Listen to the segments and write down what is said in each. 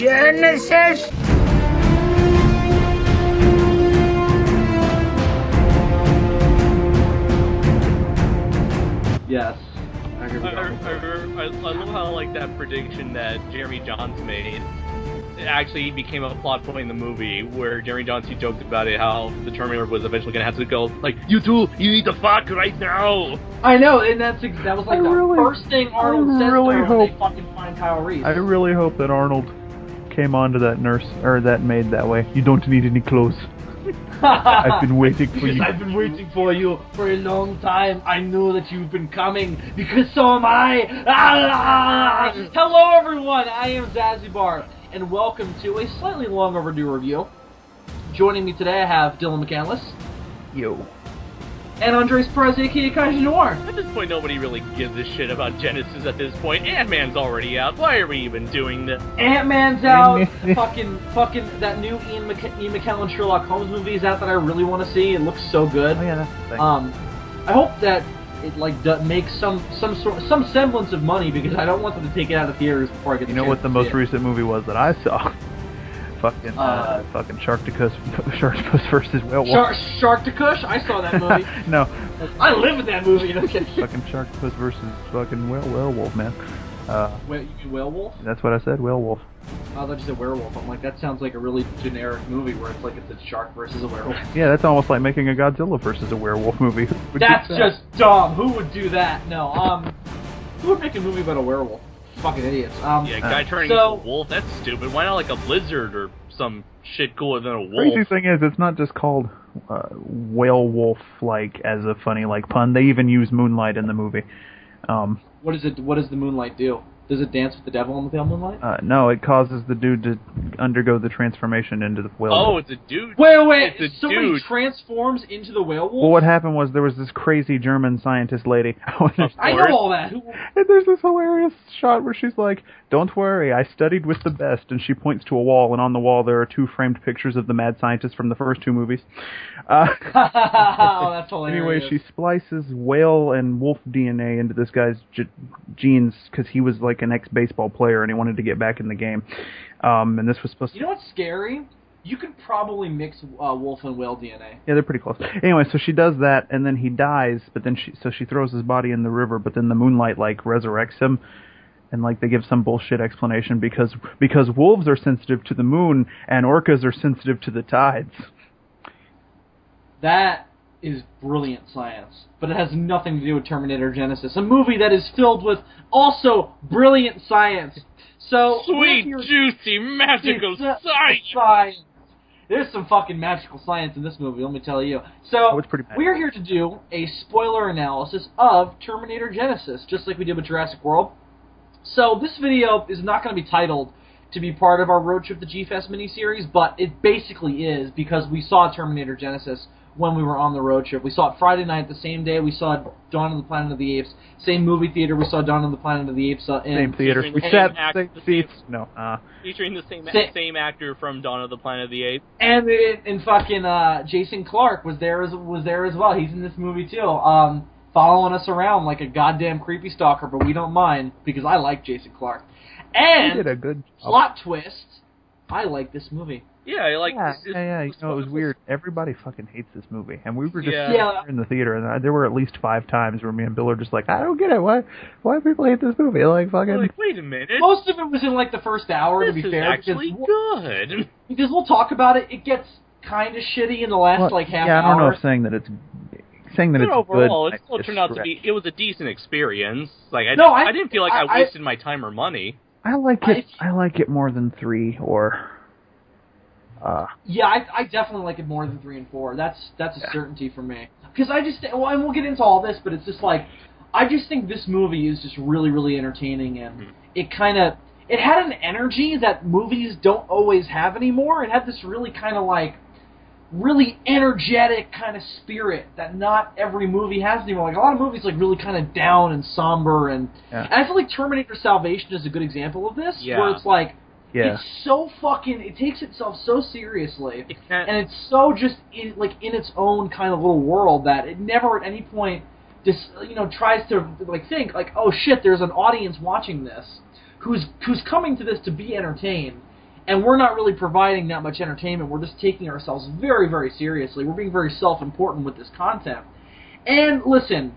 Genisys? Yes. I love how, like, that prediction that Jeremy Johns made actually became a plot point in the movie, where Jeremy Johns, he joked about it, how the Terminator was eventually going to have to go, like, you two, you need to fuck right now! I know, and that was like the first thing Arnold said to her when they fucking find Kyle Reese. I really hope that Arnold came on to that nurse, or that maid that way. You don't need any clothes. I've been waiting for you. I've been waiting for you for a long time. I know that you've been coming, because so am I! Hello everyone, I am Zazubaar, and welcome to a slightly long overdue review. Joining me today I have Dylan McCandless. Yo. And Andres Perez, aka Kaiju Noir. At this point, nobody really gives a shit about Genisys at this point. Ant-Man's already out. Why are we even doing this? Ant-Man's out. fucking that new Ian McKellen Sherlock Holmes movie is out that I really want to see. It looks so good. Oh yeah, that's the thing. I hope that it makes some semblance of money, because I don't want them to take it out of theaters before I get. You know what the most recent movie was that I saw? fucking Sharktopus versus Werewolf. Sharktopus? I saw that movie. No. I live in that movie. Okay. Fucking Sharktopus versus fucking werewolf, man. Wait, you mean werewolf? That's what I said, werewolf. I thought you said werewolf. I'm like, that sounds like a really generic movie where it's a shark versus a werewolf. Yeah, that's almost like making a Godzilla versus a werewolf movie. That's just dumb. Who would do that? No. Who would make a movie about a werewolf? Fucking idiots. Yeah, guy turning into a wolf, that's stupid. Why not like a lizard or some shit cooler than a wolf? Crazy thing is, it's not just called whale wolf, like, as a funny, like, pun. They even use moonlight in the movie. What does the moonlight do? Does it dance with the devil in the pale moonlight? No, it causes the dude to undergo the transformation into the whale wolf. Oh, it's a dude. Wait, it's a somebody dude. transforms into the werewolf? Well, what happened was there was this crazy German scientist lady. I know all that. And there's this hilarious shot where she's like, "Don't worry, I studied with the best," and she points to a wall, and on the wall there are two framed pictures of the mad scientist from the first two movies. Oh, that's hilarious. Anyway, she splices whale and wolf DNA into this guy's genes because he was like an ex-baseball player and he wanted to get back in the game. And this was supposed to... You know what's scary? You could probably mix wolf and whale DNA. Yeah, they're pretty close. Anyway, so she does that, and then he dies, but then she throws his body in the river, but then the moonlight, like, resurrects him. And, like, they give some bullshit explanation because wolves are sensitive to the moon and orcas are sensitive to the tides. That is brilliant science, but it has nothing to do with Terminator Genisys, a movie that is filled with also brilliant science. So sweet, juicy, magical science. There's some fucking magical science in this movie, let me tell you. So we're here to do a spoiler analysis of Terminator Genisys, just like we did with Jurassic World. So this video is not going to be titled to be part of our Road Trip to G-Fest miniseries, but it basically is, because we saw Terminator Genisys when we were on the road trip. We saw it Friday night, the same day we saw Dawn of the Planet of the Apes. Same movie theater we saw Dawn of the Planet of the Apes in. Same theater. We sat same seats. No. Featuring the same actor from Dawn of the Planet of the Apes. And fucking Jason Clarke was there as well. He's in this movie too. Following us around like a goddamn creepy stalker, but we don't mind because I like Jason Clarke. And he did a good plot twist, I like this movie. Yeah, I like. Yeah. You know, it was weird. Everybody fucking hates this movie, and we were just in the theater, and there were at least 5 times where me and Bill were just like, "I don't get it. Why people hate this movie?" Like fucking. Like, wait a minute. Most of it was in like the first hour. This to be is fair, actually good. Because we'll talk about it. It gets kind of shitty in the last like half hour. Yeah, I don't know if saying that it's overall, good. It still turned out to be. It was a decent experience. Like I didn't feel like I wasted my time or money. I like it. I like it more than 3 or. Yeah, I definitely like it more than 3 and 4. That's a certainty for me. Because I just, and we'll get into all this, but it's just like, I just think this movie is just really, really entertaining, and it had an energy that movies don't always have anymore. It had this really kind of like, really energetic kind of spirit that not every movie has anymore. Like, a lot of movies like really kind of down and somber, and I feel like Terminator Salvation is a good example of this, where it's like, it's so fucking, it takes itself so seriously, and it's so just in its own kind of little world that it never at any point just, tries to like think like, oh shit, there's an audience watching this who's coming to this to be entertained. and we're not really providing that much entertainment. We're just taking ourselves very, very seriously. We're being very self-important with this content. And listen,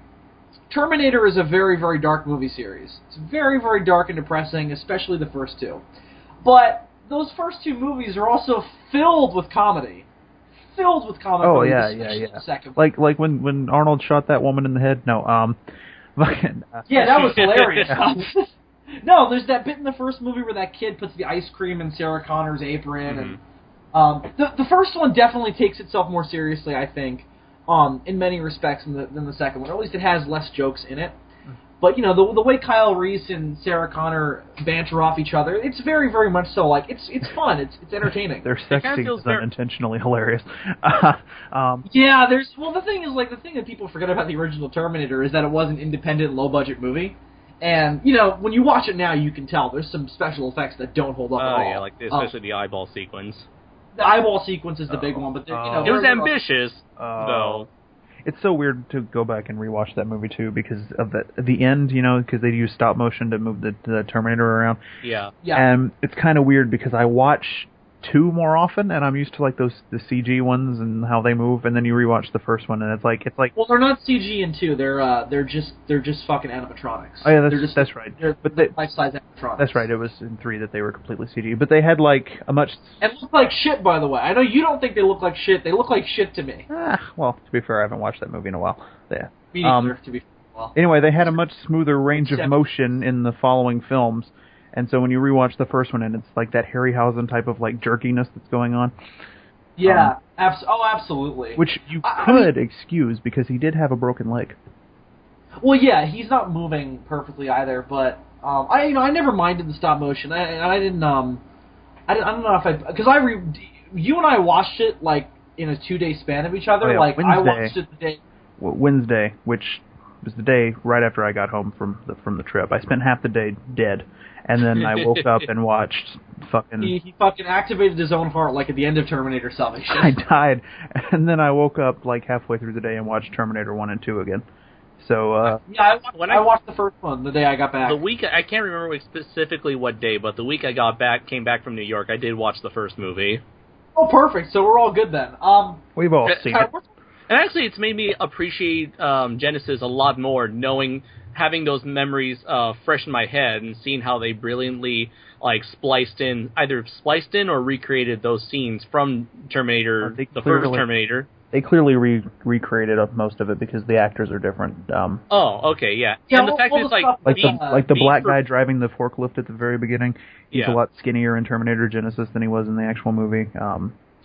Terminator is a very, very dark movie series. It's very, very dark and depressing, especially the first two. But those first two movies are also filled with comedy. Filled with comedy. Oh, yeah. The second like when Arnold shot that woman in the head? No, fucking... Yeah, that was hilarious. No, there's that bit in the first movie where that kid puts the ice cream in Sarah Connor's apron, and the first one definitely takes itself more seriously, I think, in many respects than the second one. Or at least it has less jokes in it. But, you know, the way Kyle Reese and Sarah Connor banter off each other, it's very, very much so, like, it's fun, it's entertaining. Their sex scene is unintentionally hilarious. Yeah, the thing is, like, the thing that people forget about the original Terminator is that it was an independent, low-budget movie. And, you know, when you watch it now, you can tell there's some special effects that don't hold up at all. Oh, yeah, like especially the eyeball sequence. The eyeball sequence is the big one, but, you know... It was ambitious, though. It's so weird to go back and rewatch that movie, too, because of the end, you know, because they use stop motion to move the Terminator around. Yeah. And it's kind of weird because I watch 2 more often, and I'm used to, like, the CG ones and how they move, and then you rewatch the first one, and it's like... Well, they're not CG in 2, they're just fucking animatronics. Oh, yeah, that's right. They're life-size animatronics. That's right, it was in 3 that they were completely CG, but they had, like, a much... And look like shit, by the way. I know you don't think they look like shit, they look like shit to me. Well, to be fair, I haven't watched that movie in a while. Yeah. Me neither, to be fair. Well. Anyway, they had a much smoother range of motion in the following films. And so when you rewatch the first one, and it's like that Harryhausen type of like jerkiness that's going on. Yeah, absolutely. Which you could excuse because he did have a broken leg. Well, yeah, he's not moving perfectly either. But I never minded the stop motion. I didn't don't know if because you and I watched it like in a 2-day span of each other. Oh, yeah, like Wednesday, I watched it the day Wednesday, which was the day right after I got home from the trip. I spent half the day dead. And then I woke up and watched fucking... He fucking activated his own heart, like at the end of Terminator Salvation. I died. And then I woke up like halfway through the day and watched Terminator 1 and 2 again. So, yeah, I watched the first one the day I got back. The week... I can't remember specifically what day, but the week I came back from New York, I did watch the first movie. Oh, perfect. So we're all good then. We've all seen it. And actually, it's made me appreciate Genisys a lot more, having those memories fresh in my head and seeing how they brilliantly either spliced in or recreated those scenes from Terminator, the first Terminator. They clearly recreated most of it because the actors are different. Oh, okay, yeah. And the fact is, like the black guy driving the forklift at the very beginning, he's a lot skinnier in Terminator Genisys than he was in the actual movie.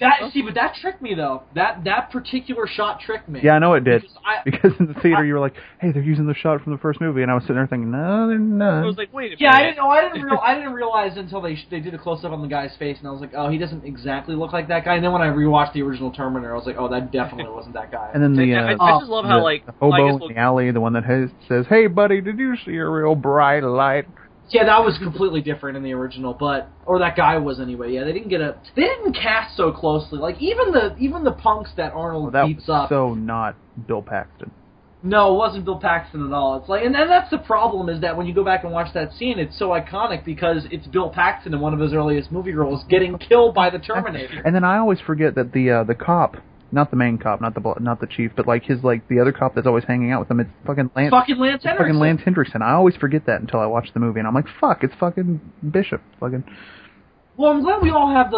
But that tricked me, though. That particular shot tricked me. Yeah, I know it did. Because in the theater, you were like, hey, they're using the shot from the first movie. And I was sitting there thinking, no, they're not. I was like, wait a minute. Yeah, I didn't realize until they did a close-up on the guy's face, and I was like, oh, he doesn't exactly look like that guy. And then when I rewatched the original Terminator, I was like, oh, that definitely wasn't that guy. And then I just love how, the hobo in the alley, the one that says, hey, buddy, did you see a real bright light? Yeah, that was completely different in the original, or that guy was anyway. Yeah, they didn't cast so closely. Like even the punks that Arnold beats up. So not Bill Paxton. No, it wasn't Bill Paxton at all. It's like, and that's the problem is that when you go back and watch that scene, it's so iconic because it's Bill Paxton in one of his earliest movie roles getting killed by the Terminator. And then I always forget that the cop. Not the main cop, not the chief, but the other cop that's always hanging out with him. It's fucking Lance. Fucking Lance Henriksen. Fucking Lance Henriksen. I always forget that until I watch the movie, and I'm like, fuck, it's fucking Bishop. Fucking. Well, I'm glad we all have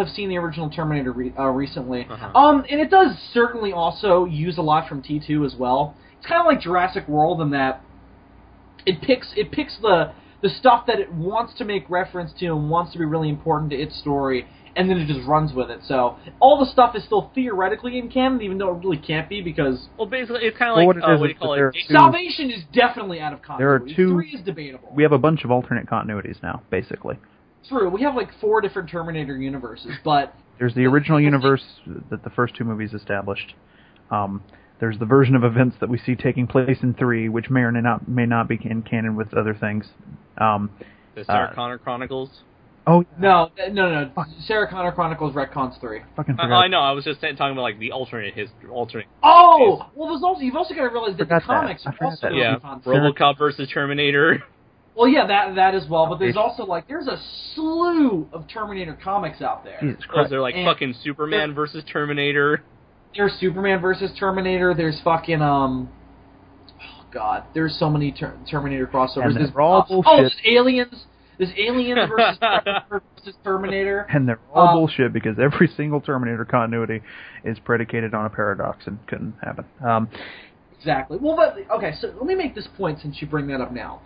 seen the original Terminator recently. And it does certainly also use a lot from T2 as well. It's kind of like Jurassic World in that it picks the stuff that it wants to make reference to and wants to be really important to its story. And then it just runs with it. So all the stuff is still theoretically in canon, even though it really can't be because... Well, basically, it's kind of like, what do you call it? Salvation is definitely out of continuity. There are 2... 3 is debatable. We have a bunch of alternate continuities now, basically. True. We have like 4 different Terminator universes, but... There's the original universe that the first 2 movies established. There's the version of events that we see taking place in 3, which may or may not be in canon with other things. The Sarah Connor Chronicles? Oh no! Sarah Connor Chronicles retcons 3. Fucking forgot. I know. I was just talking about like the alternate. Oh, well, you've also got to realize that the comics are also RoboCop versus Terminator. Well, yeah, that as well, but there's also, like, there's a slew of Terminator comics out there. Jesus Christ. They're like fucking Superman versus Terminator. There's Superman versus Terminator, there's fucking, oh god, there's so many Terminator crossovers. And they're all bullshit. There's Aliens. There's Aliens versus Terminator. And they're all bullshit because every single Terminator continuity is predicated on a paradox and couldn't happen. Exactly. Well, okay, so let me make this point since you bring that up now.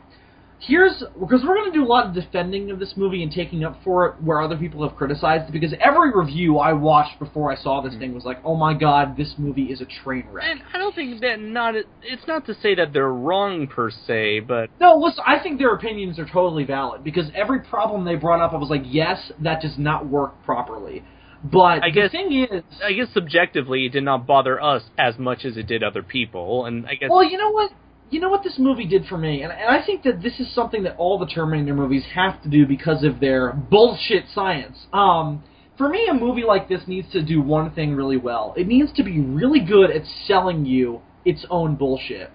Because we're going to do a lot of defending of this movie and taking up for it where other people have criticized it, because every review I watched before I saw this thing was like, oh my god, this movie is a train wreck. And I don't think that it's not to say that they're wrong per se, but... No, listen, I think their opinions are totally valid, because every problem they brought up, I was like, yes, that does not work properly. But the thing is... I guess subjectively it did not bother us as much as it did other people, and I guess... Well, you know what? You know what this movie did for me? And I think that this is something that all the Terminator movies have to do because of their bullshit science. For me, a movie like this needs to do one thing really well. It needs to be really good at selling you its own bullshit.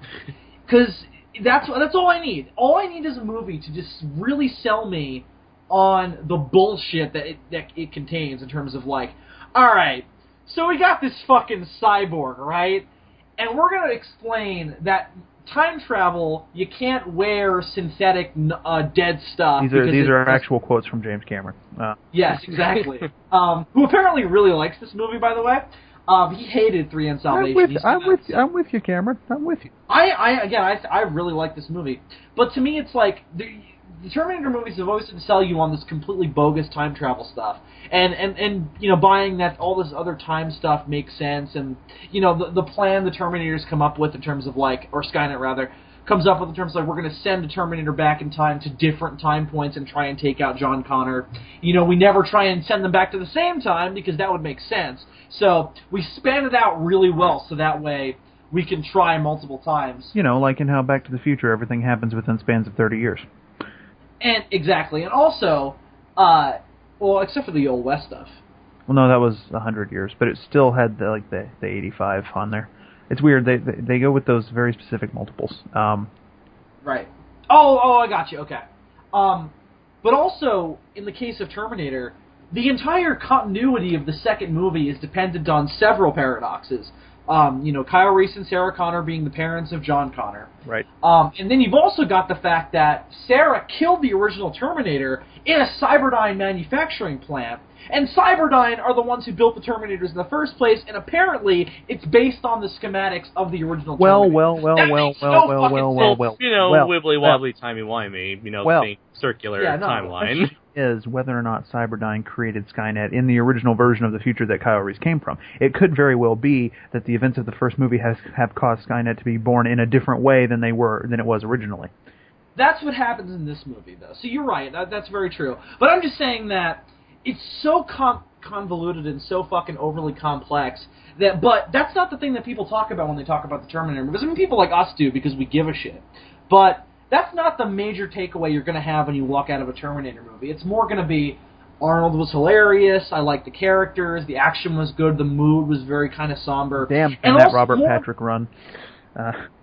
Because that's all I need. All I need is a movie to just really sell me on the bullshit that it contains in terms of, like, alright, so we got this fucking cyborg, right? And we're going to explain that time travel, you can't wear synthetic dead stuff. These are actual quotes from James Cameron. Yes, exactly. Who apparently really likes this movie, by the way. He hated 3 and Salvation. I'm with you, Cameron. I'm with you. I really like this movie. But to me, it's like... The Terminator movies have always been to sell you on this completely bogus time travel stuff, and you know, buying that all this other time stuff makes sense, and you know the plan the Terminators come up with in terms of like, or Skynet rather, comes up with in terms of like, we're going to send a Terminator back in time to different time points and try and take out John Connor. You know, we never try and send them back to the same time because that would make sense. So we span it out really well, so that way we can try multiple times. You know, like in how Back to the Future, everything happens within spans of 30 years. And exactly, and also, well, except for the Old West stuff. Well, no, that was 100 years, but it still had the 85 on there. It's weird. They go with those very specific multiples. Right. Oh, I got you. Okay. But also, in the case of Terminator, the entire continuity of the second movie is dependent on several paradoxes. You know, Kyle Reese and Sarah Connor being the parents of John Connor. Right. And then you've also got the fact that Sarah killed the original Terminator in a Cyberdyne manufacturing plant, and Cyberdyne are the ones who built the Terminators in the first place, and apparently it's based on the schematics of the original Terminator. Well. You know, wibbly-wobbly, timey-wimey, you know, the circular timeline. Is whether or not Cyberdyne created Skynet in the original version of the future that Kyle Reese came from. It could very well be that the events of the first movie have caused Skynet to be born in a different way than it was originally. That's what happens in this movie, though. So you're right. That's very true. But I'm just saying that it's so convoluted and so fucking overly complex but that's not the thing that people talk about when they talk about the Terminator. Because I mean, people like us do because we give a shit. But that's not the major takeaway you're going to have when you walk out of a Terminator movie. It's more going to be, Arnold was hilarious, I liked the characters, the action was good, the mood was very kind of somber. Damn, and that Robert Patrick run.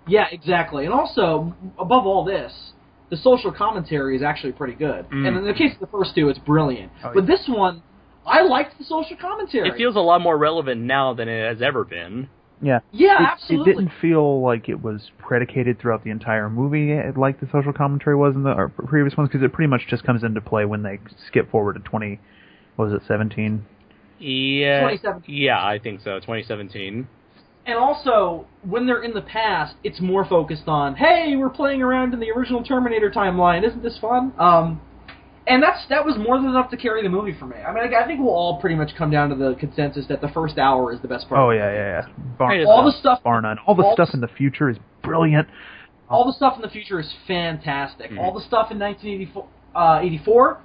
Yeah, exactly. And also, above all this, the social commentary is actually pretty good. And in the case of the first two, it's brilliant. But this one, I liked the social commentary. It feels a lot more relevant now than it has ever been. Yeah. Yeah, absolutely. It didn't feel like it was predicated throughout the entire movie like the social commentary was in the previous ones, because it pretty much just comes into play when they skip forward to 17? Yeah. 2017. Yeah, I think so, 2017. And also, when they're in the past, it's more focused on, hey, we're playing around in the original Terminator timeline, isn't this fun? And that was more than enough to carry the movie for me. I mean, I think we'll all pretty much come down to the consensus that the first hour is the best part. Oh, yeah. All the stuff... Bar none. All the stuff in the future is brilliant. All the stuff in the future is fantastic. All the stuff in 1984,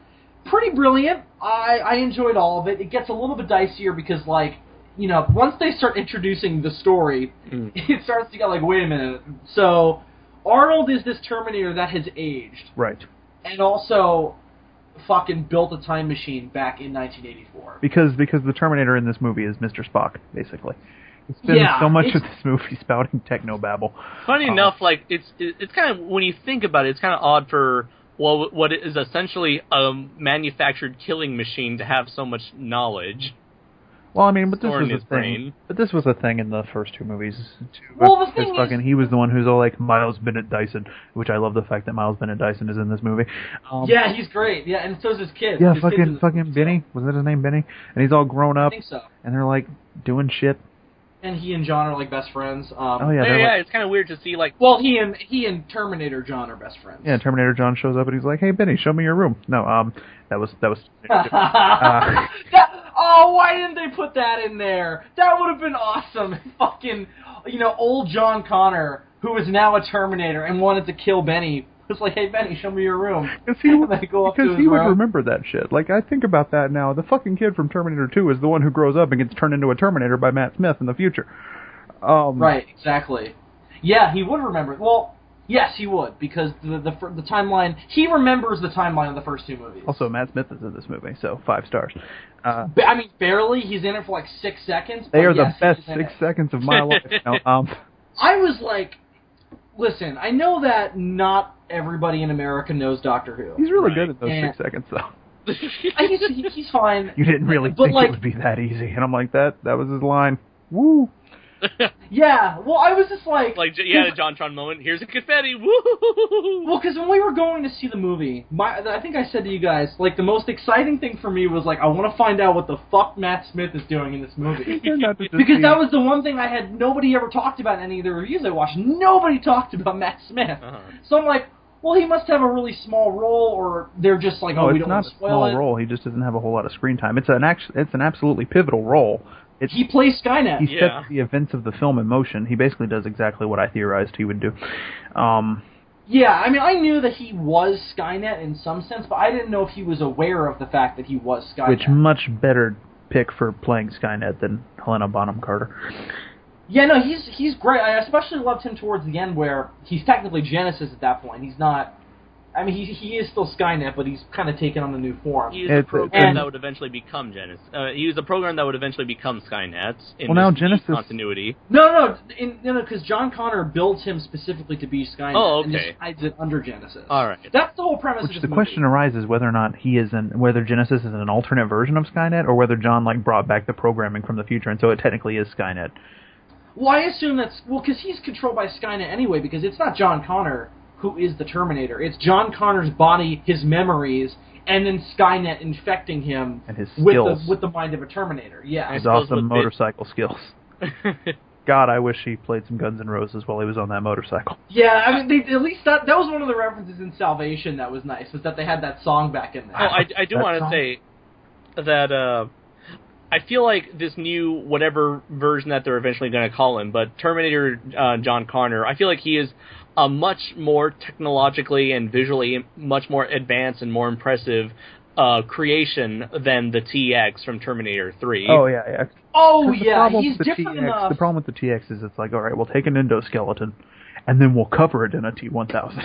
pretty brilliant. I enjoyed all of it. It gets a little bit dicier because, like, you know, once they start introducing the story, it starts to get like, wait a minute. So, Arnold is this Terminator that has aged. Right. And also fucking built a time machine back in 1984. Because the Terminator in this movie is Mr. Spock, basically. It's been so much of this movie spouting technobabble. Funny enough, like it's kind of, when you think about it, it's kind of odd for what is essentially a manufactured killing machine to have so much knowledge. Well, I mean, but this Stored was in a his thing. brain. But this was a thing in the first two movies too. Well, the thing is, he was the one who's all like Miles Bennett Dyson, which I love the fact that Miles Bennett Dyson is in this movie. Yeah, he's great. Yeah, and so's his kid. Yeah, his fucking Benny. Was that his name, Benny? And he's all grown up. I think so. And they're like doing shit. And he and John are like best friends. Oh yeah, Yeah, it's kind of weird to see like. Well, he and Terminator John are best friends. Yeah, Terminator John shows up and he's like, "Hey Benny, show me your room." No, that was. Oh, why didn't they put that in there? That would have been awesome. Fucking, old John Connor, who is now a Terminator and wanted to kill Benny, was like, "Hey Benny, show me your room." Because he would room. remember that shit. Like, I think about that now. The fucking kid from Terminator 2 is the one who grows up and gets turned into a Terminator by Matt Smith in the future. Right, exactly. Yeah, he would remember. Well, yes, he would, because the timeline... He remembers the timeline of the first two movies. Also, Matt Smith is in this movie, so 5 stars. I mean, barely. He's in it for like 6 seconds. They are the best 6 seconds of my life. I was like... Listen, I know that not everybody in America knows Doctor Who. He's really good at those 6 seconds, though. He's fine. You didn't really think it would be that easy. And I'm like, that was his line. Woo! Yeah, well, I was just like... the John Tron moment. Here's a confetti. Woo! Well, because when we were going to see the movie, I think I said to you guys, like, the most exciting thing for me was, like, I want to find out what the fuck Matt Smith is doing in this movie. Because that was the one thing nobody ever talked about in any of the reviews I watched. Nobody talked about Matt Smith. So I'm like, well, he must have a really small role, or they're just like, we don't want to spoil it. It's not a small role. He just doesn't have a whole lot of screen time. It's an absolutely pivotal role. He plays Skynet. He sets the events of the film in motion. He basically does exactly what I theorized he would do. Yeah, I mean, I knew that he was Skynet in some sense, but I didn't know if he was aware of the fact that he was Skynet. Which much better pick for playing Skynet than Helena Bonham Carter. Yeah, no, he's great. I especially loved him towards the end, where he's technically Genisys at that point. He's not... I mean, he is still Skynet, but he's kind of taken on a new form. He is a program that would eventually become Genisys. He was a program that would eventually become Skynet in Genisys continuity. No, because John Connor builds him specifically to be Skynet. Oh, okay. And just hides it under Genisys. All right. That's the whole premise of this the movie. question arises whether or not whether Genisys is an alternate version of Skynet, or whether John brought back the programming from the future, and so it technically is Skynet. Well, I assume because he's controlled by Skynet anyway, because it's not John Connor who is the Terminator. It's John Connor's body, his memories, and then Skynet infecting him and his skills with the mind of a Terminator. Yeah, his awesome motorcycle skills. God, I wish he played some Guns N' Roses while he was on that motorcycle. Yeah, I mean, at least that was one of the references in Salvation that was nice, was that they had that song back in there. Oh, I do want to say that I feel like this new whatever version that they're eventually going to call him, but Terminator John Connor, I feel like he is a much more technologically and visually much more advanced and more impressive creation than the TX from Terminator 3. Oh, yeah. Oh, yeah, he's different enough. The problem with the TX is it's like, all right, we'll take an endoskeleton, and then we'll cover it in a T-1000.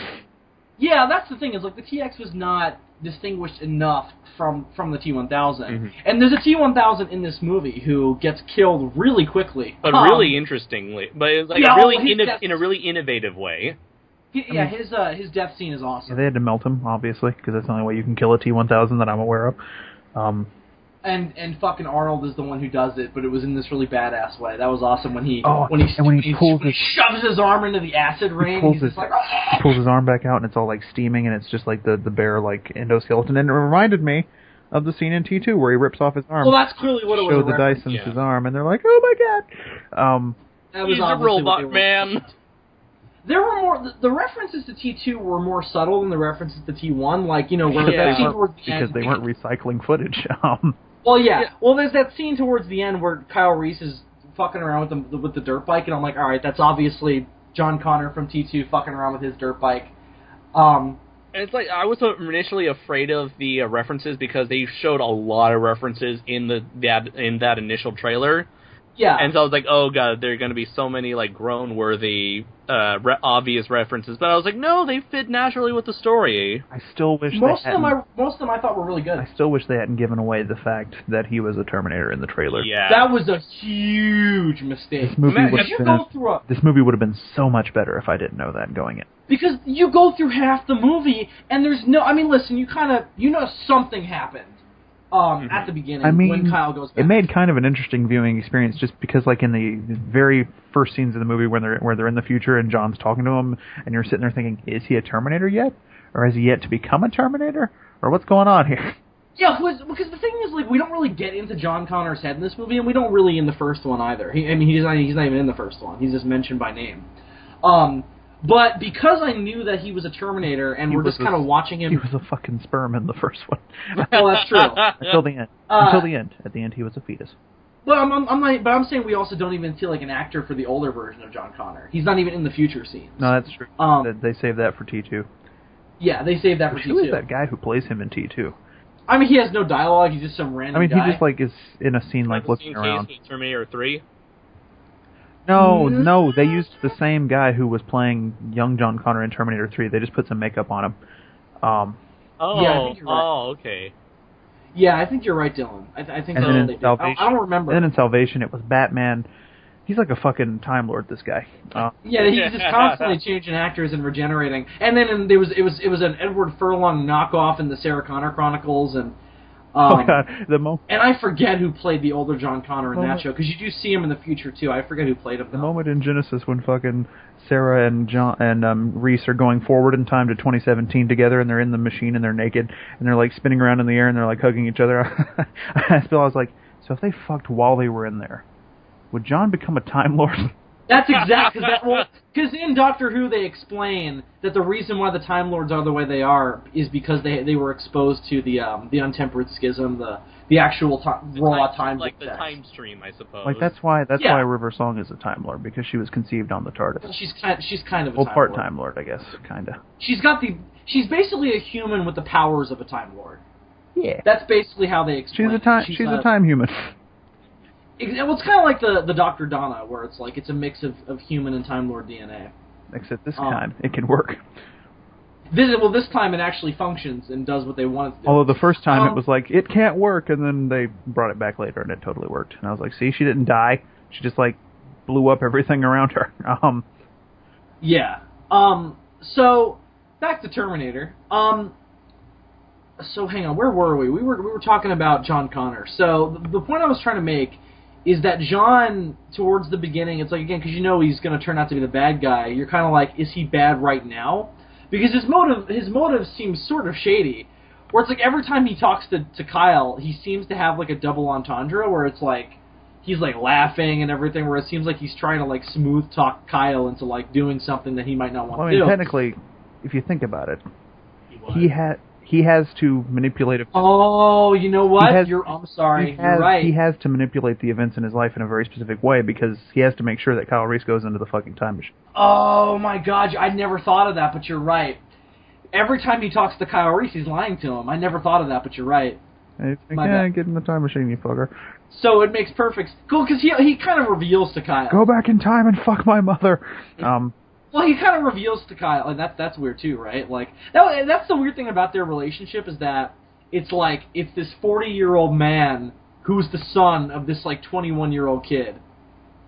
Yeah, that's the thing, is like the TX was not distinguished enough from the T-1000. Mm-hmm. And there's a T-1000 in this movie who gets killed really quickly. But really interestingly. But it's like in a really innovative way. His death scene is awesome. Yeah, they had to melt him, obviously, because that's the only way you can kill a T-1000 that I'm aware of. And fucking Arnold is the one who does it, but it was in this really badass way. That was awesome when he shoves his arm into the acid rain. He pulls his arm back out, and it's all like steaming, and it's just like the bare like endoskeleton. And it reminded me of the scene in T2 where he rips off his arm. Well, that's clearly what it was. Show the Dysons his arm, and they're like, "Oh my god!" That was He's a robot man. There were more. The references to T2 were more subtle than the references to T1. Like, where because they weren't recycling footage. Well, yeah. Well, there's that scene towards the end where Kyle Reese is fucking around with the dirt bike, and I'm like, all right, that's obviously John Connor from T2 fucking around with his dirt bike. It's like I was initially afraid of the references because they showed a lot of references in that initial trailer. Yeah. And so I was like, oh god, there are going to be so many like groan-worthy, obvious references. But I was like, no, they fit naturally with the story. I still wish most of them I thought were really good. I still wish they hadn't given away the fact that he was a Terminator in the trailer. Yeah. That was a huge mistake. This movie would have been so much better if I didn't know that going in. Because you go through half the movie and there's no. I mean, listen, you know something happened. At the beginning, when Kyle goes back. It made kind of an interesting viewing experience just because, like, in the very first scenes of the movie where they're in the future and John's talking to him, and you're sitting there thinking, is he a Terminator yet? Or has he yet to become a Terminator? Or what's going on here? Yeah, because the thing is, like, we don't really get into John Connor's head in this movie, and we don't really in the first one either. He's not even in the first one. He's just mentioned by name. But because I knew that he was a Terminator, and we're just kind of watching him... He was a fucking sperm in the first one. Well, that's true. Until the end. Until the end. At the end, he was a fetus. Well, I'm saying we also don't even feel like an actor for the older version of John Connor. He's not even in the future scenes. No, that's true. They saved that for T2. Yeah, they saved that for T2. Who is that guy who plays him in T2? I mean, he has no dialogue. He's just some random guy. He just, like, is in a scene, like, looking around. Terminator 3? No, they used the same guy who was playing young John Connor in Terminator 3. They just put some makeup on him. Yeah, I think you're right. Okay. Yeah, I think you're right, Dylan. I think that's what they did. I don't remember. And then in Salvation, it was Batman. He's like a fucking Time Lord, this guy. Yeah, he's just constantly changing actors and regenerating. And then it was an Edward Furlong knockoff in the Sarah Connor Chronicles, and oh god, and I forget who played the older John Connor in that show, because you do see him in the future too. I forget who played him. The moment in Genisys when fucking Sarah and John and Reese are going forward in time to 2017 together, and they're in the machine and they're naked and they're like spinning around in the air and they're like hugging each other. I was like, so if they fucked while they were in there, would John become a Time Lord? That's exactly because in Doctor Who they explain that the reason why the Time Lords are the way they are is because they were exposed to the untempered schism, the actual raw time, like the time stream, I suppose. Like that's why River Song is a Time Lord, because she was conceived on the TARDIS. She's kind of a part Time Lord, I guess, kinda. She's basically a human with the powers of a Time Lord. Yeah, that's basically how they explain. She's a time human. Well, it's kind of like the Dr. Donna, where it's like it's a mix of human and Time Lord DNA. Except this time, it can work. This time it actually functions and does what they want it to do. Although the first time it was like, it can't work, and then they brought it back later and it totally worked. And I was like, see, she didn't die. She just, like, blew up everything around her. Yeah. So, back to Terminator. So, hang on, where were we? We were talking about John Connor. So, the point I was trying to make is that John, towards the beginning, it's like, again, because you know he's going to turn out to be the bad guy, you're kind of like, is he bad right now? Because his motive seems sort of shady, where it's like every time he talks to Kyle, he seems to have like a double entendre, where it's like, he's like laughing and everything, where it seems like he's trying to like smooth talk Kyle into like doing something that he might not want to do. Technically, if you think about it, he has to manipulate it. Oh, you know what? I'm sorry. You're right. He has to manipulate the events in his life in a very specific way, because he has to make sure that Kyle Reese goes into the fucking time machine. Oh my god, I never thought of that, but you're right. Every time he talks to Kyle Reese, he's lying to him. I never thought of that, but you're right. It's like, get in the time machine, you fucker. So it makes perfect... Cool, because he kind of reveals to Kyle. Go back in time and fuck my mother. Well, he kind of reveals to Kyle, and that's weird too, right? Like that's the weird thing about their relationship, is that it's like it's this 40-year-old man who's the son of this like 21-year-old kid,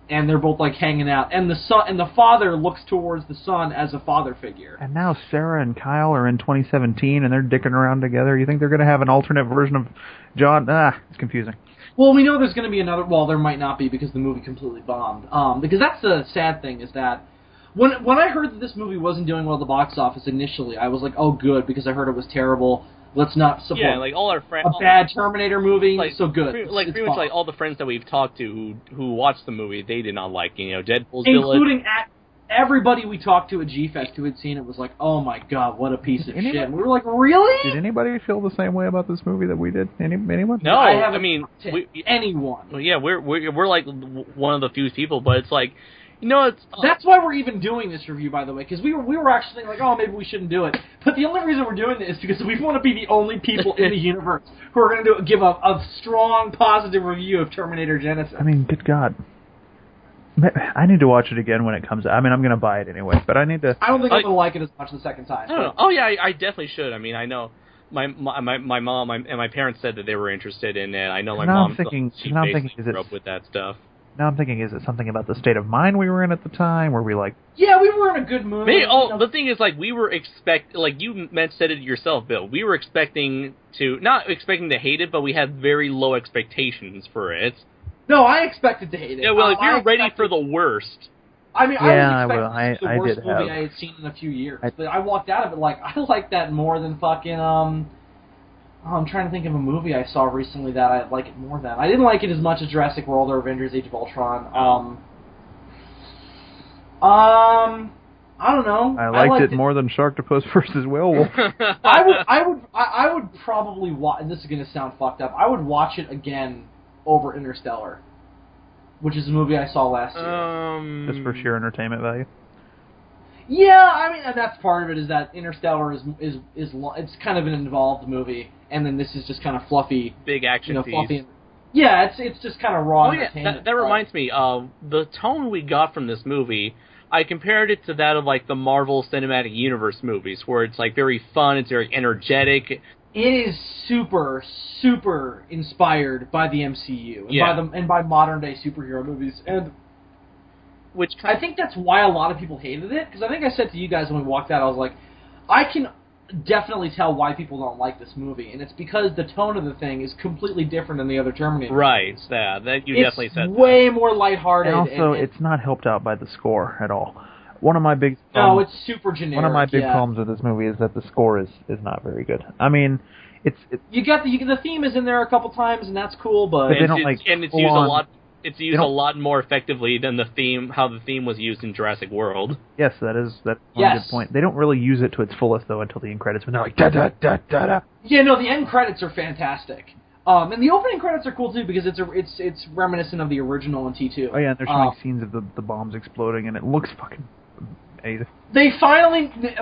and they're both like hanging out, and the father looks towards the son as a father figure. And now Sarah and Kyle are in 2017, and they're dicking around together. You think they're going to have an alternate version of John? It's confusing. Well, we know there's going to be another. Well, there might not be, because the movie completely bombed. Because that's the sad thing, is that when I heard that this movie wasn't doing well at the box office initially, I was like, oh, good, because I heard it was terrible. Let's not support like all our friends, a bad Terminator movie. Like, so good. Pretty much like all the friends that we've talked to who watched the movie, they did not like, Deadpool's including everybody we talked to at G-Fest who had seen it was like, oh my god, what a piece of shit. And we were like, really? Did anybody feel the same way about this movie that we did? Anyone? No, I mean, anyone. Well, yeah, we're like one of the few people, but it's like, it's... That's why we're even doing this review, by the way, because we were actually thinking, like, oh, maybe we shouldn't do it. But the only reason we're doing this is because we want to be the only people in the universe who are going to give a strong, positive review of Terminator Genisys. I mean, good God. I need to watch it again when it comes out. I mean, I'm going to buy it anyway, but I need to... I don't think I'm going to like it as much the second time. I don't know. Oh, yeah, I definitely should. I mean, I know my mom and my parents said that they were interested in it. I know my mom, she basically grew up with that stuff. Now I'm thinking, is it something about the state of mind we were in at the time? Were we like... Yeah, we were in a good mood. The thing is, like, we were like, you said it yourself, Bill. We were not expecting to hate it, but we had very low expectations for it. No, I expected to hate it. Yeah, well, we were ready for the worst. I mean, I was expecting the worst movie I had seen in a few years. But I walked out of it like, I like that more than fucking, I'm trying to think of a movie I saw recently that I like it more than. I didn't like it as much as Jurassic World or Avengers: Age of Ultron. I don't know. I liked it more than Sharktopus versus Werewolf. I would probably watch. And this is gonna sound fucked up. I would watch it again over Interstellar, which is a movie I saw last year. Just for sheer entertainment value. Yeah, I mean, and that's part of it. Is that Interstellar is it's kind of an involved movie, and then this is just kind of fluffy, big action piece. Fluffy. Yeah, it's just kind of raw entertainment. That reminds me of the tone we got from this movie. I compared it to that of like the Marvel Cinematic Universe movies, where it's like very fun, it's very energetic. It is super, super inspired by the MCU and by modern day superhero movies, and which I think that's why a lot of people hated it. Because I think I said to you guys when we walked out, I was like, I can definitely tell why people don't like this movie, and it's because the tone of the thing is completely different than the other Terminator. Right, yeah, that you definitely said. It's way more lighthearted. And also, it's not helped out by the score at all. One of my big it's super generic. One of my big problems with this movie is that the score is not very good. I mean, it's you got the theme is in there a couple times, and that's cool, but they don't it's used a lot. It's used a lot more effectively than how the theme was used in Jurassic World. Yes, that's one good point. They don't really use it to its fullest though until the end credits when they're like da da da da da. Yeah, no, the end credits are fantastic. And the opening credits are cool too because it's reminiscent of the original in T2. Oh yeah, and they're showing scenes of the bombs exploding, and it looks fucking amazing.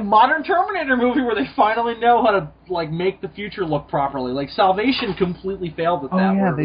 Modern Terminator movie where they finally know how to like make the future look properly. Like Salvation completely failed at that. Oh yeah,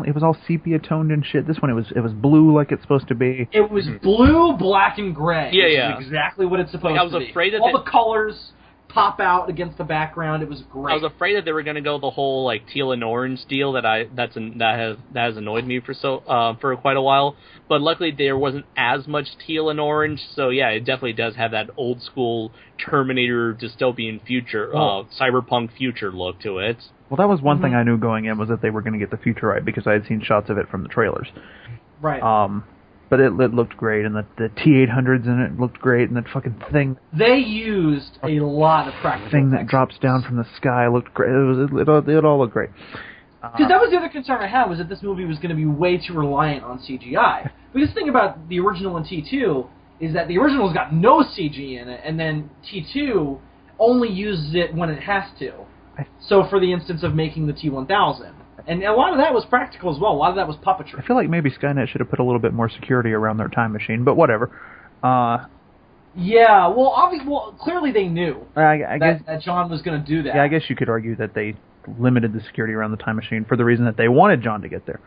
it was all sepia toned and shit. This one it was blue like it's supposed to be. It was blue, black, and gray. Yeah, which is exactly what it's supposed to be. I was afraid that all the colors pop out against the background. It was great. I was afraid that they were going to go the whole like teal and orange deal that has annoyed me for quite a while. But luckily there wasn't as much teal and orange. So yeah, it definitely does have that old school Terminator dystopian future, cyberpunk future look to it. Well, that was one thing I knew going in was that they were going to get the future right because I had seen shots of it from the trailers. Right. But it looked great, and the T-800s in it looked great, and that fucking thing... They used a lot of practical thing that drops down from the sky looked great. It all looked great. Because that was the other concern I had, was that this movie was going to be way too reliant on CGI. Because the thing about the original and T2 is that the original's got no CG in it, and then T2 only uses it when it has to. So for the instance of making the T-1000. And a lot of that was practical as well. A lot of that was puppetry. I feel like maybe Skynet should have put a little bit more security around their time machine, but whatever. Yeah, well, clearly they knew I guess that John was going to do that. Yeah, I guess you could argue that they limited the security around the time machine for the reason that they wanted John to get there.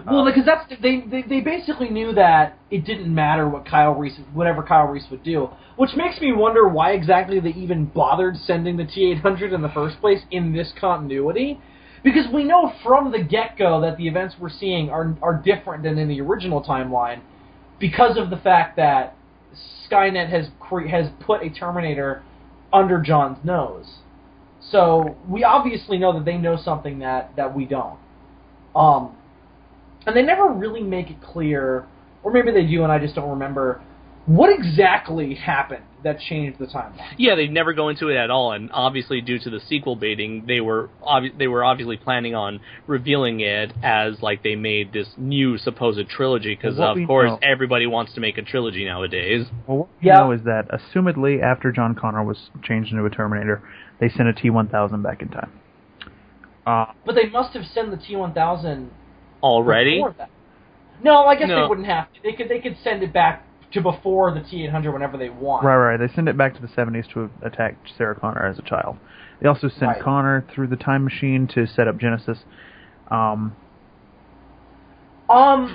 Well, because they basically knew that it didn't matter whatever Kyle Reese would do, which makes me wonder why exactly they even bothered sending the T-800 in the first place in this continuity. Because we know from the get-go that the events we're seeing are different than in the original timeline because of the fact that Skynet has put a Terminator under John's nose. So we obviously know that they know something that we don't. And they never really make it clear, or maybe they do and I just don't remember, what exactly happened that changed the timeline. Yeah, they never go into it at all, and obviously due to the sequel baiting, they were obviously planning on revealing it as like they made this new supposed trilogy, because of course everybody wants to make a trilogy nowadays. Well, what we know is that, assumedly, after John Connor was changed into a Terminator, they sent a T-1000 back in time. But they must have sent the T-1000 already? Before that. No, I guess they wouldn't have to. They could send it back to before the T-800 whenever they want. Right. They send it back to the 70s to attack Sarah Connor as a child. They also send Connor through the time machine to set up Genisys.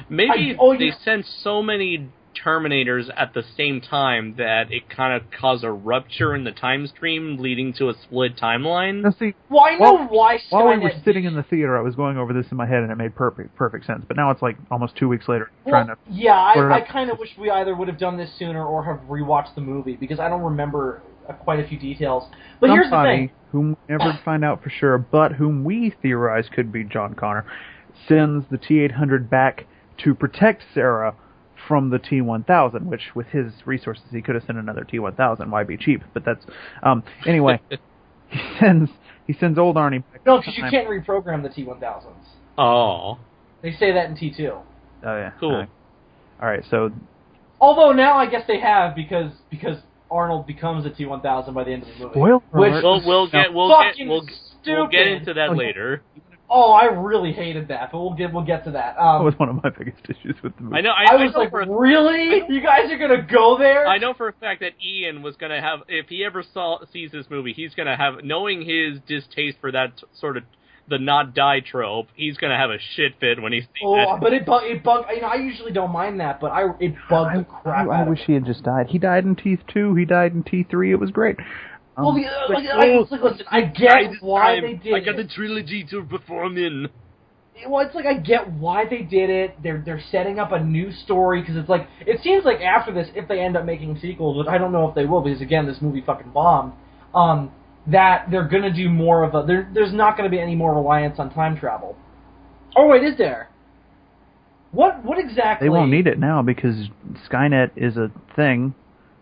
Maybe they send so many Terminators at the same time that it kind of caused a rupture in the time stream, leading to a split timeline. Now, see, well, I know why Skynet while we were sitting in the theater, I was going over this in my head, and it made perfect sense. But now it's like almost 2 weeks later. I kind of wish we either would have done this sooner or have rewatched the movie, because I don't remember quite a few details. But here's the thing. Whom we never find out for sure, but whom we theorize could be John Connor, sends the T-800 back to protect Sarah from the T-1000, which, with his resources, he could have sent another T-1000. Why be cheap? But that's... anyway, he sends old Arnie back. No, because you can't reprogram the T-1000s. Oh. They say that in T2. Oh, yeah. Cool. All right, so... Although now I guess they have, because Arnold becomes a T-1000 by the end of the movie. Spoiler which alert. We'll get into that later. Oh, I really hated that, but we'll get to that. That was one of my biggest issues with the movie. I was like, really? You guys are gonna go there? I know for a fact that Ian was gonna have, if he ever sees this movie, he's gonna have, knowing his distaste for that sort of the not die trope, he's gonna have a shit fit when he sees that. Oh, but it bugged. You know, I usually don't mind that, but it bugged the crap out of me. I wish he had just died. He died in T2. He died in T3. It was great. Listen, I get why they did it. I got the trilogy to perform in. Well, it's like I get why they did it. They're setting up a new story, because it's like, it seems like after this, if they end up making sequels, which I don't know if they will, because again, this movie fucking bombed, that they're gonna do more of a, there's not gonna be any more reliance on time travel. Oh wait, is there? What exactly? They won't need it now because Skynet is a thing.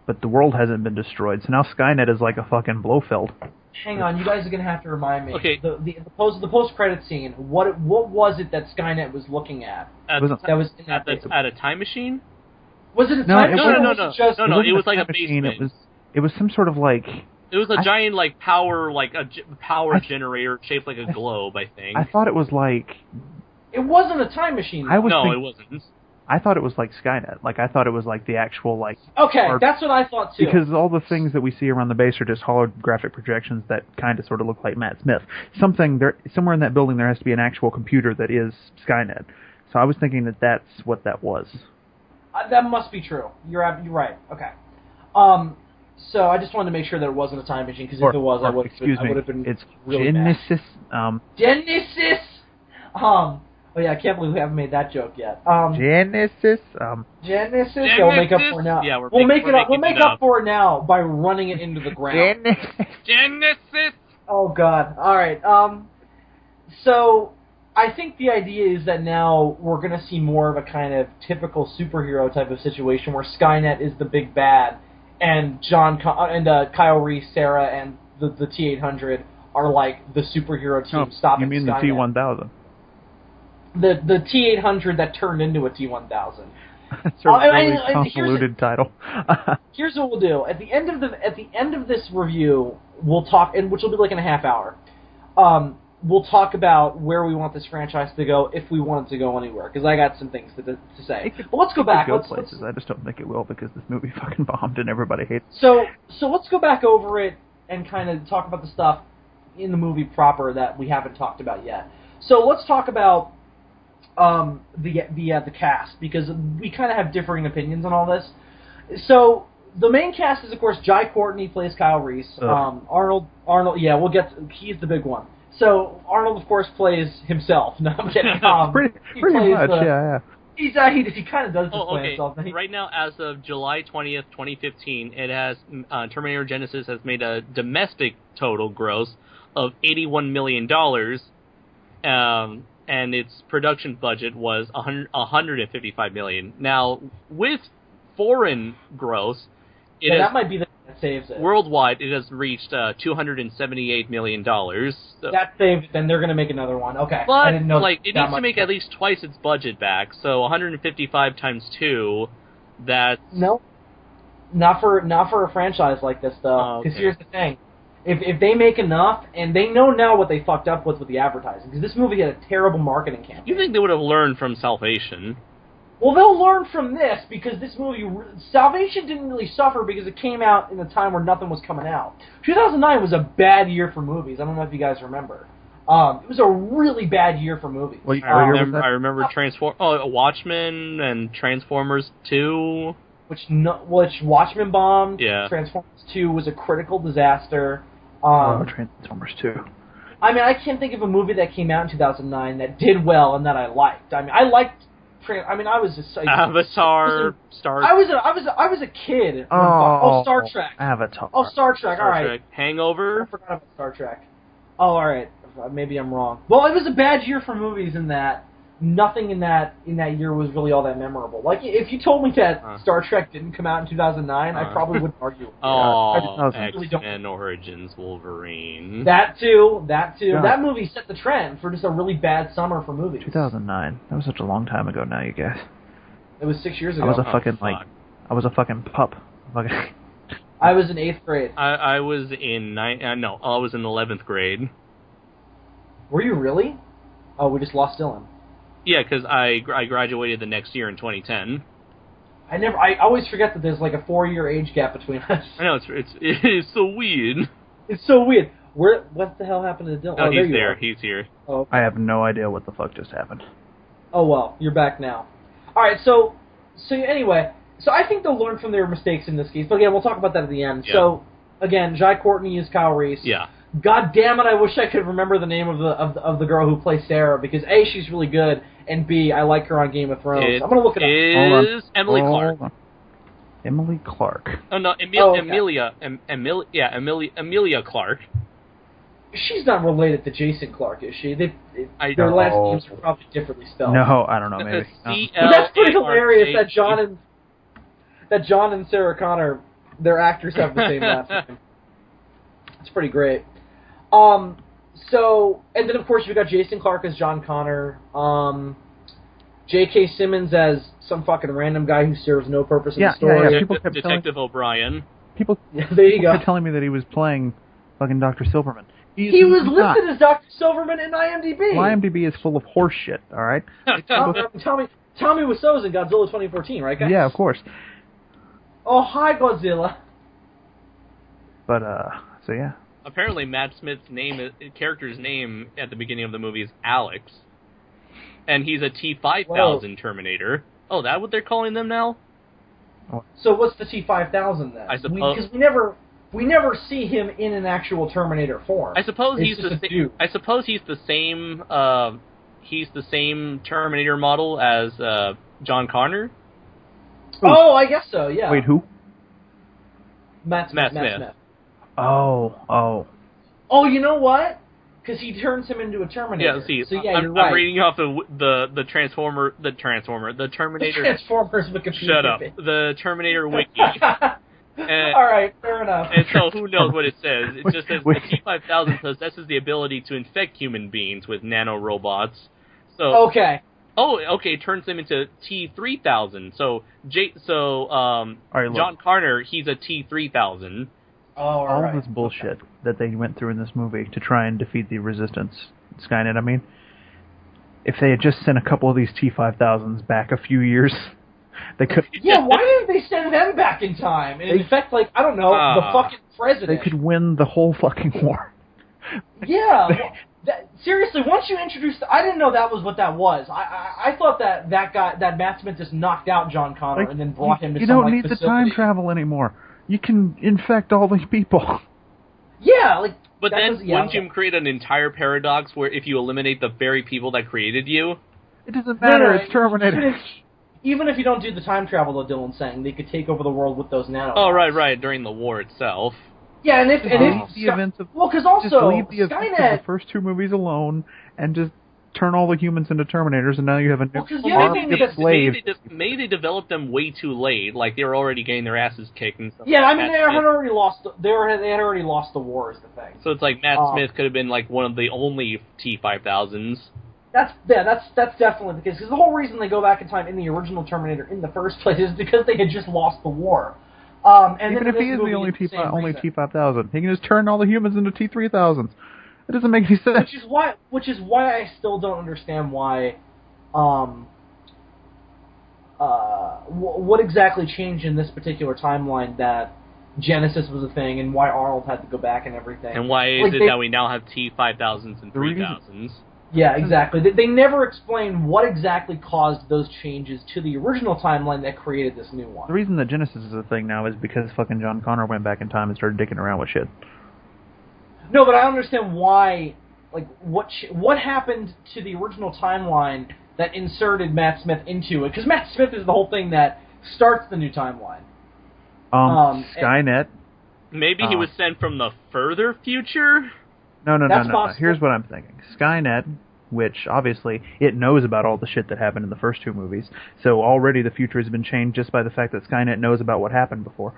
But the world hasn't been destroyed, so now Skynet is like a fucking Blofeld. Hang on, you guys are gonna have to remind me. Okay. The post-credit scene. What was it that Skynet was looking at? That was in that at a time machine? Was it a time machine? No. It was like a basement. It was some sort of like. It was a giant power generator shaped like a globe. I think. I thought it was like. It wasn't a time machine. It wasn't. I thought it was like Skynet. Like, I thought it was like the actual, like... Okay, that's what I thought, too. Because all the things that we see around the base are just holographic projections that kind of sort of look like Matt Smith. Somewhere in that building there has to be an actual computer that is Skynet. So I was thinking that that's what that was. That must be true. You're right. Okay. So I just wanted to make sure that it wasn't a time machine, because if it was, I would have been it's really Genisys, Genisys! Oh yeah, I can't believe we haven't made that joke yet. Genisys. Genisys. Yeah, we'll make up for it now. Yeah, we'll make up for it now by running it into the ground. Genisys. Oh God. All right. So I think the idea is that now we're going to see more of a kind of typical superhero type of situation where Skynet is the big bad, and Kyle Reese, Sarah, and the T-800 are like the superhero team stopping Skynet. You mean the T-1000? The T-800 that turned into a T-1000. That's a really convoluted title. Here's what we'll do. At the end of this review, we'll talk, and which will be like in a half hour. We'll talk about where we want this franchise to go, if we want it to go anywhere, because I got some things to say. But let's go back. Places. I just don't think it will, because this movie fucking bombed and everybody hates it. So let's go back over it and kind of talk about the stuff in the movie proper that we haven't talked about yet. So let's talk about the cast, because we kind of have differing opinions on all this. So the main cast is, of course, Jai Courtney plays Kyle Reese. Arnold, yeah, he's the big one. So Arnold, of course, plays himself. No, I'm kidding. Pretty much, yeah. He kind of does just play himself. Right now, as of July 20th, 2015, it has Terminator Genisys has made a domestic total gross of $81 million. And its production budget was $155 million. Now, with foreign gross, that might be the thing that saves it. Worldwide, it has reached $278 million. So, that saves it, then they're going to make another one. Okay. But, I didn't know it needs to make at least twice its budget back, so 155 times 2, that's... No. Not for a franchise like this, though. Because here's the thing. If they make enough, and they know now what they fucked up with the advertising, because this movie had a terrible marketing campaign. You think they would have learned from Salvation? Well, they'll learn from this, because this movie, Salvation didn't really suffer because it came out in a time where nothing was coming out. 2009 was a bad year for movies. I don't know if you guys remember. It was a really bad year for movies. Well, I remember Watchmen and Transformers 2. which Watchmen bombed. Yeah. Transformers 2 was a critical disaster. Transformers 2. I mean, I can't think of a movie that came out in 2009 that did well and that I liked. I mean, I liked. I mean, I was just Avatar, Star. I was a kid. Star Trek. Avatar. Oh, Star Trek. All right. Trek. Hangover. I forgot about Star Trek. Oh, all right. Maybe I'm wrong. Well, it was a bad year for movies in that nothing in that year was really all that memorable. Like, if you told me that Star Trek didn't come out in 2009, I probably wouldn't argue. X-Men Origins Wolverine. That too. Yeah. That movie set the trend for just a really bad summer for movies. 2009. That was such a long time ago now, you guys. It was 6 years ago. I was a fucking pup. I was in 8th grade. I was in I was in 11th grade. Were you really? Oh, we just lost Dylan. Yeah, because I graduated the next year in 2010. I always forget that there's like a 4-year age gap between us. I know, it's so weird. It's so weird. What the hell happened to Dylan? Oh, he's there. He's here. Oh, okay. I have no idea what the fuck just happened. Oh, well, you're back now. Alright, so anyway, I think they'll learn from their mistakes in this case. But again, we'll talk about that at the end. Yeah. So, again, Jai Courtney is Kyle Reese. Yeah. God damn it! I wish I could remember the name of the girl who plays Sarah, because A, she's really good, and B, I like her on Game of Thrones. I'm gonna look it up. Is Emily Clark? Emily Clark. Oh no, Emilia Clark. She's not related to Jason Clark, is she? Their last names are probably differently spelled. No, I don't know. Maybe. But that's pretty hilarious that John and Sarah Connor, their actors have the same last name. It's pretty great. And then of course you've got Jason Clarke as John Connor, J.K. Simmons as some fucking random guy who serves no purpose in the story. Yeah. People kept Detective O'Brien. There you go. Kept telling me that he was playing fucking Dr. Silverman. He was listed as Dr. Silverman in IMDb. Well, IMDb is full of horse shit, alright? Tommy Wiseau's in Godzilla 2014, right, guys? Yeah, of course. Oh, hi, Godzilla. But, so yeah. Apparently, Matt Smith's character's name at the beginning of the movie is Alex, and he's a T-5000 Terminator. Oh, that what they're calling them now? So what's the T-5000 then? I suppose because we never see him in an actual Terminator form. I suppose he's the same. He's the same Terminator model as John Connor. Oh, I guess so. Yeah. Wait, who? Matt Smith. Oh, you know what? Because he turns him into a Terminator. Yeah, see, so, yeah, you're right. I'm reading off the Terminator. The Transformers Wikipedia. Shut up. The Terminator Wiki. All right, fair enough. And so who knows what it says? It just says the T-5000 possesses the ability to infect human beings with nanorobots. So okay. Oh, okay. Turns them into T-3000. So John Connor, he's a T-3000. All this bullshit that they went through in this movie to try and defeat the Resistance, Skynet. I mean, if they had just sent a couple of these T-5000s back a few years, they could. Yeah, why didn't they send them back in time? And in fact, like, I don't know, the fucking president. They could win the whole fucking war. Yeah. Seriously, once you introduced, I didn't know that was what that was. I thought that Matt Smith just knocked out John Connor and then brought him to some facility. You don't need the time travel anymore. You can infect all these people. Yeah, like. But then, wouldn't you create an entire paradox where if you eliminate the very people that created you? It doesn't matter, it's Terminator. Even if you don't do the time travel, though, Dylan's saying, they could take over the world with those nanobots. Oh, right, during the war itself. Yeah, and if the events of, because also, just leave the events Skynet... of the first two movies alone, and just turn all the humans into Terminators, and now you have a new army of slaves. Maybe they developed them way too late, like they were already getting their asses kicked and stuff. Yeah, I mean, they had already lost. They had already lost the war, is the thing. So it's like Matt Smith could have been like one of the only T-5000s. That's definitely the case. Because the whole reason they go back in time in the original Terminator in the first place is because they had just lost the war. And even if he is the only T-5000, he can just turn all the humans into T-3000s. It doesn't make any sense. Which is why I still don't understand why. What exactly changed in this particular timeline that Genisys was a thing, and why Arnold had to go back and everything. And why is it that we now have T-5000s and 3000s? Yeah, exactly. They never explain what exactly caused those changes to the original timeline that created this new one. The reason that Genisys is a thing now is because fucking John Connor went back in time and started dicking around with shit. No, but I don't understand why. Like, what happened to the original timeline that inserted Matt Smith into it? Because Matt Smith is the whole thing that starts the new timeline. Skynet. Maybe he was sent from the further future? No. Here's what I'm thinking. Skynet, which obviously it knows about all the shit that happened in the first two movies, so already the future has been changed just by the fact that Skynet knows about what happened before.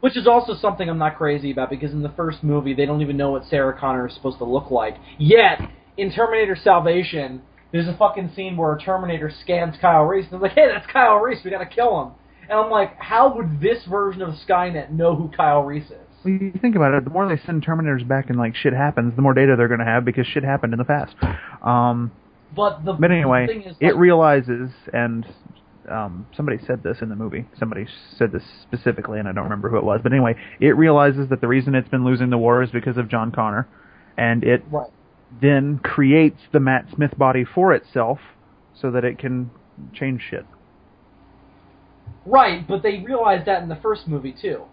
Which is also something I'm not crazy about, because in the first movie they don't even know what Sarah Connor is supposed to look like. Yet, in Terminator Salvation, there's a fucking scene where a Terminator scans Kyle Reese, and they're like, hey, that's Kyle Reese, we gotta kill him. And I'm like, how would this version of Skynet know who Kyle Reese is? Well, you think about it, the more they send Terminators back and like shit happens, the more data they're going to have because shit happened in the past. But anyway, thing is, it realizes, and somebody said this in the movie. Somebody said this specifically, and I don't remember who it was. But anyway, it realizes that the reason it's been losing the war is because of John Connor, and it then creates the Matt Smith body for itself so that it can change shit. Right, but they realized that in the first movie too.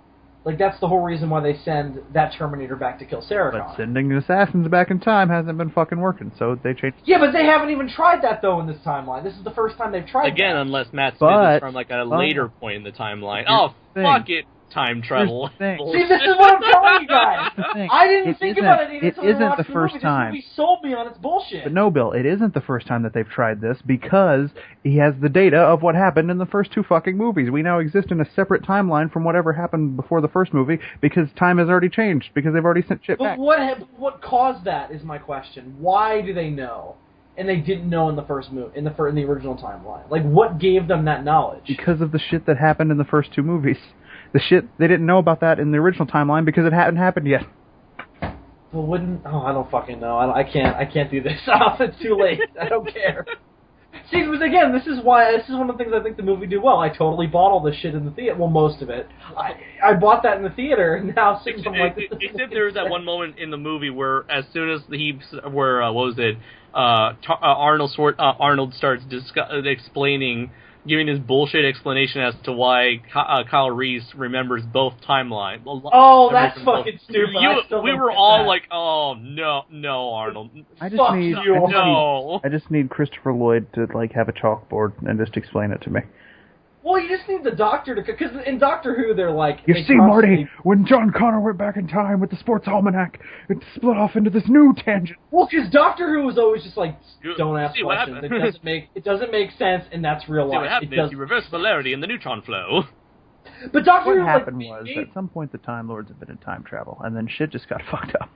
Like, that's the whole reason why they send that Terminator back to kill Sarah Connor. But sending assassins back in time hasn't been fucking working, so they changed... Yeah, but they haven't even tried that, though, in this timeline. This is the first time they've tried Again, that. unless Matt Smith is from, like, a later point in the timeline. Oh, fuck it, time travel. See, this is what I'm telling you guys. I didn't think about it until I watched the first time. This movie sold me on its bullshit. But no, Bill, it isn't the first time that they've tried this, because he has the data of what happened in the first two fucking movies. We now exist in a separate timeline from whatever happened before the first movie, because time has already changed, because they've already sent shit back. But what caused that is my question. Why do they know? And they didn't know in the first movie, in the original timeline. Like, what gave them that knowledge? Because of the shit that happened in the first two movies. The shit, they didn't know about that in the original timeline because it hadn't happened yet. Well, wouldn't... Oh, I don't fucking know. I can't do this. It's too late. I don't care. See, again, this is one of the things I think the movie did well. I totally bought all this shit in the theater. Well, most of it. I bought that in the theater, and now I'm like... Except there was that one moment in the movie where, as soon as Arnold starts explaining... giving this bullshit explanation as to why Kyle Reese remembers both timelines. Oh, that's fucking stupid. We were all like, oh, no, Arnold. I just need Christopher Lloyd to, like, have a chalkboard and just explain it to me. Well, you just need the Doctor to... Because in Doctor Who, they're like... You see, Marty, when John Connor went back in time with the sports almanac, it split off into this new tangent. Well, because Doctor Who was always just like, don't ask questions. It doesn't make sense, and that's real life. See what happened is you reverse polarity in the neutron flow. But Doctor Who... What happened was, at some point, the Time Lords have been in time travel, and then shit just got fucked up.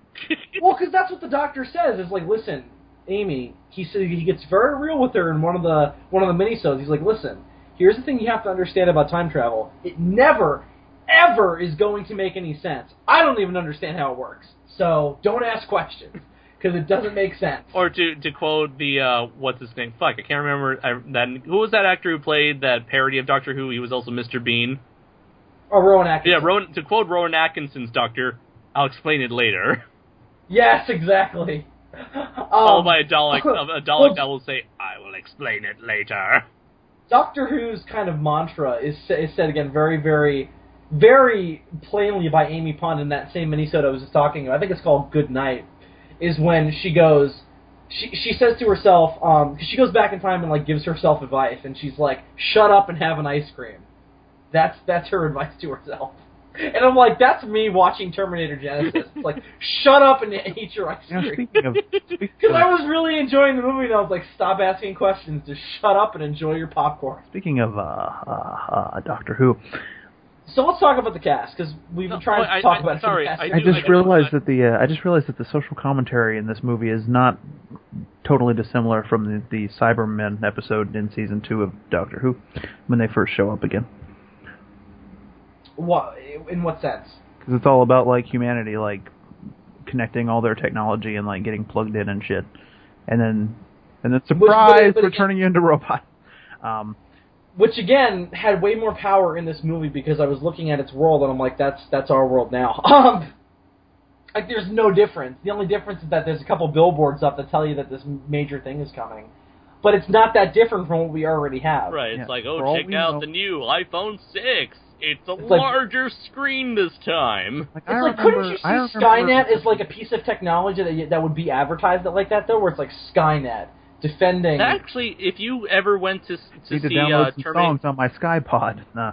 Well, because that's what the Doctor says, is like, listen, Amy, he said he gets very real with her in one of the minisodes. He's like, listen... Here's the thing you have to understand about time travel. It never, ever is going to make any sense. I don't even understand how it works. So don't ask questions, because it doesn't make sense. Or to quote the, what's his name? Fuck, I can't remember. Who was that actor who played that parody of Doctor Who? He was also Mr. Bean. Oh, Rowan Atkinson. Yeah, to quote Rowan Atkinson's Doctor, I'll explain it later. Yes, exactly. Followed by a Dalek that will say, I will explain it later. Doctor Who's kind of mantra is said again very, very, very plainly by Amy Pond in that same minisode I was just talking about. I think it's called Good Night. Is when she goes, she says to herself, because she goes back in time and like gives herself advice, and she's like, "Shut up and have an ice cream." That's her advice to herself. And I'm like, that's me watching Terminator Genisys. It's like, shut up and eat your ice cream. Because I was really enjoying the movie, and I was like, stop asking questions, just shut up and enjoy your popcorn. Speaking of Doctor Who, so let's talk about the cast, because we've been trying to talk about it. Sorry, I just realized that the social commentary in this movie is not totally dissimilar from the Cybermen episode in season 2 of Doctor Who when they first show up again. What? In what sense? Because it's all about, like, humanity, like, connecting all their technology and, like, getting plugged in and shit. And then surprise, we're turning you into robot. Which, again, had way more power in this movie because I was looking at its world and I'm like, that's our world now. Like, there's no difference. The only difference is that there's a couple billboards up that tell you that this major thing is coming. But it's not that different from what we already have. Right, it's like, oh, check out the new iPhone 6. It's a like, larger screen this time. Couldn't you see Skynet as like a piece of technology that would be advertised like that, though, where it's like Skynet defending... Actually, if you ever went to see download some songs on my SkyPod. Nah.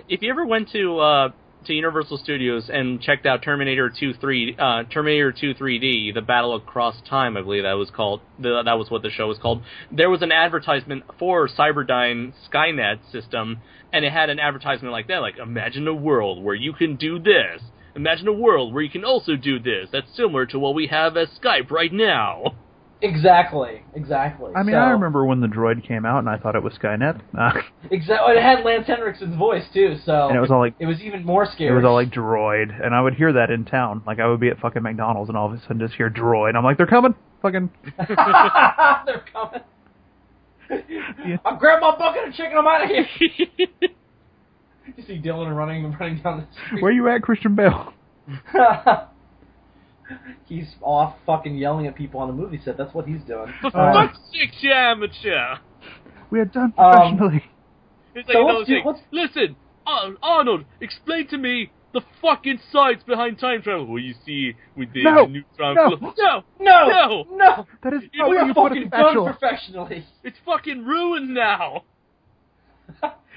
If you ever went to Universal Studios and checked out Terminator 2 3D, The Battle Across Time, I believe that was called. That was what the show was called. There was an advertisement for Cyberdyne Skynet system, and it had an advertisement like that, like, imagine a world where you can do this. Imagine a world where you can also do this. That's similar to what we have as Skype right now. Exactly. I mean, I remember when the droid came out, and I thought it was Skynet. Exactly. It had Lance Henriksen's voice, too, so... And it was all like... It was even more scary. It was all like, droid. And I would hear that in town. Like, I would be at fucking McDonald's, and all of a sudden just hear droid. I'm like, they're coming! Fucking... They're coming. Yeah. I'll grab my bucket of chicken, I'm out of here! You see Dylan running down the street. Where you at, Christian Bale? He's off fucking yelling at people on a movie set. That's what he's doing. For fuck's sake, you amateur! We are done professionally. It's like, listen, Arnold, explain to me the fucking science behind time travel. Well, you see, with the neutron... No! That is we are fucking done professionally. It's fucking ruined now.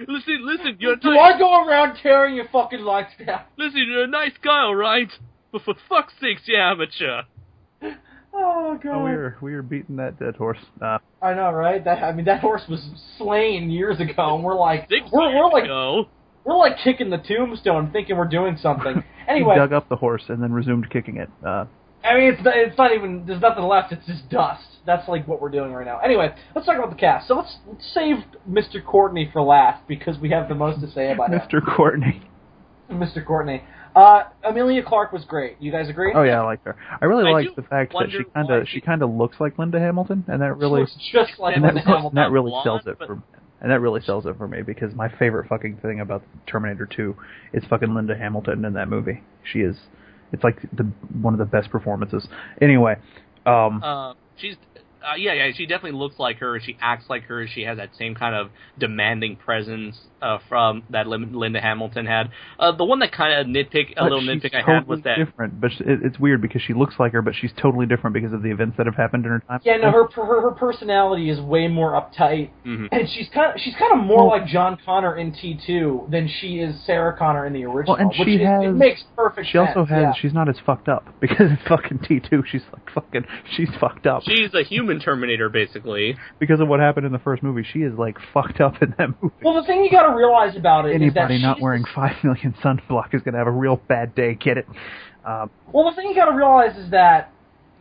Listen, you're... Do I go around tearing your fucking lights down? Listen, you're a nice guy, alright? But for fuck's sakes, you amateur. Oh, God. Oh, we were beating that dead horse. I know, right? That horse was slain years ago, and we're like... We're like kicking the tombstone, thinking we're doing something. Anyway... He dug up the horse and then resumed kicking it. I mean, it's not even... There's nothing left. It's just dust. That's like what we're doing right now. Anyway, let's talk about the cast. So let's save Mr. Courtney for last, because we have the most to say about him. Mr. Courtney. Mr. Courtney. Amelia Clarke was great. You guys agree? Oh yeah, I like her. I really like the fact that she kind of looks like Linda Hamilton, and that really just like Linda Hamilton. That really sells it for. And that really sells it for me, because my favorite fucking thing about Terminator 2 is fucking Linda Hamilton in that movie. It's like one of the best performances. Anyway, she's she definitely looks like her. She acts like her. She has that same kind of demanding presence from that Linda Hamilton had. The one that kind of nitpick I had was that different. But it's weird because she looks like her, but she's totally different because of the events that have happened in her time. Yeah, no, her personality is way more uptight, and she's kind of more like John Connor in T2 than she is Sarah Connor in the original. Well, and it makes perfect sense. She also has she's not as fucked up because in fucking T2 she's fucked up. She's a human Terminator, basically. Because of what happened in the first movie, she is, like, fucked up in that movie. Well, the thing you gotta realize about it is that anybody not wearing 5 million sunblock is gonna have a real bad day, get it? Well, the thing you gotta realize is that,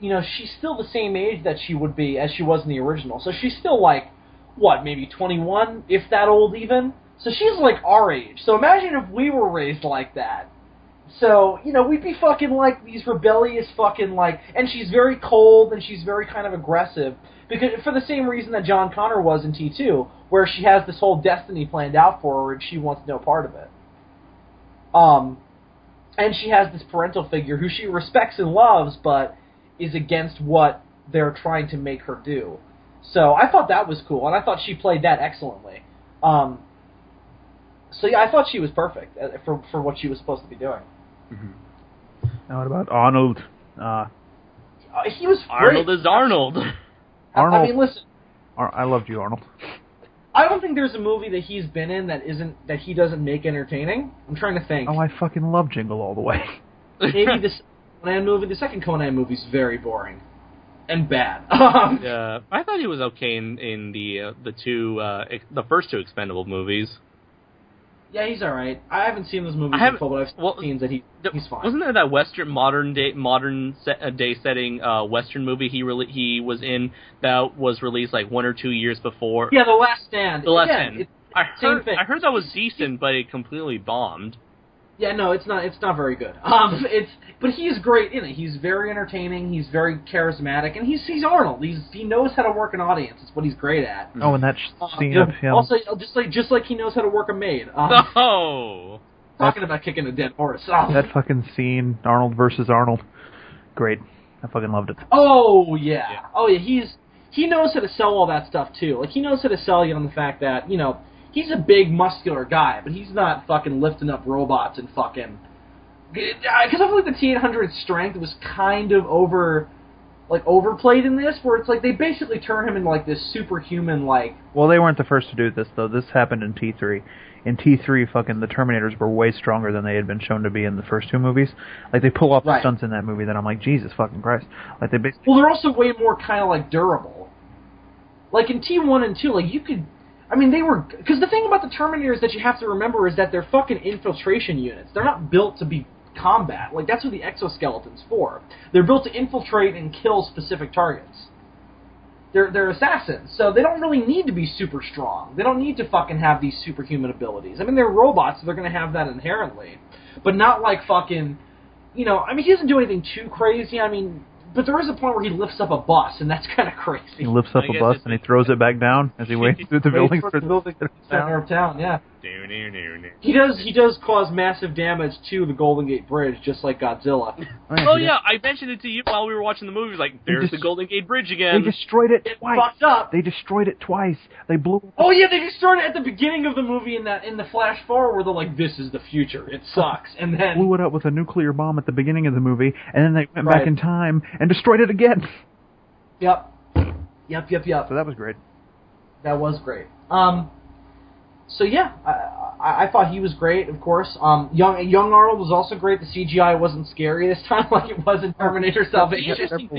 you know, she's still the same age that she would be as she was in the original. So she's still, like, what, maybe 21, if that old even? So she's, like, our age. So imagine if we were raised like that. So, you know, we'd be fucking like these rebellious fucking like, and she's very cold and she's very kind of aggressive, because for the same reason that John Connor was in T2, where she has this whole destiny planned out for her and she wants no part of it. And she has this parental figure who she respects and loves, but is against what they're trying to make her do. So I thought that was cool, and I thought she played that excellently. So yeah, I thought she was perfect for what she was supposed to be doing. Mm-hmm. Now what about Arnold? He was Arnold is Arnold. I mean, listen. I loved you, Arnold. I don't think there's a movie that he's been in that he doesn't make entertaining. I'm trying to think. Oh, I fucking love Jingle All the Way. Maybe the second Conan movie's very boring and bad. Yeah, I thought he was okay in the first two Expendable movies. Yeah, he's all right. I haven't seen those movies before, but I've seen that he's fine. Wasn't there that Western modern day setting Western movie he was in that was released like 1 or 2 years before? Yeah, The Last Stand. The Last Stand. I heard that was decent, but it completely bombed. Yeah, no, it's not very good. But he's great in it. He's very entertaining. He's very charismatic, and he's Arnold. He knows how to work an audience. It's what he's great at. Oh, and that scene of him. Also, just like he knows how to work a maid. Talking about kicking a dead horse. That fucking scene, Arnold versus Arnold. Great. I fucking loved it. Oh, yeah. Oh, yeah, he knows how to sell all that stuff, too. Like, he knows how to sell you on the fact that, you know, he's a big, muscular guy, but he's not fucking lifting up robots and fucking... Because I feel like the T-800's strength was kind of overplayed in this, where it's like they basically turn him into, like, this superhuman, like... Well, they weren't the first to do this, though. This happened in T3. In T3, fucking the Terminators were way stronger than they had been shown to be in the first two movies. Like, they pull off the stunts in that movie that I'm like, Jesus fucking Christ. Like, they basically... Well, they're also way more kind of, like, durable. Like, in T1 and 2, like, you could... I mean, they were... Because the thing about the Terminators that you have to remember is that they're fucking infiltration units. They're not built to be combat. Like, that's what the exoskeleton's for. They're built to infiltrate and kill specific targets. They're assassins, so they don't really need to be super strong. They don't need to fucking have these superhuman abilities. I mean, they're robots, so they're going to have that inherently. But not like fucking... You know, I mean, he doesn't do anything too crazy. I mean... But there is a point where he lifts up a bus, and that's kind of crazy. He lifts up a bus and he throws it back down as he waits through the buildings for the center of town. Yeah. He does cause massive damage to the Golden Gate Bridge, just like Godzilla. Oh yeah, I mentioned it to you while we were watching the movie. Like, there's the Golden Gate Bridge again. They destroyed it twice. Fucked up. They destroyed it twice. They blew. Oh yeah, they destroyed it at the beginning of the movie in the flash forward where they're like, "This is the future. It sucks," and then blew it up with a nuclear bomb at the beginning of the movie, and then they went back in time and destroyed it again. Yep. So that was great. That was great. So yeah, I thought he was great, of course. Young Arnold was also great. The CGI wasn't scary this time like it was in Terminator Salvation.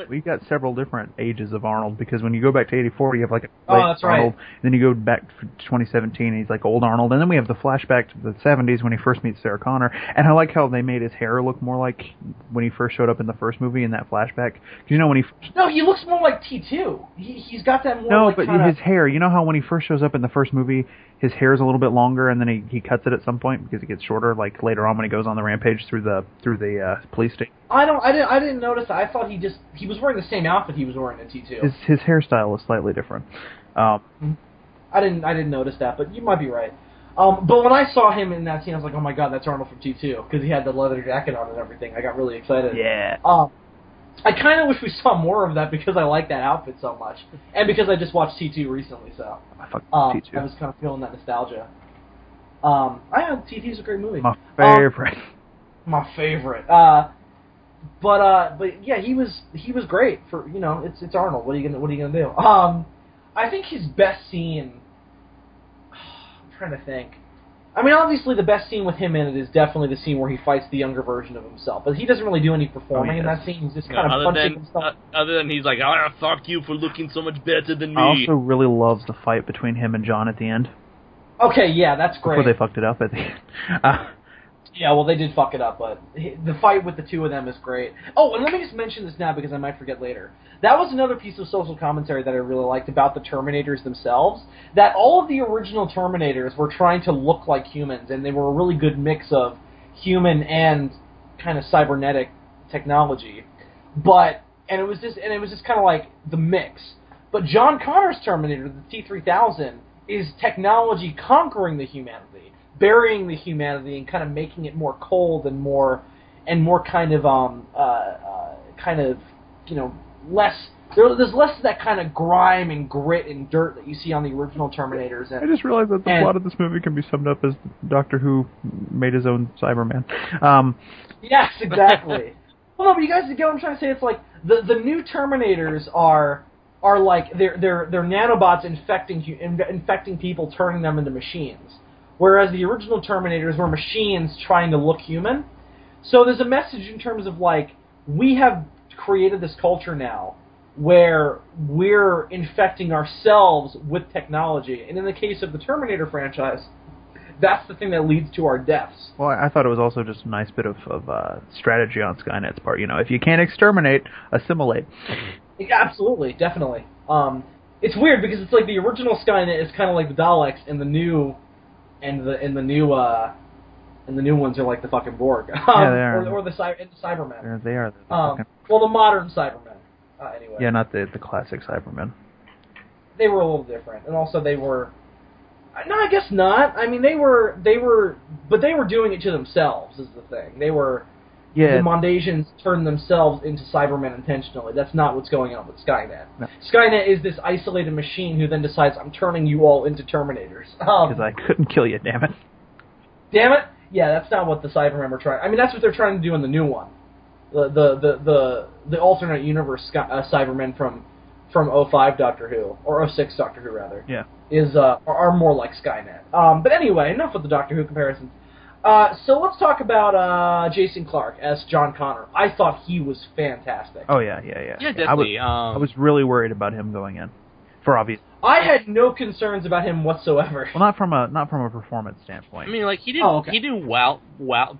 We got several different ages of Arnold, because when you go back to 84, you have like that's Arnold, right. And then you go back to 2017, and he's like old Arnold, and then we have the flashback to the 70s when he first meets Sarah Connor, and I like how they made his hair look more like when he first showed up in the first movie in that flashback. You know when he... No, he looks more like T2. He's got that more... No, like, but his hair, you know how when he first shows up in the first movie, his hair is a little bit longer, and then he cuts it at some point because it gets shorter, like later on when he goes on the rampage through the police station. I didn't notice that. I thought he was wearing the same outfit he was wearing in T2. His hairstyle is slightly different. I didn't notice that, but you might be right. But when I saw him in that scene, I was like, oh my god, that's Arnold from T2, because he had the leather jacket on and everything. I got really excited. Yeah. I kind of wish we saw more of that because I like that outfit so much, and because I just watched T2 recently, so T2. I was kind of feeling that nostalgia. T2's a great movie. My favorite. My favorite. But yeah, he was great for, you know, it's Arnold. What are you gonna do? I think his best scene. I'm trying to think. I mean, obviously, the best scene with him in it is definitely the scene where he fights the younger version of himself. But he doesn't really do any performing in that scene. He's just kind of punching himself. Other than he's like, I want to fuck you for looking so much better than me. I also really love the fight between him and John at the end. Okay, yeah, that's great. Before they fucked it up at the end. Yeah, well, they did fuck it up, but the fight with the two of them is great. Oh, and let me just mention this now because I might forget later. That was another piece of social commentary that I really liked about the Terminators themselves, that all of the original Terminators were trying to look like humans, and they were a really good mix of human and kind of cybernetic technology. And it was just kind of like the mix. But John Connor's Terminator, the T-3000, is technology conquering the humanity, burying the humanity, and kind of making it more cold and more kind of you know, less. There's less of that kind of grime and grit and dirt that you see on the original Terminators. And, I just realized that the plot of this movie can be summed up as Doctor Who made his own Cyberman. Yes, exactly. Well, no, but you guys get what I'm trying to say. It's like the new Terminators are like they're nanobots infecting people, turning them into machines. Whereas the original Terminators were machines trying to look human. So there's a message in terms of, like, we have created this culture now where we're infecting ourselves with technology. And in the case of the Terminator franchise, that's the thing that leads to our deaths. Well, I thought it was also just a nice bit of strategy on Skynet's part. You know, if you can't exterminate, assimilate. Yeah, absolutely, definitely. It's weird because it's like the original Skynet is kind of like the Daleks, and the new ones are like the fucking Borg. Yeah, they are. Or the Cybermen. They are. Well, the modern Cybermen. Anyway. Yeah, not the classic Cybermen. They were a little different, and also they were. No, I guess not. I mean, they were, but they were doing it to themselves. Is the thing. They were the Mondasians turn themselves into Cybermen intentionally. That's not what's going on with Skynet. No. Skynet is this isolated machine who then decides, I'm turning you all into Terminators. Because I couldn't kill you, damn it. Damn it? Yeah, that's not what the Cybermen are trying. I mean, that's what they're trying to do in the new one. The alternate universe Cybermen from 05 Doctor Who, or 06 Doctor Who, rather. Yeah. Are more like Skynet. But anyway, enough with the Doctor Who comparisons. So let's talk about Jason Clarke as John Connor. I thought he was fantastic. Oh, yeah. Yeah, definitely. I was really worried about him going in, for obvious. I had no concerns about him whatsoever. Well, not from a performance standpoint. I mean, like, he didn't wow.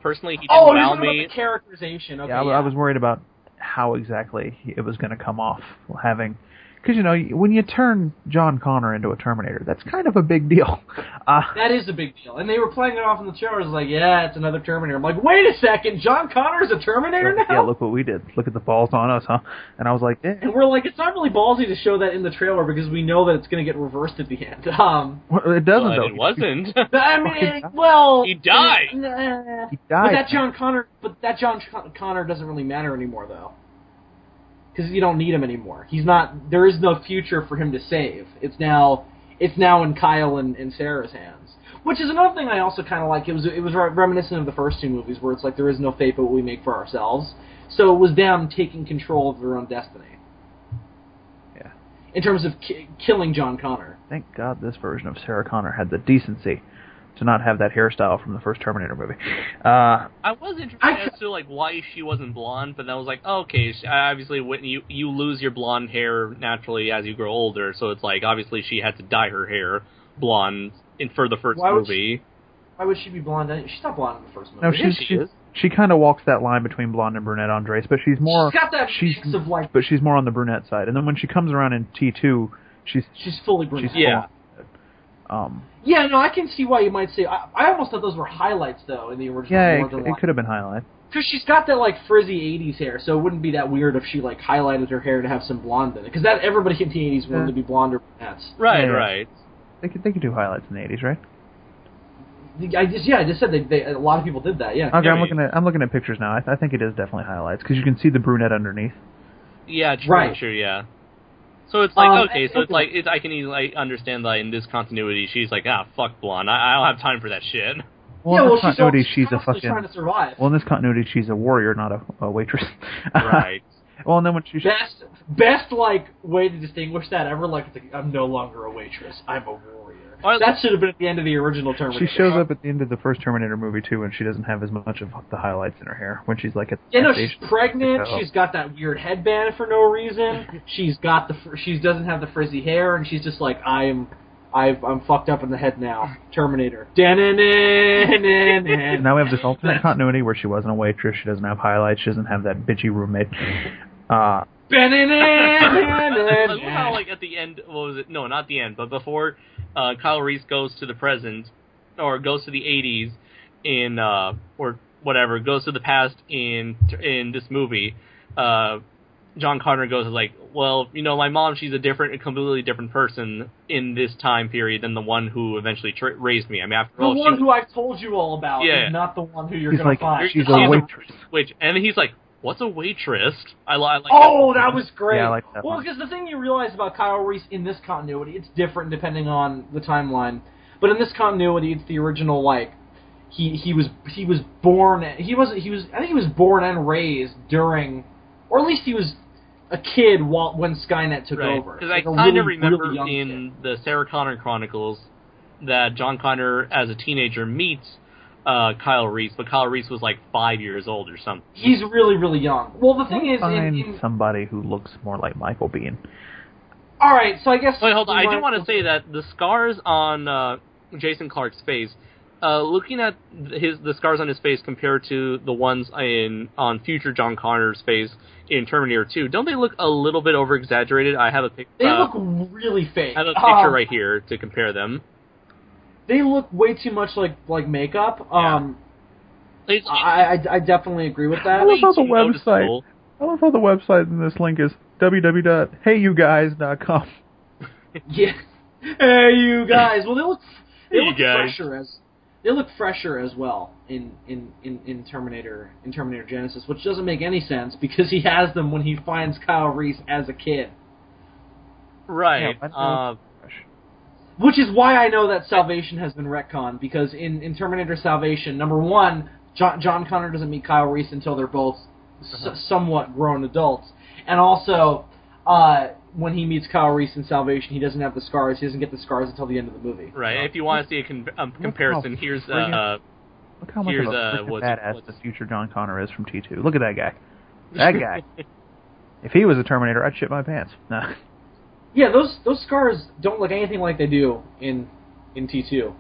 Personally, he didn't wow me. About the characterization. Okay, I was worried about how exactly it was going to come off, having... Because, you know, when you turn John Connor into a Terminator, that's kind of a big deal. That is a big deal. And they were playing it off in the show. It was like, yeah, it's another Terminator. I'm like, wait a second, John Connor's a Terminator now? Yeah, look what we did. Look at the balls on us, huh? And I was like, eh. And we're like, it's not really ballsy to show that in the trailer because we know that it's going to get reversed at the end. Well, it doesn't, though. It wasn't. I mean, well... He died! He died. But that John Connor doesn't really matter anymore, though. Because you don't need him anymore. There is no future for him to save. It's now in Kyle and Sarah's hands. Which is another thing I also kind of like. It was reminiscent of the first two movies, where it's like there is no fate but what we make for ourselves. So it was them taking control of their own destiny. Yeah. In terms of killing John Connor. Thank God this version of Sarah Connor had the decency to not have that hairstyle from the first Terminator movie. I was interested as to like why she wasn't blonde, but then I was like, oh, okay, obviously when you lose your blonde hair naturally as you grow older, so it's like obviously she had to dye her hair blonde for the first movie. Why would she be blonde? She's not blonde in the first movie. No, she is. She kind of walks that line between blonde and brunette, Andres, but she's more. She's got that mix of like. But she's more on the brunette side, and then when she comes around in T2, she's fully brunette. Yeah, no, I can see why you might say... I almost thought those were highlights, though, in the original. Yeah, it could have been highlights. Because she's got that, like, frizzy 80s hair, so it wouldn't be that weird if she, like, highlighted her hair to have some blonde in it. Because everybody in the 80s wanted to be blonde or brunettes. Right. They could do highlights in the 80s, right? I just said a lot of people did that, yeah. Okay, I'm looking at pictures now. I think it is definitely highlights, because you can see the brunette underneath. Yeah, true, yeah. So it's like, I can easily understand that in this continuity, she's like, fuck blonde. I don't have time for that shit. Well, in this continuity, she's a fucking... trying to survive. Well, in this continuity, she's a warrior, not a waitress. Right. Well, and then when she... Best, like, way to distinguish that ever, like, I'm no longer a waitress. I'm a warrior. That should have been at the end of the original Terminator. She shows up at the end of the first Terminator movie, too, and she doesn't have as much of the highlights in her hair. When she's, like, at the she's pregnant, she's got that weird headband for no reason, she doesn't have the frizzy hair, and she's just like, I'm fucked up in the head now. Terminator. Now we have this alternate continuity where she wasn't a waitress, she doesn't have highlights, she doesn't have that bitchy roommate. I love how, like, at the end, what was it? No, not the end, but before Kyle Reese goes to the present, or goes to the 80s in, or whatever, goes to the past in this movie, John Connor goes like, well, you know, my mom, she's a completely different person in this time period than the one who eventually raised me. I mean, after all, the one who I've told you all about is not the one who you're going to find. She's a waitress. And he's like, what's a waitress? I like that was great. Yeah, I like that well, because the thing you realize about Kyle Reese in this continuity, it's different depending on the timeline. But in this continuity, it's the original, like, he was born I think he was born and raised during, or at least he was a kid when Skynet took over. Because I kind of remember in the Sarah Connor Chronicles that John Connor, as a teenager, meets Kyle Reese, but Kyle Reese was like 5 years old or something. He's really, really young. Well, the thing is... Find somebody who looks more like Michael Biehn. Alright, so I guess... Wait, hold on. I do want to say that the scars on Jason Clarke's face, looking at the scars on his face compared to the ones on future John Connor's face in Terminator 2, don't they look a little bit over-exaggerated? I have a picture. They look really fake. I have a picture right here to compare them. They look way too much like makeup. Yeah. I definitely agree with that. I love how the website in this link is www.heyyouguys.com. Yeah. Hey, you guys. Well, they look guys. fresher as They look fresher as well in Terminator Genisys, which doesn't make any sense because he has them when he finds Kyle Reese as a kid. Right. Which is why I know that Salvation has been retconned, because in Terminator Salvation, number one, John Connor doesn't meet Kyle Reese until they're both somewhat grown adults, and also when he meets Kyle Reese in Salvation, he doesn't have the scars. He doesn't get the scars until the end of the movie. Right. If you want to see a comparison, here's look how much of a badass the future John Connor is from T2. Look at that guy. That guy. If he was a Terminator, I'd shit my pants. Nah. Yeah, those scars don't look anything like they do in T2.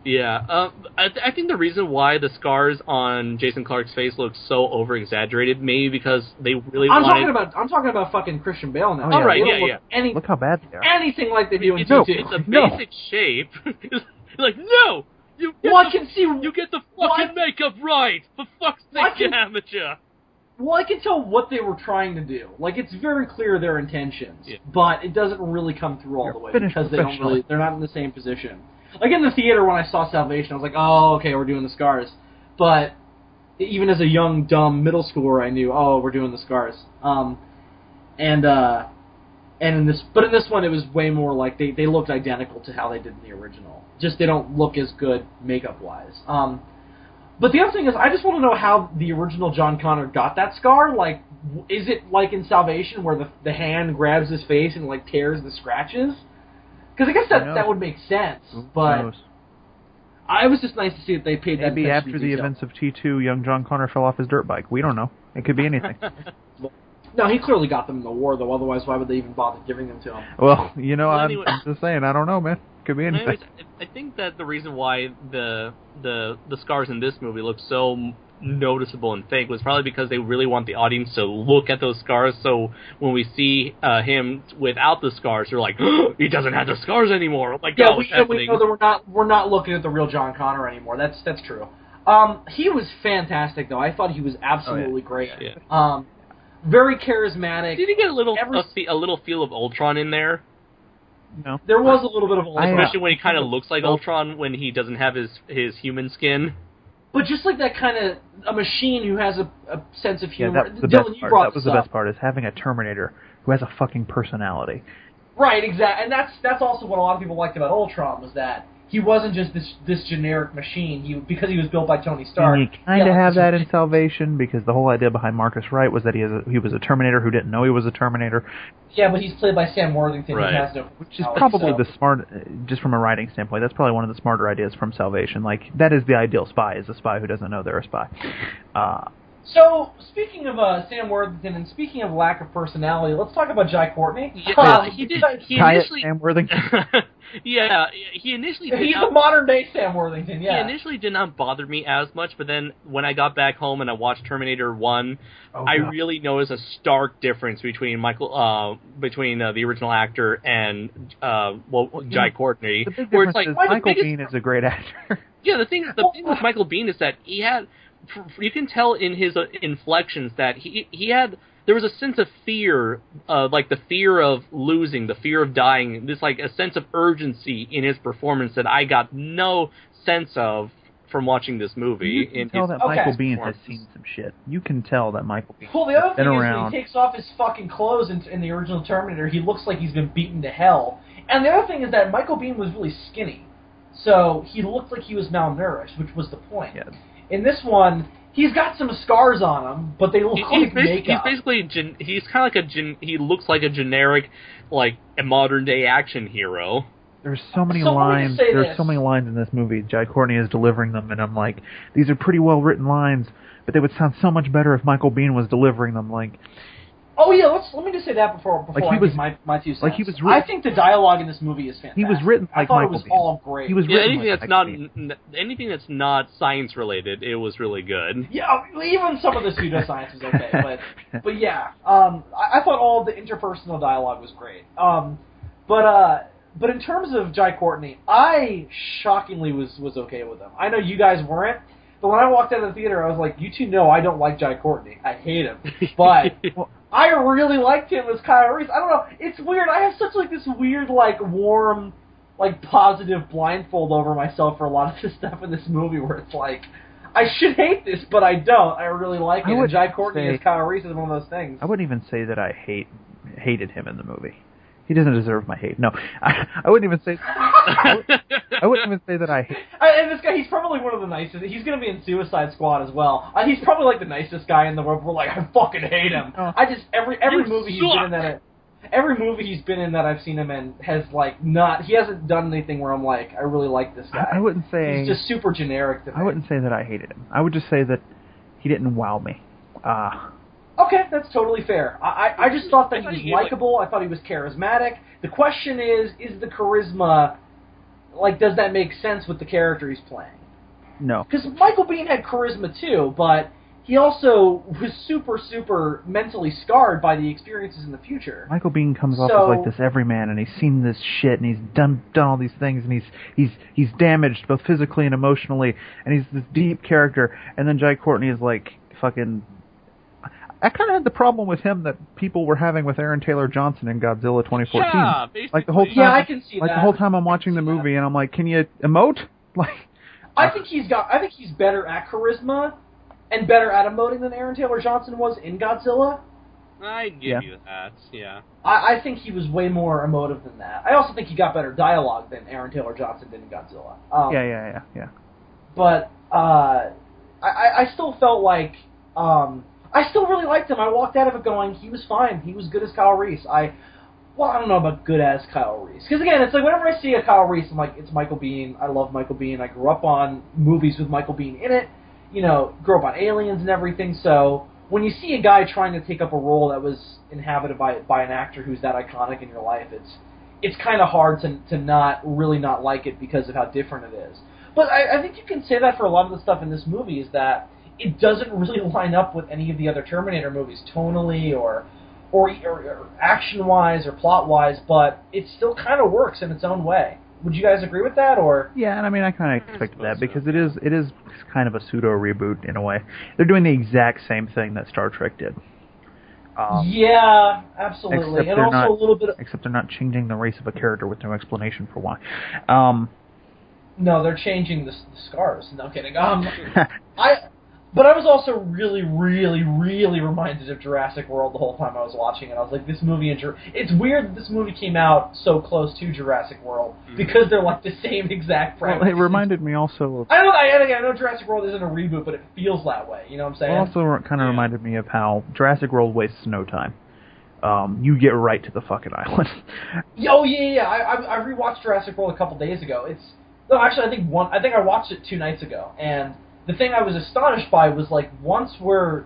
Yeah, I think the reason why the scars on Jason Clarke's face look so over-exaggerated, maybe because they really I'm talking about fucking Christian Bale now. Oh, right, yeah. Look how bad they are. Anything like they do in T2. T2. It's a basic shape. Like, no! You get the fucking makeup right! For fuck's sake, amateur! Well, I can tell what they were trying to do. Like, it's very clear their intentions, but it doesn't really come through all the way because they're not in the same position. Like, in the theater when I saw Salvation, I was like, oh, okay, we're doing the scars. But even as a young, dumb middle schooler, I knew, oh, we're doing the scars. In this one, it was way more like they looked identical to how they did in the original. Just they don't look as good makeup-wise. But the other thing is, I just want to know how the original John Connor got that scar. Like, is it like in Salvation where the hand grabs his face and, like, tears the scratches? Because I guess that would make sense, but it was just nice to see that they paid that attention. Maybe after the events of T2, young John Connor fell off his dirt bike. We don't know. It could be anything. No, he clearly got them in the war, though. Otherwise, why would they even bother giving them to him? Well, I'm just saying. I don't know, man. Could be anything. Anyways, I think that the reason why the scars in this movie look so noticeable and fake was probably because they really want the audience to look at those scars. So when we see him without the scars, they're like, oh, he doesn't have the scars anymore. Like, yeah, we know that we're not looking at the real John Connor anymore. That's true. He was fantastic, though. I thought he was absolutely great. Yeah. Very charismatic. Did you get a little feel of Ultron in there? No. There was a little bit of Ultron. Especially when he kind of looks like Ultron when he doesn't have his human skin. But just like that kind of a machine who has a sense of humor. Yeah, that was the best part. That was the best part, is having a Terminator who has a fucking personality. Right, exactly. And that's also what a lot of people liked about Ultron, was that he wasn't just this generic machine. Because he was built by Tony Stark. And you kind of have that in Salvation, because the whole idea behind Marcus Wright was that he was a Terminator who didn't know he was a Terminator. Yeah, but he's played by Sam Worthington. Right. Who has no Which is probably the smart, just from a writing standpoint, that's probably one of the smarter ideas from Salvation. Like, that is the ideal spy, is a spy who doesn't know they're a spy. So, speaking of Sam Worthington, and speaking of lack of personality, let's talk about Jai Courtney. Yeah, he initially... Sam Worthington. Yeah, he initially... He's the modern-day Sam Worthington, yeah. He initially did not bother me as much, but then when I got back home and I watched Terminator 1, I really noticed a stark difference between the original actor and Jai Courtney. The big difference is Michael Biehn is a great actor. Yeah, the thing with Michael Biehn is that he had... You can tell in his inflections that there was a sense of fear, like the fear of losing, the fear of dying, this like a sense of urgency in his performance that I got no sense of from watching this movie. You can tell that Michael Biehn has seen some shit. You can tell that Michael Biehn Well, the other thing is around. when he takes off his fucking clothes in the original Terminator, he looks like he's been beaten to hell. And the other thing is that Michael Biehn was really skinny. So he looked like he was malnourished, which was the point. Yeah. In this one, he's got some scars on him, but they look like makeup. He's kind of like he looks like a generic, like a modern day action hero. There's so many lines. There's so many lines in this movie. Jai Courtney is delivering them, and I'm like, these are pretty well written lines, but they would sound so much better if Michael Biehn was delivering them. Like, oh yeah, let me just say that before like I give my 2 cents. Like he was I think the dialogue in this movie is fantastic. He was written like Michael Biehn. I thought it was all great. He was written anything that's not science related, it was really good. Yeah, even some of the pseudoscience is okay, but yeah, I thought all of the interpersonal dialogue was great. But in terms of Jai Courtney, I shockingly was okay with him. I know you guys weren't. But when I walked out of the theater, I was like, you two know I don't like Jai Courtney. I hate him. But I really liked him as Kyle Reese. I don't know. It's weird. I have such like this weird, like, warm like positive blindfold over myself for a lot of the stuff in this movie where it's like, I should hate this, but I don't. I really like it. And Jai Courtney as Kyle Reese is one of those things. I wouldn't even say that I hated him in the movie. He doesn't deserve my hate. No, I wouldn't even say. I wouldn't even say that I hate. And this guy, he's probably one of the nicest. He's going to be in Suicide Squad as well. He's probably like the nicest guy in the world. We're like, I fucking hate him. Oh. I just every movie he's been in that. Every movie he's been in that I've seen him in has like not. He hasn't done anything where I'm like, I really like this guy. I wouldn't say he's just super generic to me. I wouldn't say that I hated him. I would just say that he didn't wow me. Okay, that's totally fair. I just thought that he was likable. I thought he was charismatic. The question is the charisma, like, does that make sense with the character he's playing? No. Because Michael Biehn had charisma too, but he also was super, super mentally scarred by the experiences in the future. Michael Biehn comes off as like this everyman, and he's seen this shit, and he's done all these things, and he's damaged both physically and emotionally, and he's this deep character. And then Jai Courtney is like fucking. I kind of had the problem with him that people were having with Aaron Taylor Johnson in Godzilla 2014. Yeah, basically. Like the whole time, yeah, I can see that. Like the whole time I'm watching the movie, and I'm like, can you emote? Like, I think he's better at charisma and better at emoting than Aaron Taylor Johnson was in Godzilla. I'd give you that, yeah. I think he was way more emotive than that. I also think he got better dialogue than Aaron Taylor Johnson did in Godzilla. Yeah. But I still felt like I still really liked him. I walked out of it going, he was fine. He was good as Kyle Reese. I don't know about good as Kyle Reese. Because, again, it's like whenever I see a Kyle Reese, I'm like, it's Michael Biehn. I love Michael Biehn. I grew up on movies with Michael Biehn in it. You know, grew up on Aliens and everything. So when you see a guy trying to take up a role that was inhabited by an actor who's that iconic in your life, it's kind of hard to not like it because of how different it is. But I think you can say that for a lot of the stuff in this movie is that it doesn't really line up with any of the other Terminator movies tonally or action-wise or plot-wise, but it still kind of works in its own way. Would you guys agree with that, or? Yeah, and I mean, I kind of expected that because it is kind of a pseudo reboot in a way. They're doing the exact same thing that Star Trek did. Yeah, absolutely, and also a little bit. Except they're not changing the race of a character with no explanation for why. No, they're changing the scars. No kidding. But I was also really, really, really reminded of Jurassic World the whole time I was watching it. I was like, this movie it's weird that this movie came out so close to Jurassic World because they're like the same exact premise. Well, it reminded me also of... I know Jurassic World isn't a reboot, but it feels that way. You know what I'm saying? It also kind of reminded me of how Jurassic World wastes no time. You get right to the fucking island. Oh yeah. I rewatched Jurassic World a couple days ago. I think I watched it 2 nights ago, and the thing I was astonished by was, like, once we're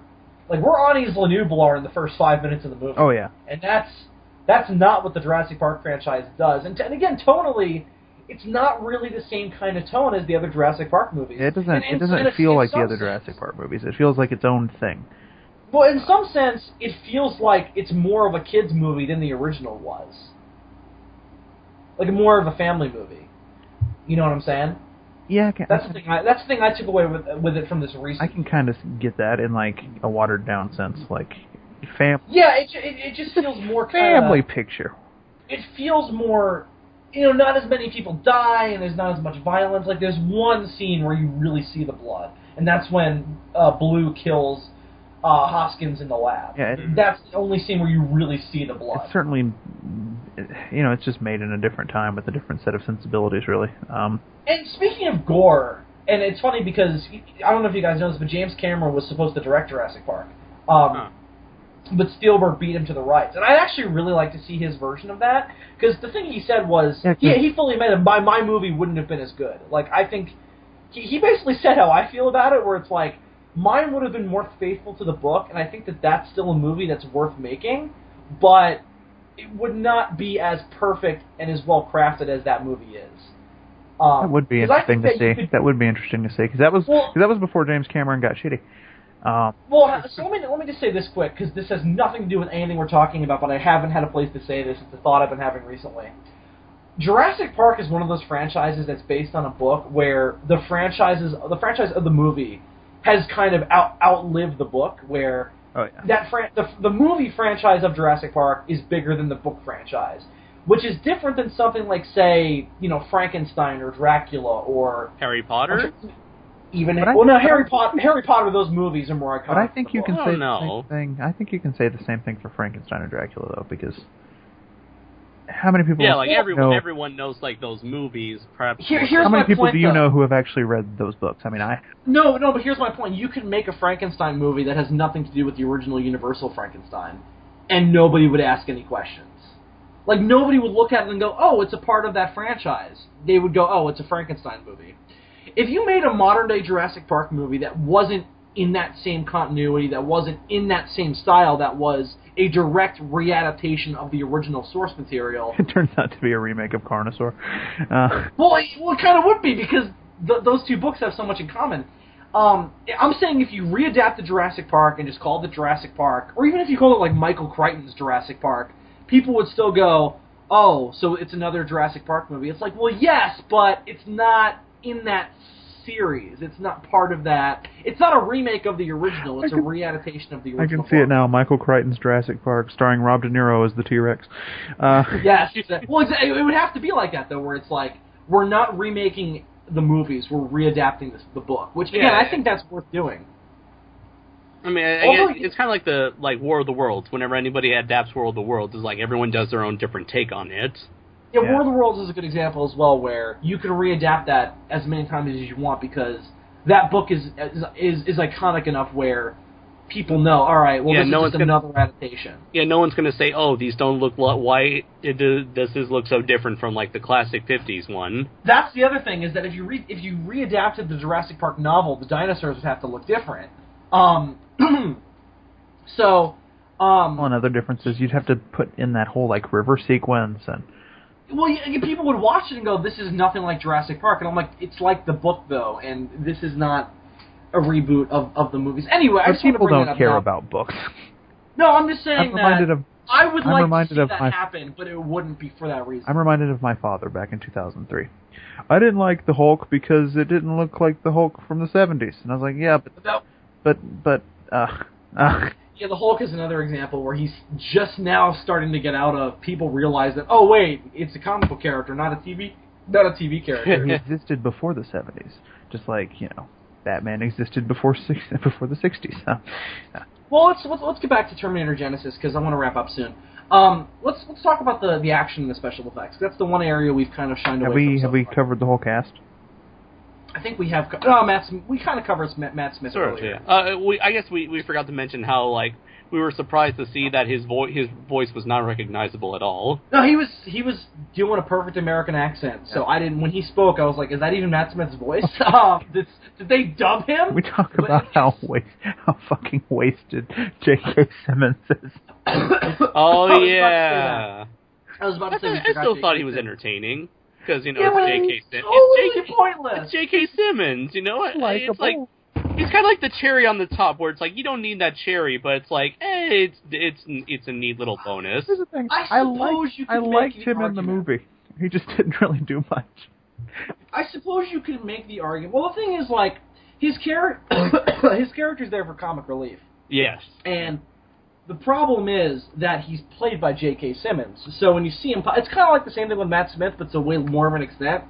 on Isla Nublar in the first 5 minutes of the movie. Oh, yeah. And that's not what the Jurassic Park franchise does. And again, tonally, it's not really the same kind of tone as the other Jurassic Park movies. It doesn't feel like the other Jurassic Park movies. It feels like its own thing. Well, in some sense, it feels like it's more of a kid's movie than the original was. Like, more of a family movie. You know what I'm saying? Yeah, that's the thing I took away with it from this recent. I can kind of get that in like a watered down sense, like family. Yeah, it just feels more family picture. It feels more, not as many people die and there's not as much violence. Like there's one scene where you really see the blood, and that's when Blue kills Hoskins in the lab. Yeah, that's the only scene where you really see the blood. It's certainly, it's just made in a different time with a different set of sensibilities, really. And speaking of gore, and it's funny because, I don't know if you guys know this, but James Cameron was supposed to direct Jurassic Park. But Spielberg beat him to the rights. And I'd actually really like to see his version of that, because the thing he said was, he fully admitted my movie wouldn't have been as good. Like, I think, he basically said how I feel about it, where it's like, mine would have been more faithful to the book, and I think that that's still a movie that's worth making, but it would not be as perfect and as well crafted as that movie is. That would be interesting to see. That would be interesting to see, because that was before James Cameron got shitty. So let me just say this quick, because this has nothing to do with anything we're talking about, but I haven't had a place to say this. It's a thought I've been having recently. Jurassic Park is one of those franchises that's based on a book where the franchise of the movie has kind of outlived the book, where the movie franchise of Jurassic Park is bigger than the book franchise. which is different than something like, say, Frankenstein or Dracula or Harry Potter. Harry Potter. Those movies are more iconic. But I think you can say the same thing. I think you can say the same thing for Frankenstein or Dracula, though, because how many people? Yeah, like everyone knows like those movies. Perhaps. How many people do you know who have actually read those books? I mean, No, but here's my point. You can make a Frankenstein movie that has nothing to do with the original Universal Frankenstein, and nobody would ask any questions. Like, nobody would look at it and go, oh, it's a part of that franchise. They would go, oh, it's a Frankenstein movie. If you made a modern-day Jurassic Park movie that wasn't in that same continuity, that wasn't in that same style, that was a direct readaptation of the original source material... It turns out to be a remake of Carnosaur. Well, it kind of would be, because those two books have so much in common. I'm saying if you readapted Jurassic Park and just called it Jurassic Park, or even if you called it like Michael Crichton's Jurassic Park, people would still go, oh, so it's another Jurassic Park movie. It's like, well, yes, but it's not in that series. It's not part of that. It's not a remake of the original. It's a readaptation of the original. I can see it now. Michael Crichton's Jurassic Park, starring Rob De Niro as the T-Rex. Yes. Well, it would have to be like that, though, where it's like, we're not remaking the movies, we're readapting the book. Which, again, I think that's worth doing. I mean, it's kind of like War of the Worlds. Whenever anybody adapts War of the Worlds, it's like everyone does their own different take on it. Yeah, War of the Worlds is a good example as well, where you can readapt that as many times as you want, because that book is iconic enough where people know, all right, well, this is just another adaptation. Yeah, no one's going to say, oh, these don't look white. Does this look so different from like the classic 50s one? That's the other thing, is that if you readapted the Jurassic Park novel, the dinosaurs would have to look different. Another difference is you'd have to put in that whole like river sequence and. Well, people would watch it and go, this is nothing like Jurassic Park. And I'm like, it's like the book, though, and this is not a reboot of the movies. Anyway, I just want to bring that up. People don't care about books. No, I'm just saying I would like to see that happen, but it wouldn't be for that reason. I'm reminded of my father back in 2003. I didn't like the Hulk because it didn't look like the Hulk from the 70s. And I was like, yeah, Yeah, the Hulk is another example where he's just now starting to get out of. People realize that, oh wait, it's a comic book character, not a TV character. He existed before the 70s, just like Batman existed before the 60s. So, yeah. Well, let's get back to Terminator Genisys because I want to wrap up soon. Let's talk about the action and the special effects. That's the one area we've kind of shined away from. Have we covered the whole cast? I think we have. We kind of covered Matt Smith earlier. Yeah. I guess we forgot to mention how like we were surprised to see that his voice was not recognizable at all. No, he was doing a perfect American accent. So I didn't. When he spoke, I was like, "Is that even Matt Smith's voice?" Did they dub him? We talk about how fucking wasted J.K. Simmons is. Oh yeah. I was about to say. I still thought he was entertaining. Because, it's J.K. Simmons. Totally pointless. It's J.K. Simmons, It's like, he's kind of like the cherry on the top, where it's like, you don't need that cherry, but it's like, hey, it's a neat little bonus. Here's the thing. I liked him in the movie. He just didn't really do much. I suppose you could make the argument. Well, the thing is, like, his character's there for comic relief. Yes. And the problem is that he's played by J.K. Simmons. So when you see him, it's kind of like the same thing with Matt Smith, but to way more of an extent,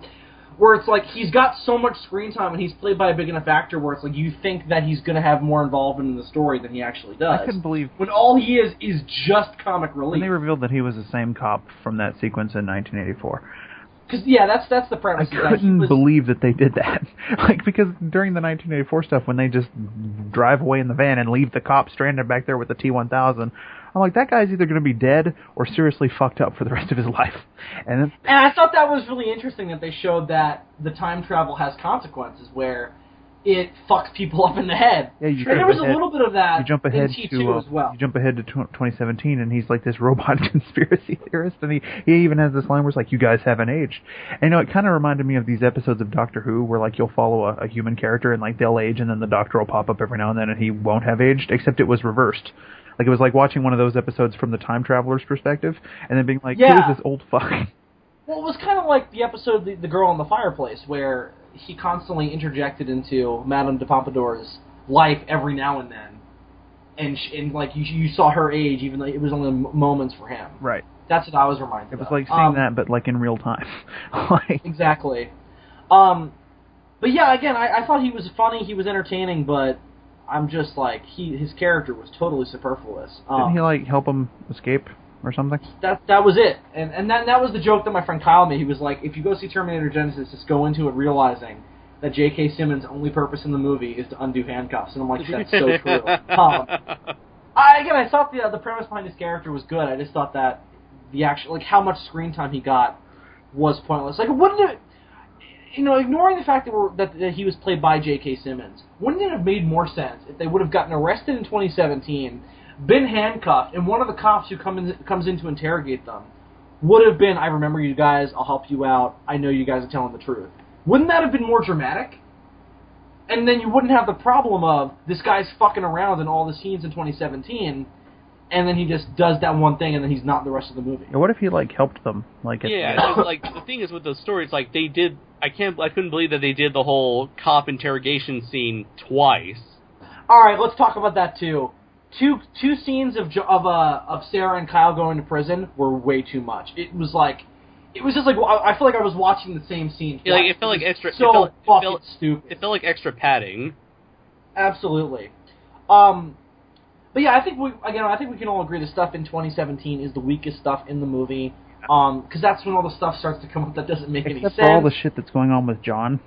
where it's like he's got so much screen time and he's played by a big enough actor where it's like you think that he's going to have more involvement in the story than he actually does. I couldn't believe... When all he is just comic relief. When they revealed that he was the same cop from that sequence in 1984... Because that's the premise. I couldn't believe that they did that. Because during the 1984 stuff, when they just drive away in the van and leave the cop stranded back there with the T-1000, I'm like, that guy's either going to be dead or seriously fucked up for the rest of his life. And I thought that was really interesting that they showed that the time travel has consequences, where it fucks people up in the head. Yeah, and there was a little bit of that in T2 as well. You jump ahead to 2017, and he's like this robot conspiracy theorist, and he even has this line where it's like, you guys haven't aged. And it kind of reminded me of these episodes of Doctor Who, where like you'll follow a human character, and like they'll age, and then the Doctor will pop up every now and then, and he won't have aged, except it was reversed. Like, it was like watching one of those episodes from the time traveler's perspective, and then being like, who is this old fuck? Well, it was kind of like the episode The Girl in the Fireplace, where he constantly interjected into Madame de Pompadour's life every now and then. And like, you saw her age, even though it was only moments for him. Right. That's what I was reminded of. It was like seeing that, but like in real time. Like, exactly. But yeah, again, I thought he was funny, he was entertaining, but I'm just like, his character was totally superfluous. Didn't he like help him escape or something? That was it, and that was the joke that my friend Kyle made. He was like, if you go see Terminator Genisys, just go into it realizing that J.K. Simmons' only purpose in the movie is to undo handcuffs, and I'm like, that's so true. I thought the premise behind his character was good. I just thought that the actual, like, how much screen time he got was pointless. Like, wouldn't it, ignoring the fact that he was played by J.K. Simmons, wouldn't it have made more sense if they would have gotten arrested in 2017, been handcuffed, and one of the cops who comes in to interrogate them would have been, I remember you guys, I'll help you out, I know you guys are telling the truth. Wouldn't that have been more dramatic? And then you wouldn't have the problem of this guy's fucking around in all the scenes in 2017, and then he just does that one thing, and then he's not the rest of the movie. What if he like helped them? Like, like the thing is with those stories, like they did. I couldn't believe that they did the whole cop interrogation scene twice. All right, let's talk about that too. Two scenes of Sarah and Kyle going to prison were way too much. It was just like I feel like I was watching the same scene. Yeah, like it felt like extra. So fucking stupid. It felt like extra padding. Absolutely. But yeah, I think we can all agree the stuff in 2017 is the weakest stuff in the movie. Because that's when all the stuff starts to come up that doesn't make any sense. Except for all the shit that's going on with John.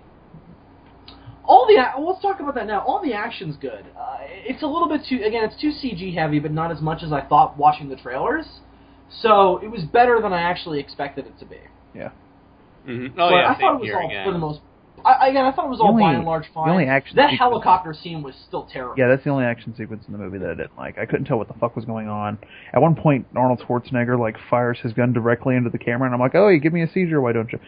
Let's talk about that now. All the action's good. It's a little bit it's too CG heavy, but not as much as I thought watching the trailers. So it was better than I actually expected it to be. Yeah. Mm-hmm. Oh, yeah, I thought it was all for the most. I thought it was all by and large fine. The only action that helicopter scene was still terrible. Yeah, that's the only action sequence in the movie that I didn't like. I couldn't tell what the fuck was going on. At one point, Arnold Schwarzenegger like fires his gun directly into the camera, and I'm like, "Oh, you give me a seizure? Why don't you?"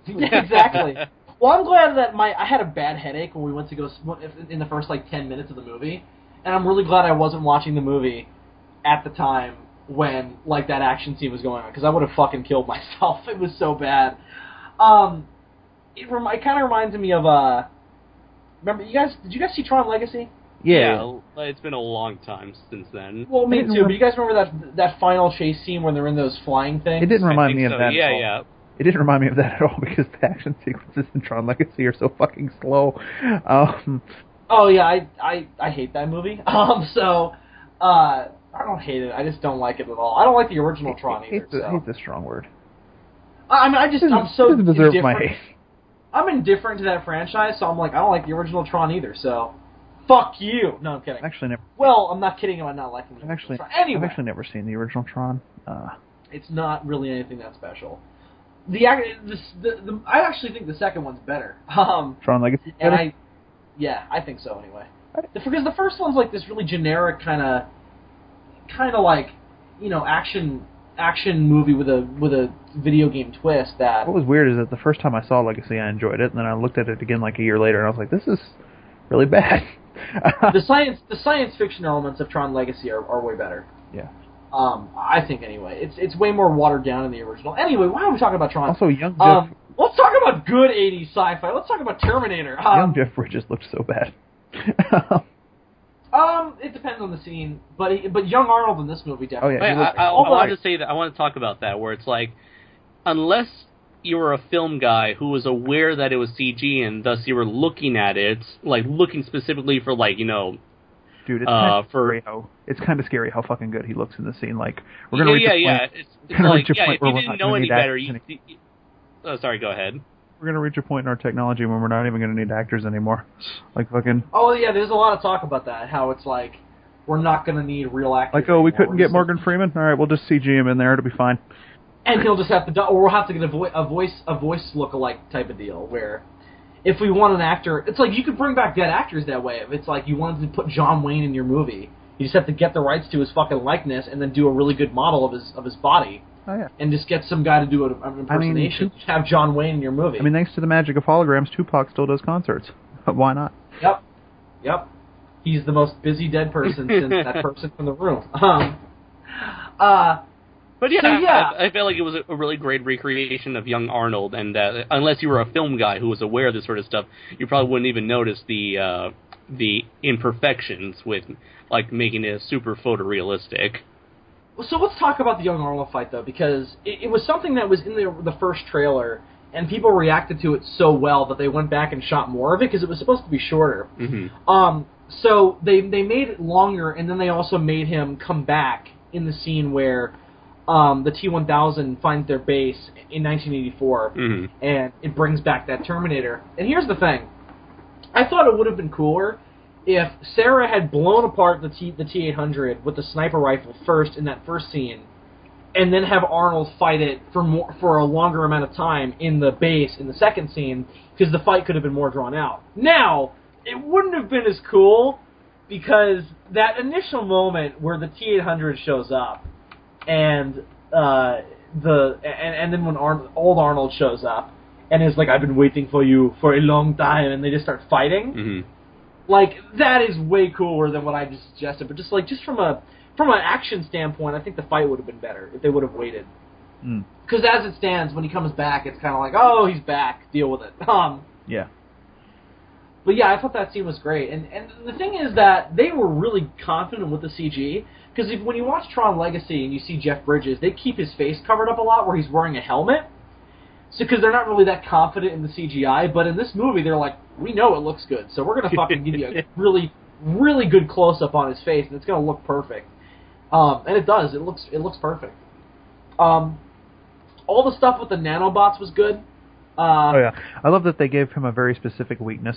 Exactly. Well, I'm glad that I had a bad headache when we went to go in the first like 10 minutes of the movie, and I'm really glad I wasn't watching the movie at the time when like that action scene was going on, because I would have fucking killed myself. It was so bad. It kind of reminds me of remember did you guys see Tron Legacy? Yeah, it's been a long time since then. Well, me too. But you guys remember that final chase scene where they're in those flying things? It didn't remind me of that. Yeah, at all. yeah. It didn't remind me of that at all because the action sequences in Tron Legacy are so fucking slow. Oh yeah, I hate that movie. So I don't hate it. I just don't like it at all. I don't like the original Tron either. Hate's a strong word. I mean, I'm so deserve my hate. I'm indifferent to that franchise, so I'm like, I don't like the original Tron either, so fuck you. No, I'm kidding. Actually, never. Well, I'm not kidding about not liking the original Tron. Anyway, I've actually never seen the original Tron. It's not really anything that special. I actually think the second one's better. Tron Legacy. And I think so anyway. Because the first one's like this really generic kind of like, action movie with a video game twist. That what was weird is that the first time I saw Legacy, I enjoyed it, and then I looked at it again like a year later, and I was like, this is really bad. the science fiction elements of Tron Legacy are way better. Yeah. I think anyway. It's way more watered down in the original. Anyway, why are we talking about Tron? Also, young Jeff. Let's talk about good 80s sci-fi. Let's talk about Terminator. Young Jeff Bridges looked so bad. It depends on the scene, but young Arnold in this movie definitely. Oh yeah, I wanted to say that. I want to talk about that, where it's like, unless you were a film guy who was aware that it was CG and thus you were looking at it, like looking specifically for like Dude, it's kind of scary how fucking good he looks in the scene. Like we're gonna reach a point. It's like if you didn't know any better, oh, sorry, go ahead. We're going to reach a point in our technology when we're not even going to need actors anymore. Like fucking... Oh, yeah, there's a lot of talk about that, how it's like, we're not going to need real actors like, oh, we couldn't get Morgan Freeman? All right, we'll just CG him in there, it'll be fine. And he'll just have to... Or we'll have to get a voice look-alike type of deal, where if we want an actor... It's like, you could bring back dead actors that way. If it's like you wanted to put John Wayne in your movie, you just have to get the rights to his fucking likeness and then do a really good model of his body. Oh, yeah. And just get some guy to do an impersonation. Have John Wayne in your movie. I mean, thanks to the magic of holograms, Tupac still does concerts. Why not? Yep. He's the most busy dead person since that person from The Room. But yeah, I felt like it was a really great recreation of young Arnold, and unless you were a film guy who was aware of this sort of stuff, you probably wouldn't even notice the imperfections with like making it super photorealistic. So let's talk about the young Arnold fight, though, because it was something that was in the first trailer, and people reacted to it so well that they went back and shot more of it, because it was supposed to be shorter. Mm-hmm. So they made it longer, and then they also made him come back in the scene where the T-1000 finds their base in 1984, and it brings back that Terminator. And here's the thing. I thought it would have been cooler if Sarah had blown apart the T-800 with the sniper rifle first in that first scene, and then have Arnold fight it for a longer amount of time in the base in the second scene, because the fight could have been more drawn out. Now, it wouldn't have been as cool, because that initial moment where the T-800 shows up, and then when old Arnold shows up, and is like, I've been waiting for you for a long time, and they just start fighting, like, that is way cooler than what I just suggested. But just from an action standpoint, I think the fight would have been better if they would have waited. Because as it stands, when he comes back, it's kind of like, oh, he's back, deal with it. Yeah. But yeah, I thought that scene was great. And the thing is that they were really confident with the CG, because when you watch Tron Legacy and you see Jeff Bridges, they keep his face covered up a lot where he's wearing a helmet. So, because they're not really that confident in the CGI, but in this movie, they're like, we know it looks good, so we're going to fucking give you a really, really good close-up on his face, and it's going to look perfect. And it does. It looks perfect. All the stuff with the nanobots was good. Oh, yeah. I love that they gave him a very specific weakness,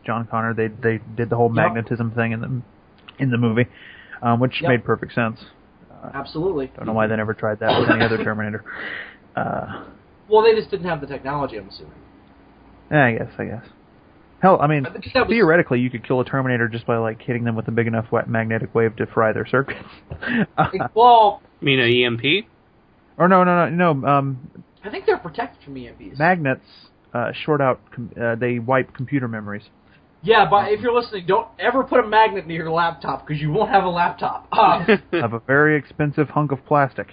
John Connor. They did the whole magnetism thing in the movie, which made perfect sense. Absolutely. Don't know why they never tried that with any other Terminator. Well, they just didn't have the technology, I'm assuming. Yeah, I guess. Hell, I mean, theoretically, you could kill a Terminator just by, like, hitting them with a big enough magnetic wave to fry their circuits. Well... You mean an EMP? Or no. I think they're protected from EMPs. Magnets short out, they wipe computer memories. Yeah, but if you're listening, don't ever put a magnet near your laptop, because you won't have a laptop. Have a very expensive hunk of plastic.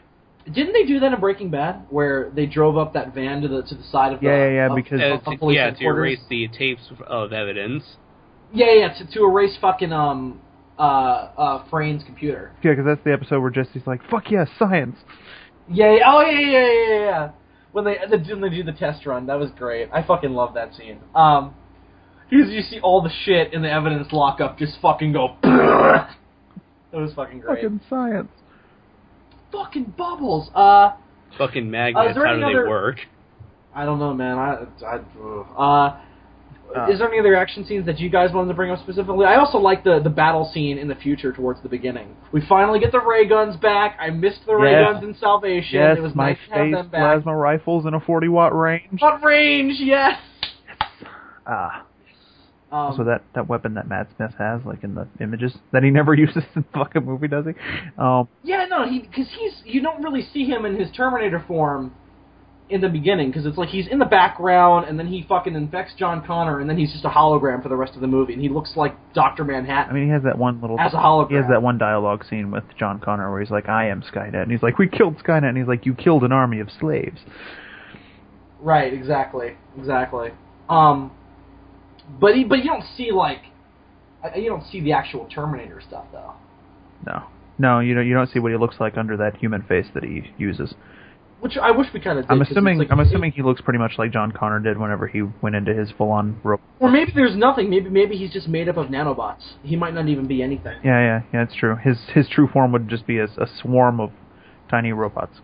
Didn't they do that in Breaking Bad, where they drove up that van to the side of the because to erase the tapes of evidence. To erase fucking Frayn's computer. Yeah, because that's the episode where Jesse's like, "Fuck yeah, science." Yeah. When they do the test run, that was great. I fucking love that scene. Because you see all the shit in the evidence lockup just fucking go. That was fucking great. Fucking science. Fucking bubbles. Fucking magnets. How do they work? I don't know, man. Is there any other action scenes that you guys wanted to bring up specifically? I also like the battle scene in the future towards the beginning. We finally get the ray guns back. I missed the ray guns in Salvation. Yes, it was my nice to have them back. Plasma rifles in a 40-watt range. What range? Yes. So that weapon that Matt Smith has, like in the images, that he never uses in the fucking movie, does he? Because you don't really see him in his Terminator form in the beginning, because it's like he's in the background, and then he fucking infects John Connor, and then he's just a hologram for the rest of the movie, and he looks like Dr. Manhattan. I mean, he has that one little... As a hologram. He has that one dialogue scene with John Connor where he's like, I am Skynet, and he's like, we killed Skynet, and he's like, you killed an army of slaves. Right, exactly. But you don't see the actual Terminator stuff, though. No, you don't see what he looks like under that human face that he uses. Which I wish we kind of did. I'm assuming he looks pretty much like John Connor did whenever he went into his full-on robot. Or maybe there's nothing. Maybe he's just made up of nanobots. He might not even be anything. Yeah, it's true. His true form would just be a swarm of tiny robots.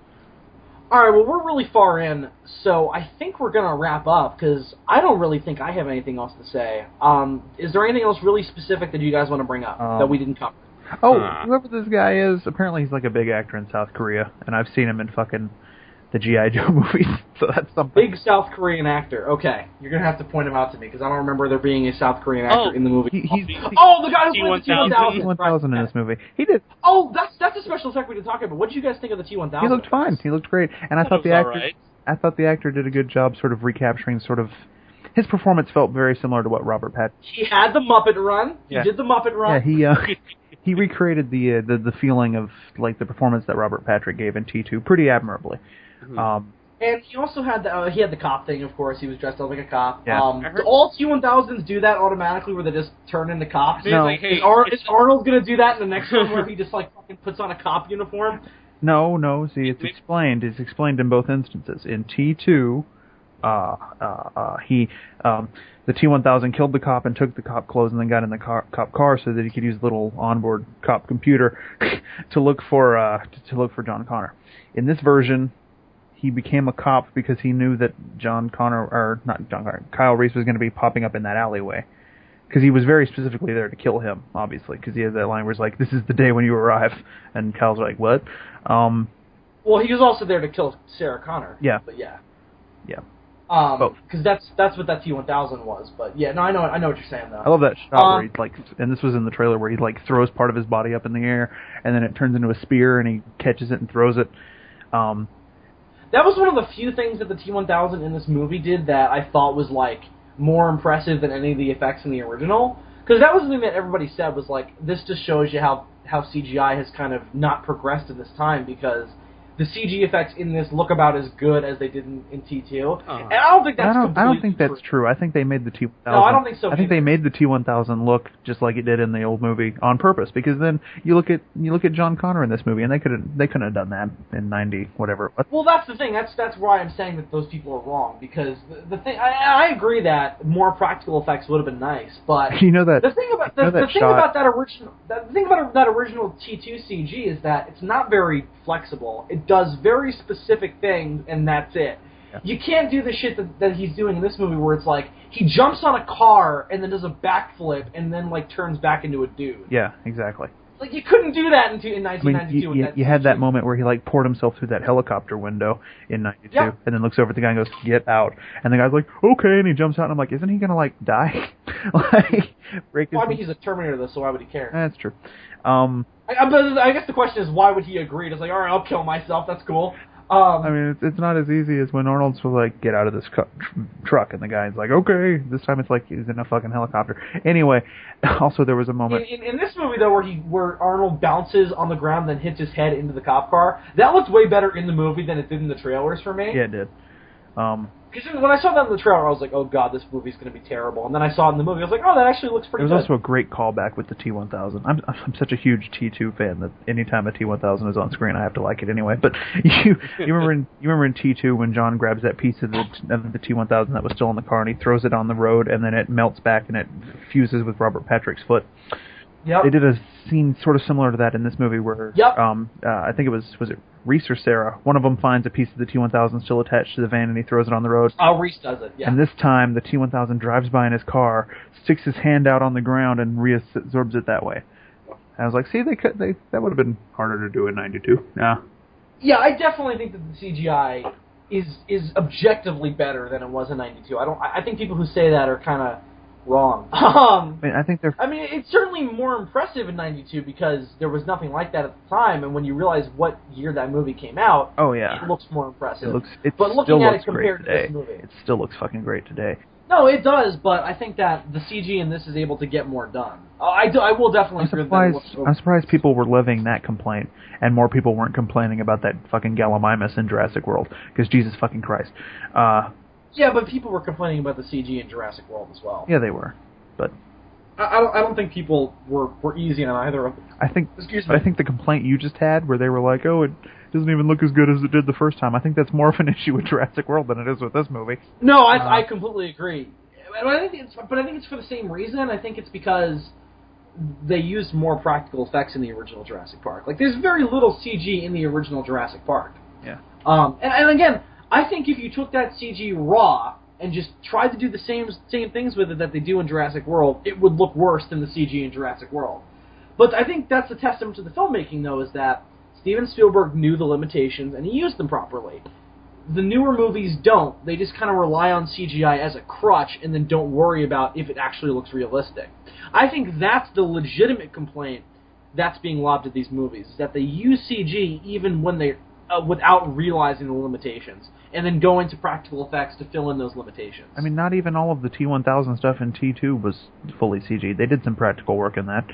All right, well, we're really far in, so I think we're going to wrap up, because I don't really think I have anything else to say. Is there anything else really specific that you guys want to bring up that we didn't cover? Whoever this guy is, apparently he's like a big actor in South Korea, and I've seen him in fucking the G.I. Joe movies, so that's something. Big South Korean actor. Okay, you're going to have to point him out to me, because I don't remember there being a South Korean actor in the movie. The guy who played the T-1000. T-1000 in this movie. He did. Oh, that's a special effect we didn't talk about. What did you guys think of the T-1000? He looked fine. He looked great, and I thought the actor did a good job sort of recapturing his performance felt very similar to what Robert Patrick. He had the Muppet run. He did the Muppet run. Yeah, he recreated the feeling of like the performance that Robert Patrick gave in T2 pretty admirably. And he also had the cop thing, of course. He was dressed up like a cop. Yeah. All T-1000s do that automatically, where they just turn into cops. No. Like, hey, is Arnold going to do that in the next one, where he just like fucking puts on a cop uniform? No. See, it's explained. It's explained in both instances. In T2, the T-1000 killed the cop and took the cop clothes and then got in the cop car so that he could use the little onboard cop computer to look for John Connor. In this version, he became a cop because he knew that Kyle Reese was going to be popping up in that alleyway. Because he was very specifically there to kill him, obviously, because he had that line where it's like, "This is the day when you arrive," and Kyle's like, "What?" Well, he was also there to kill Sarah Connor. Yeah. But yeah. Yeah. Because that's what that T-1000 was. But yeah, no, I know what you're saying though. I love that shot where he and this was in the trailer where he throws part of his body up in the air and then it turns into a spear and he catches it and throws it. That was one of the few things that the T-1000 in this movie did that I thought was more impressive than any of the effects in the original. Because that was the thing that everybody said was this just shows you how CGI has kind of not progressed in this time, because the CG effects in this look about as good as they did in T2. And I don't think that's I don't think that's true. I think they made the T-1000... No, I don't think so. I think they made the T-1000 look just like it did in the old movie on purpose, because then you look at John Connor in this movie, and they couldn't have done that in 90, whatever. Well, that's the thing. That's why I'm saying that those people are wrong, because the thing... I agree that more practical effects would have been nice, but... You know that... The thing about that original T2 CG is that it's not very flexible. It does very specific things, and that's it. Yeah. You can't do the shit that he's doing in this movie where it's he jumps on a car and then does a backflip and then turns back into a dude. Yeah, exactly. You couldn't do that in 1992. You had that moment where he poured himself through that helicopter window in 92, and then looks over at the guy and goes, "Get out!" And the guy's like, "Okay," and he jumps out, and I'm like, "Isn't he gonna die?" Break his... Well, I mean, he's a Terminator though, so why would he care? That's true. I guess the question is, why would he agree? It's all right, I'll kill myself. That's cool. I mean, it's not as easy as when Arnold's was get out of this truck, and the guy's like, okay. This time it's he's in a fucking helicopter. Anyway, also there was a moment in this movie though where Arnold bounces on the ground and then hits his head into the cop car. That looked way better in the movie than it did in the trailers for me. Yeah, it did. Because when I saw that in the trailer, I was like, oh god, this movie's going to be terrible. And then I saw it in the movie, I was like, oh, that actually looks pretty good. There was also a great callback with the T-1000. I'm such a huge T2 fan that anytime a T-1000 is on screen, I have to like it anyway. But you remember in T2 when John grabs that piece of the T-1000 that was still in the car and he throws it on the road and then it melts back and it fuses with Robert Patrick's foot. Yep. They did a scene sort of similar to that in this movie where I think it was it Reese or Sarah? One of them finds a piece of the T-1000 still attached to the van and he throws it on the road. Oh, Reese does it, yeah. And this time the T-1000 drives by in his car, sticks his hand out on the ground and reabsorbs it that way. And I was like, see, that would have been harder to do in 92. Yeah. Yeah, I definitely think that the CGI is objectively better than it was in 92. I think people who say that are kind of wrong. I mean, it's certainly more impressive in 92 because there was nothing like that at the time, and when you realize what year that movie came out, it looks more impressive. But looking at it compared to this movie, it still looks fucking great today. No, it does, but I think that the CG in this is able to get more done. I will definitely agree with that. I'm surprised people were levying that complaint, and more people weren't complaining about that fucking Gallimimus in Jurassic World, because Jesus fucking Christ. Yeah, but people were complaining about the CG in Jurassic World as well. Yeah, they were, but I don't think people were easy on either of them. I think the complaint you just had, where they were like, "Oh, it doesn't even look as good as it did the first time," I think that's more of an issue with Jurassic World than it is with this movie. No, I completely agree. But I think it's for the same reason. I think it's because they used more practical effects in the original Jurassic Park. There's very little CG in the original Jurassic Park. Yeah. And again, I think if you took that CG raw and just tried to do the same things with it that they do in Jurassic World, it would look worse than the CG in Jurassic World. But I think that's a testament to the filmmaking, though, is that Steven Spielberg knew the limitations and he used them properly. The newer movies don't. They just kind of rely on CGI as a crutch and then don't worry about if it actually looks realistic. I think that's the legitimate complaint that's being lobbed at these movies, is that they use CG even when they without realizing the limitations, and then go into practical effects to fill in those limitations. I mean, not even all of the T-1000 stuff in T2 was fully CG. They did some practical work in that.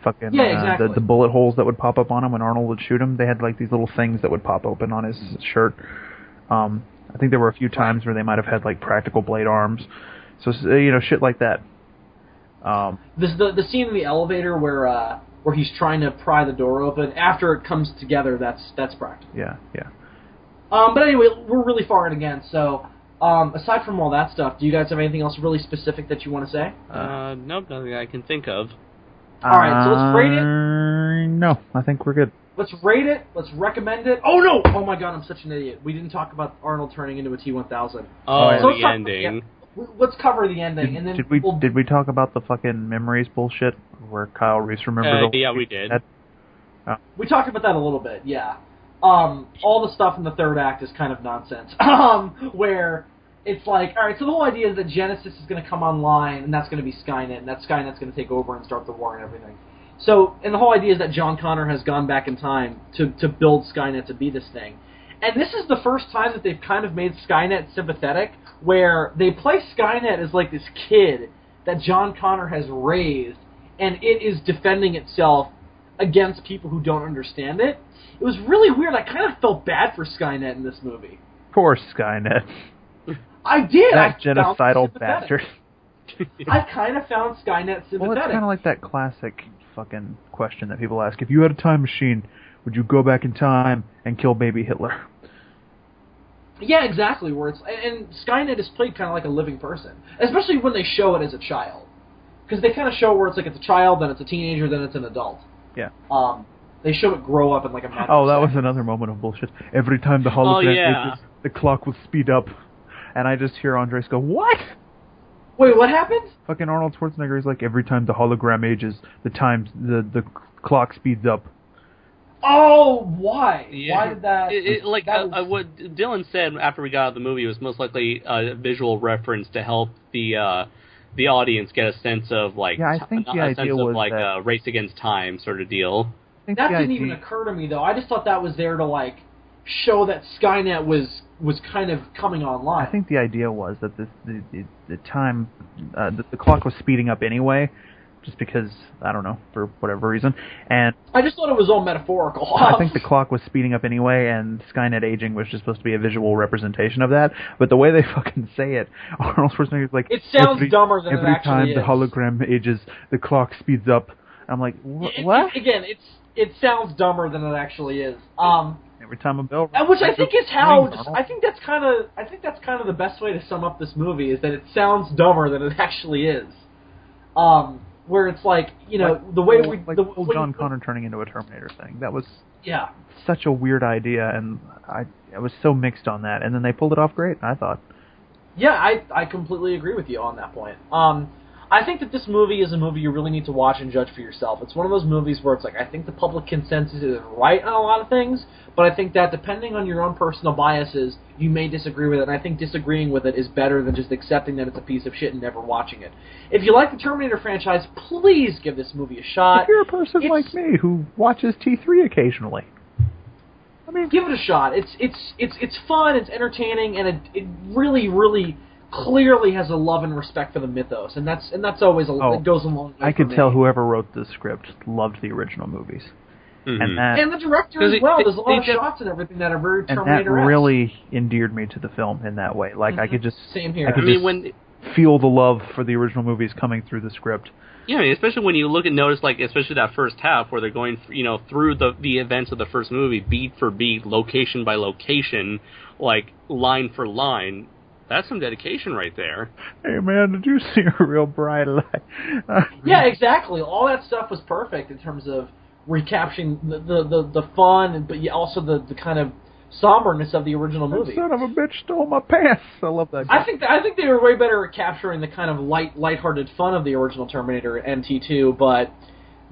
Fucking exactly. The bullet holes that would pop up on him when Arnold would shoot him, they had these little things that would pop open on his shirt. I think there were a few times where they might have had practical blade arms. So shit like that. The scene in the elevator where he's trying to pry the door open, after it comes together, that's practical. Yeah. But anyway, we're really far in again, so aside from all that stuff, do you guys have anything else really specific that you want to say? Nope, nothing I can think of. Alright, so let's rate it. No, I think we're good. Let's rate it. Let's recommend it. Oh, no! Oh, my God, I'm such an idiot. We didn't talk about Arnold turning into a T-1000. Oh, so the ending. Let's cover the ending, and then did we talk about the fucking memories bullshit where Kyle Reese remembered? Yeah, we did. We talked about that a little bit, yeah. All the stuff in the third act is kind of nonsense. Where it's like, all right, so the whole idea is that Genisys is going to come online, and that's going to be Skynet, and that Skynet's going to take over and start the war and everything. So, and the whole idea is that John Connor has gone back in time to build Skynet to be this thing. And this is the first time that they've kind of made Skynet sympathetic, where they play Skynet as like this kid that John Connor has raised, and it is defending itself against people who don't understand it. It was really weird. I kind of felt bad for Skynet in this movie. Poor Skynet. I did. That genocidal bastard. I kind of found Skynet sympathetic. Well, it's kind of like that classic fucking question that people ask. If you had a time machine, would you go back in time and kill baby Hitler? Yeah, exactly. Where it's and Skynet is played kind of like a living person, especially when they show it as a child, because they kind of show where it's like it's a child, then it's a teenager, then it's an adult. Yeah. They show it grow up in like a matter Oh, of that seconds. was another moment of bullshit. Every time the hologram ages, the clock will speed up, and I just hear Andres go, "What?" Wait, what happened? Fucking Arnold Schwarzenegger is like, every time the hologram ages, the clock speeds up. Oh, why? Yeah. Why did that? What Dylan said after we got out of the movie was most likely a visual reference to help the audience get a sense of like I think the idea was like that a race against time sort of deal. That didn't even occur to me though. I just thought that was there to like show that Skynet was kind of coming online. I think the idea was that the time the clock was speeding up anyway, just because, I don't know, for whatever reason. And I just thought it was all metaphorical. I think the clock was speeding up anyway, and Skynet aging was just supposed to be a visual representation of that. But the way they fucking say it, Arnold Schwarzenegger's like, it sounds dumber than it actually is. Every time the hologram ages, the clock speeds up. I'm like, what? Again, it sounds dumber than it actually is. Every time a bell, and which I think is how. I think that's kind of the best way to sum up this movie is that it sounds dumber than it actually is. Where it's like, you know, the way we the whole John Connor turning into a Terminator thing. That was such a weird idea, and I was so mixed on that. And then they pulled it off great, I thought. Yeah, I completely agree with you on that point. I think that this movie is a movie you really need to watch and judge for yourself. It's one of those movies where it's like, I think the public consensus is right on a lot of things, but I think that depending on your own personal biases, you may disagree with it, and I think disagreeing with it is better than just accepting that it's a piece of shit and never watching it. If you like the Terminator franchise, please give this movie a shot. If you're a person like me who watches T3 occasionally, I mean, give it a shot. It's fun, it's entertaining, and it really, really clearly has a love and respect for the mythos, and that's always it goes a long way. I could tell whoever wrote the script loved the original movies, and the director as well. There's a lot of shots and everything that are very Terminator-esque. And that really endeared me to the film in that way. Like I could just same here. I could feel the love for the original movies coming through the script. Yeah, especially when you look and notice, like, especially that first half where they're going, through the events of the first movie, beat for beat, location by location, like line for line. That's some dedication right there. Hey man, did you see a real bright light? Yeah, exactly. All that stuff was perfect in terms of recapturing the fun, but also the kind of somberness of the original movie. Son of a bitch stole my pants. I love that guy. I think they were way better at capturing the kind of lighthearted fun of the original Terminator and T2, but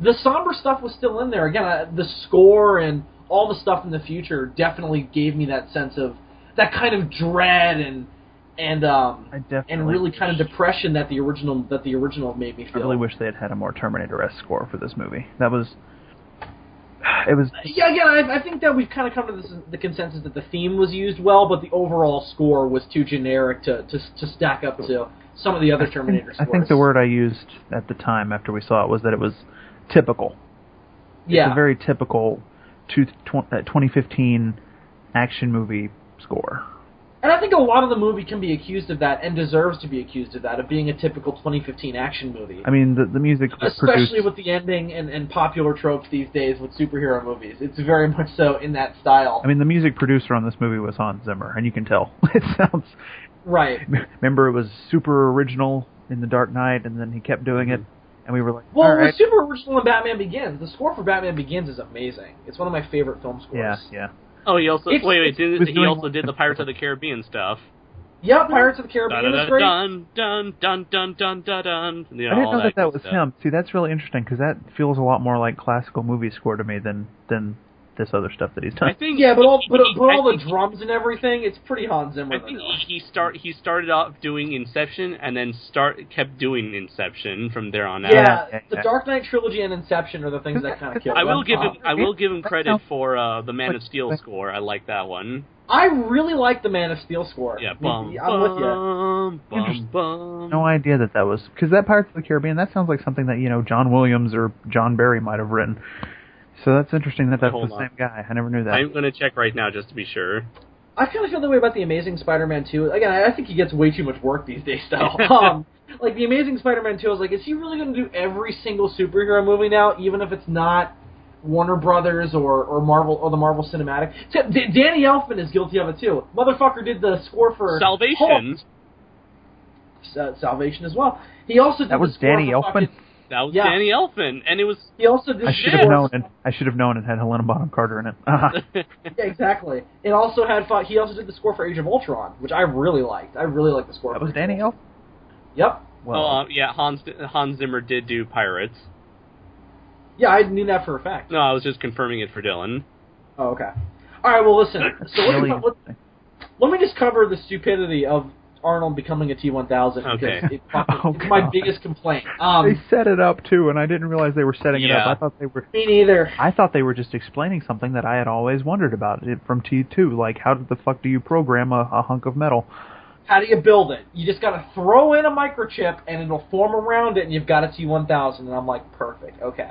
the somber stuff was still in there. Again, the score and all the stuff in the future definitely gave me that sense of that kind of dread and really kind of depression that the original made me feel. I really wish they had a more Terminator-esque score for this movie. It was. Yeah, again, I think that we've kind of come to the consensus that the theme was used well, but the overall score was too generic to stack up to some of the other Terminator scores. I think the word I used at the time after we saw it was that it was typical. Yeah. It's a very typical 2015 action movie score. And I think a lot of the movie can be accused of that, and deserves to be accused of that, of being a typical 2015 action movie. I mean, the music was especially produced... with the ending and popular tropes these days with superhero movies. It's very much so in that style. I mean, the music producer on this movie was Hans Zimmer, and you can tell. It sounds... Right. Remember, it was super original in The Dark Knight, and then he kept doing it, and we were like, well, all right. it was super original in Batman Begins. The score for Batman Begins is amazing. It's one of my favorite film scores. Yeah. Oh, he also... he also doing did the Pirates of the Caribbean stuff. Yeah, Pirates of the Caribbean is great. Dun, dun, dun, dun, dun, dun, dun. You know, I didn't know that was stuff. him. See, that's really interesting, because that feels a lot more like classical movie score to me than this other stuff that he's done. I think but all the drums and everything, it's pretty Hans Zimmer. I think he started off doing Inception and then kept doing Inception from there on out. Yeah, the Dark Knight trilogy and Inception are the things that kind of killed. I will give him credit for the Man of Steel score. I like that one. I really like the Man of Steel score. Yeah, I'm with you. No idea that was... Because that Pirates of the Caribbean, that sounds like something that, John Williams or John Barry might have written. So that's interesting that that's the same guy. I never knew that. I'm going to check right now just to be sure. I kind of feel the way about The Amazing Spider-Man 2. Again, I think he gets way too much work these days, though. Like, The Amazing Spider-Man 2, I was like, is he really going to do every single superhero movie now, even if it's not Warner Brothers or Marvel or the Marvel Cinematic? Danny Elfman is guilty of it, too. Motherfucker did the score for Salvation. Salvation as well. He also did that was the score Danny for Elfman? That was Danny Elfman, and it was... He also did I should have known it had Helena Bonham Carter in it. Yeah, exactly. It also had... He also did the score for Age of Ultron, which I really liked. I really liked the score. That was Danny Elfman? Yep. Well, Hans Zimmer did do Pirates. Yeah, I knew that for a fact. No, I was just confirming it for Dylan. Oh, okay. All right, well, listen. So let me just cover the stupidity of Arnold becoming a T-1000 because it's my biggest complaint. They set it up too, and I didn't realize they were setting it up. I thought they were. Me neither. I thought they were just explaining something that I had always wondered about it from T2. Like, how the fuck do you program a hunk of metal? How do you build it? You just got to throw in a microchip, and it'll form around it, and you've got a T-1000. And I'm like, perfect. Okay,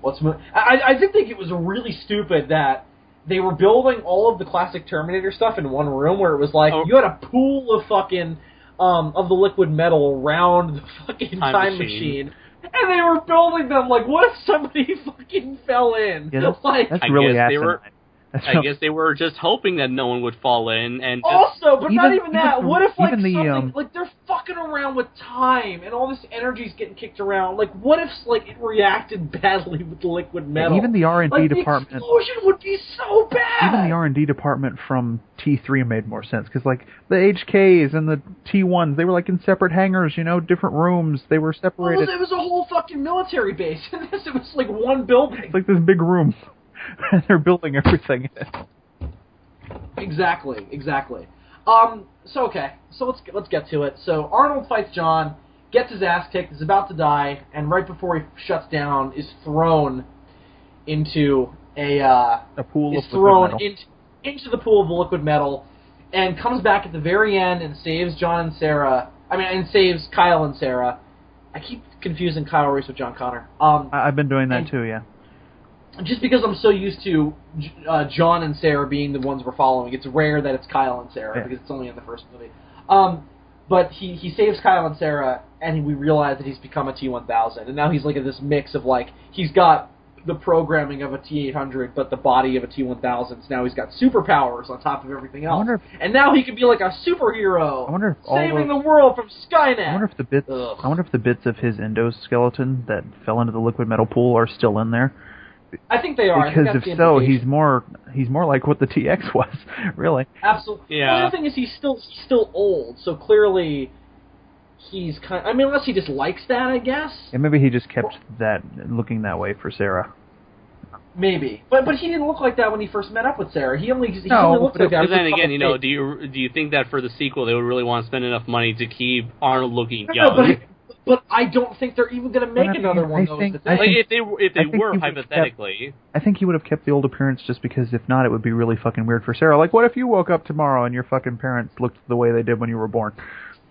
let's move. I did think it was really stupid that they were building all of the classic Terminator stuff in one room, where it was like you had a pool of fucking of the liquid metal around the fucking time machine, and they were building them. Like, what if somebody fucking fell in? Yeah, that's really asinine. I guess they were just hoping that no one would fall in, and also, but not even that. What if like something like they're fucking around with time, and all this energy's getting kicked around? Like, what if like it reacted badly with the liquid metal? Even the R&D department. The explosion would be so bad. Even the R&D department from T3 made more sense because like the HKs and the T1s, they were like in separate hangars, different rooms. They were separated. Well, it was a whole fucking military base. And it was like one building. It's like this big room. They're building everything in it. Exactly. So let's get to it. So Arnold fights John, gets his ass kicked, is about to die, and right before he shuts down, is thrown into a pool of liquid metal. Into the pool of the liquid metal, and comes back at the very end and saves John and Sarah. And saves Kyle and Sarah. I keep confusing Kyle Reese with John Connor. I've been doing that too, yeah. Just because I'm so used to John and Sarah being the ones we're following, it's rare that it's Kyle and Sarah, because it's only in the first movie. But he saves Kyle and Sarah, and we realize that he's become a T-1000, and now he's like in this mix of like, he's got the programming of a T-800, but the body of a T-1000, so now he's got superpowers on top of everything else. And now he can be like a superhero, saving the world from Skynet. I wonder if the bits of his endoskeleton that fell into the liquid metal pool are still in there. I think they are. Because if so, he's more like what the TX was, really. Absolutely. Yeah. The other thing is he's still old, so clearly he's kind. Unless he just likes that, I guess. And maybe he just kept that looking that way for Sarah. Maybe, but he didn't look like that when he first met up with Sarah. He only looked like that. But then again, do you think that for the sequel they would really want to spend enough money to keep Arnold looking young? But I don't think they're even going to make another one. If they were hypothetically, I think he would have kept the old appearance just because if not, it would be really fucking weird for Sarah. Like, what if you woke up tomorrow and your fucking parents looked the way they did when you were born?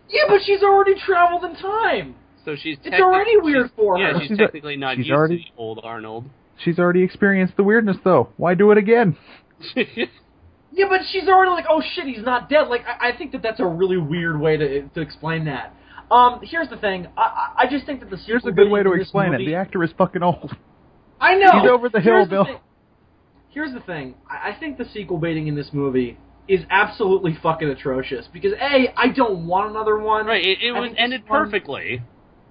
Yeah, but she's already traveled in time. So it's already weird for her. Yeah, she's technically not used to the old Arnold. She's already experienced the weirdness, though. Why do it again? Yeah, but she's already like, oh shit, he's not dead. Like, I think that's a really weird way to explain that. Here's the thing. I just think that the sequel... Here's a good way to explain it. The actor is fucking old. I know! He's over the hill, Bill. Here's the thing. I think the sequel baiting in this movie is absolutely fucking atrocious. Because, A, I don't want another one. Right, it ended perfectly.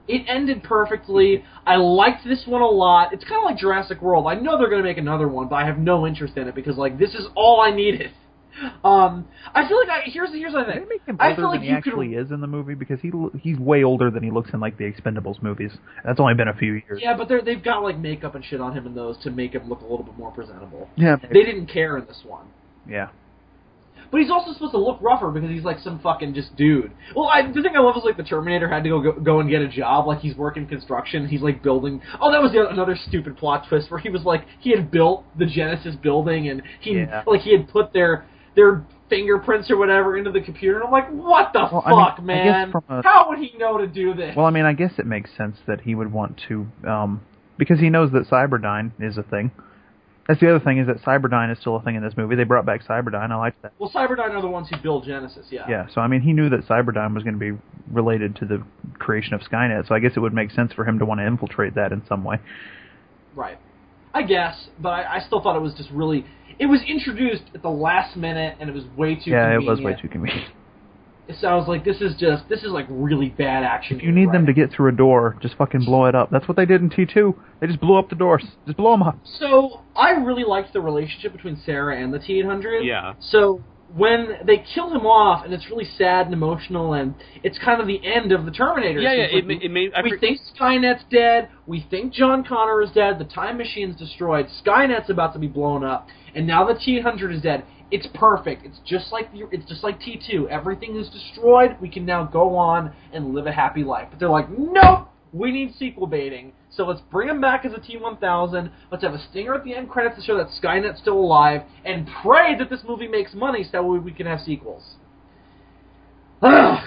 It ended perfectly. I liked this one a lot. It's kind of like Jurassic World. I know they're going to make another one, but I have no interest in it because, like, this is all I needed. I feel like here's what I think. They make him older than he actually is in the movie because he's way older than he looks in like the Expendables movies. That's only been a few years. Yeah, but they've got like makeup and shit on him in those to make him look a little bit more presentable. Yeah, they didn't care in this one. Yeah. But he's also supposed to look rougher because he's like some fucking just dude. Well, the thing I love is like the Terminator had to go and get a job. Like he's working construction. He's like building. Oh, that was another stupid plot twist where he was like he had built the Genisys building and he had put their fingerprints or whatever into the computer. And I'm like, what the fuck, man? How would he know to do this? Well, I mean, I guess it makes sense that he would want to, because he knows that Cyberdyne is a thing. That's the other thing, is that Cyberdyne is still a thing in this movie. They brought back Cyberdyne. I liked that. Well, Cyberdyne are the ones who build Genisys, yeah. Yeah, so, I mean, he knew that Cyberdyne was going to be related to the creation of Skynet, so I guess it would make sense for him to want to infiltrate that in some way. Right. I guess, but I still thought it was just really... It was introduced at the last minute, and it was way too convenient. Yeah, it was way too convenient. So I was like, this is like really bad action. If you need them to get through a door, just fucking blow it up. That's what they did in T2. They just blew up the doors. Just blow them up. So I really liked the relationship between Sarah and the T-800. Yeah. So when they kill him off, and it's really sad and emotional, and it's kind of the end of the Terminator. Yeah, like we think Skynet's dead. We think John Connor is dead. The time machine's destroyed. Skynet's about to be blown up, and now the T-800 is dead. It's perfect. It's just like T2. Everything is destroyed. We can now go on and live a happy life. But they're like, nope. We need sequel baiting. So let's bring him back as a T-1000. Let's have a stinger at the end credits to show that Skynet's still alive, and pray that this movie makes money so that we can have sequels. Yeah.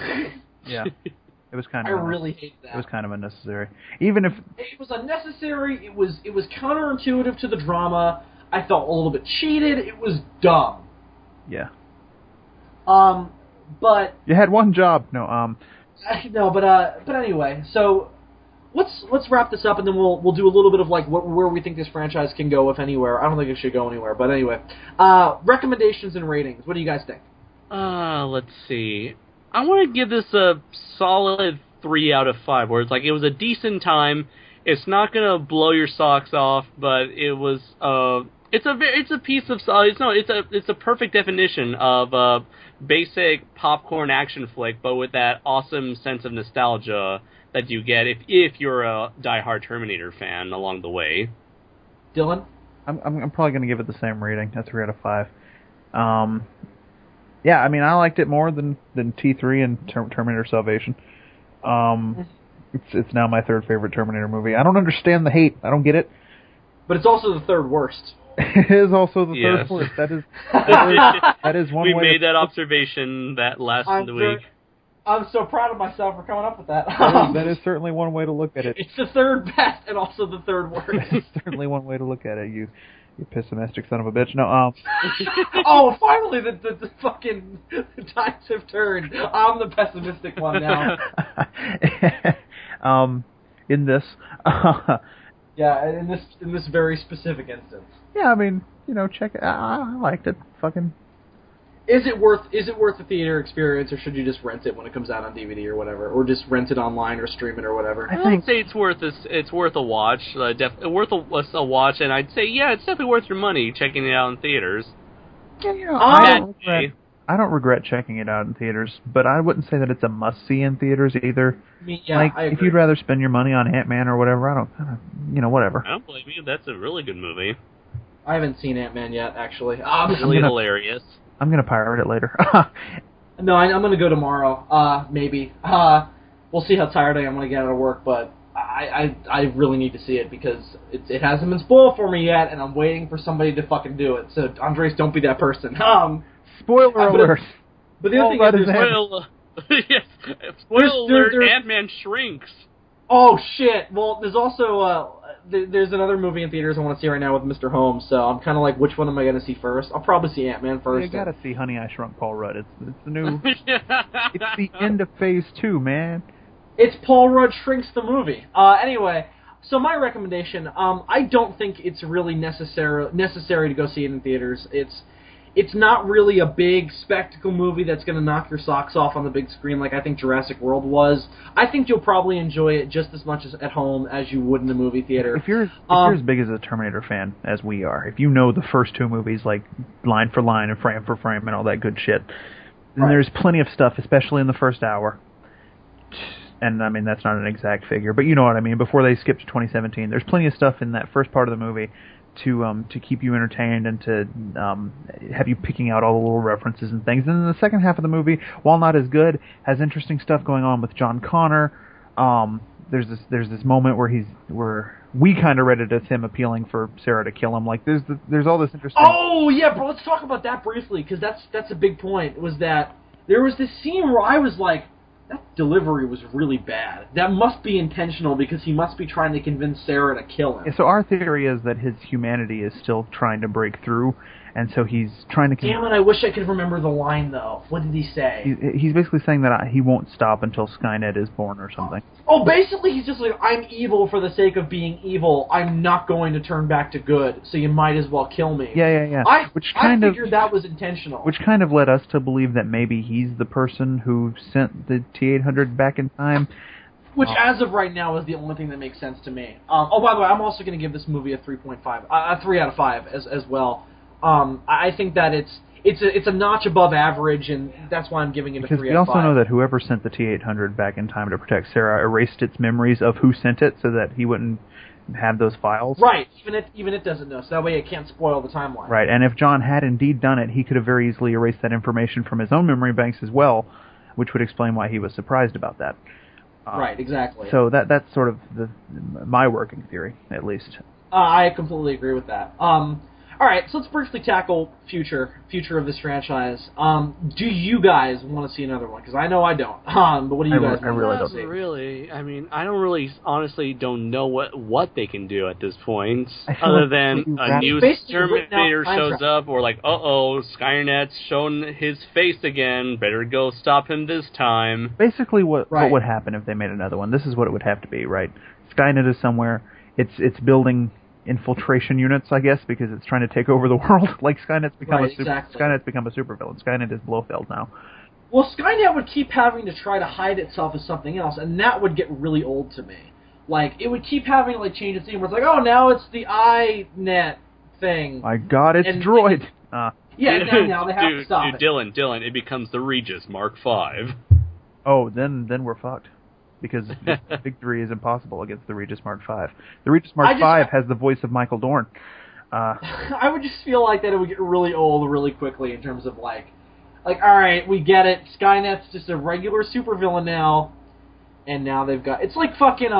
It was kind of. I really hate that. It was kind of unnecessary. Even if it was unnecessary, it was counterintuitive to the drama. I felt a little bit cheated. It was dumb. Yeah. But you had one job. No. No, but anyway, so let's wrap this up, and then we'll do a little bit of like where we think this franchise can go, if anywhere. I don't think it should go anywhere, but anyway, recommendations and ratings. What do you guys think? Let's see. I want to give this a solid 3 out of 5. Where it's like it was a decent time. It's not gonna blow your socks off, but it was it's a piece of it's a perfect definition of a basic popcorn action flick, but with that awesome sense of nostalgia that you get if you're a diehard Terminator fan along the way. Dylan? I'm probably going to give it the same rating, a 3 out of 5. Yeah, I mean, I liked it more than T3 and Terminator Salvation. It's now my third favorite Terminator movie. I don't understand the hate. I don't get it. But it's also the third worst. It is also the third worst. That is one way. We made that observation that last week. I'm so proud of myself for coming up with that. That is certainly one way to look at it. It's the third best and also the third worst. It's certainly one way to look at it. You pessimistic son of a bitch. No. Oh, finally the fucking tides have turned. I'm the pessimistic one now. In this. Yeah, in this very specific instance. Yeah, I mean, check it. I liked it. Fucking. Is it worth the theater experience, or should you just rent it when it comes out on DVD or whatever, or just rent it online or stream it or whatever? I'd say it's worth a watch. Worth a watch, and I'd say it's definitely worth your money checking it out in theaters. Yeah, I don't regret checking it out in theaters, but I wouldn't say that it's a must-see in theaters either. I agree. If you'd rather spend your money on Ant-Man or whatever, I don't whatever. I don't blame you. That's a really good movie. I haven't seen Ant-Man yet, actually. It's really hilarious. I'm going to pirate it later. No, I'm going to go tomorrow, maybe. We'll see how tired I am when I get out of work, but I really need to see it because it hasn't been spoiled for me yet, and I'm waiting for somebody to fucking do it. So, Andres, don't be that person. Spoiler alert. But the other thing is... Spoiler alert, Ant-Man shrinks. Oh shit! Well, there's also there's another movie in theaters I want to see right now with Mr. Holmes. So I'm kind of like, which one am I going to see first? I'll probably see Ant-Man first. You gotta see Honey, I Shrunk Paul Rudd. It's the new. It's the end of Phase 2, man. It's Paul Rudd shrinks the movie. Anyway, so my recommendation, I don't think it's really necessary to go see it in theaters. It's not really a big spectacle movie that's going to knock your socks off on the big screen like I think Jurassic World was. I think you'll probably enjoy it just as much as at home as you would in a movie theater. If you're as big as a Terminator fan as we are, if you know the first two movies like line for line and frame for frame and all that good shit, then there's plenty of stuff, especially in the first hour. And, I mean, that's not an exact figure, but you know what I mean. Before they skip to 2017, there's plenty of stuff in that first part of the movie to keep you entertained and to have you picking out all the little references and things. And then the second half of the movie, while not as good, has interesting stuff going on with John Connor. There's this moment where we kind of read it as him appealing for Sarah to kill him. Like there's all this interesting. Oh yeah, bro. Let's talk about that briefly because that's a big point. Was that there was this scene where I was like, that delivery was really bad. That must be intentional because he must be trying to convince Sarah to kill him. Yeah, so our theory is that his humanity is still trying to break through, and so he's trying to... Damn it, I wish I could remember the line, though. What did he say? He's basically saying that he won't stop until Skynet is born or something. Oh, basically he's just like, I'm evil for the sake of being evil. I'm not going to turn back to good, so you might as well kill me. Yeah. I figured that was intentional. Which kind of led us to believe that maybe he's the person who sent the T-800 back in time. Which, as of right now, is the only thing that makes sense to me. Oh, by the way, I'm also going to give this movie a 3.5, a 3 out of 5 as well. I think that it's a notch above average, and that's why I'm giving it a 3 out of 5. Because we also know that whoever sent the T-800 back in time to protect Sarah erased its memories of who sent it so that he wouldn't have those files. Right, even it doesn't know, so that way it can't spoil the timeline. Right, and if John had indeed done it, he could have very easily erased that information from his own memory banks as well, which would explain why he was surprised about that. Right, exactly. So that's sort of my working theory, at least. I completely agree with that. All right, so let's briefly tackle future of this franchise. Do you guys want to see another one? Because I know I don't. But what do you guys want? I really don't. Really, I mean, I don't really, honestly, don't know what they can do at this point, other than a new Terminator shows up, or like, Skynet's shown his face again. Better go stop him this time. Basically, what would happen if they made another one? This is what it would have to be, right? Skynet is somewhere. It's building infiltration units, I guess, because it's trying to take over the world. Like Skynet's become Skynet's become a supervillain. Skynet is Blofeld now. Well, Skynet would keep having to try to hide itself as something else, and that would get really old to me. Like, it would keep having to change its name. Where it's like, oh, now it's the iNet thing. My God, it's droid. Yeah, now they have to stop it. Dylan, it becomes the Regis Mark V. Oh, then we're fucked. Because victory is impossible against the Regis Mark V. The Regis Mark V has the voice of Michael Dorn. I would just feel like that it would get really old really quickly in terms of like, all right, we get it. Skynet's just a regular supervillain now, and now they've got it's like fucking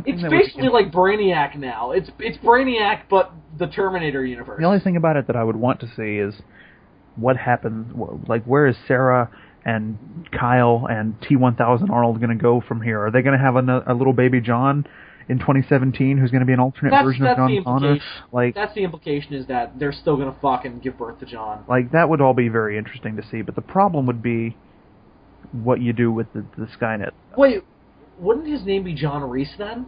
it's basically like Brainiac now. It's Brainiac but the Terminator universe. The only thing about it that I would want to see is what happens. Like, where is Sarah and Kyle and T-1000 Arnold going to go from here? Are they going to have a little baby John in 2017 who's going to be an alternate version of John Connor? Like, that's the implication, is that they're still going to fuck and give birth to John. Like, that would all be very interesting to see, but the problem would be what you do with the Skynet. Wait, wouldn't his name be John Reese then?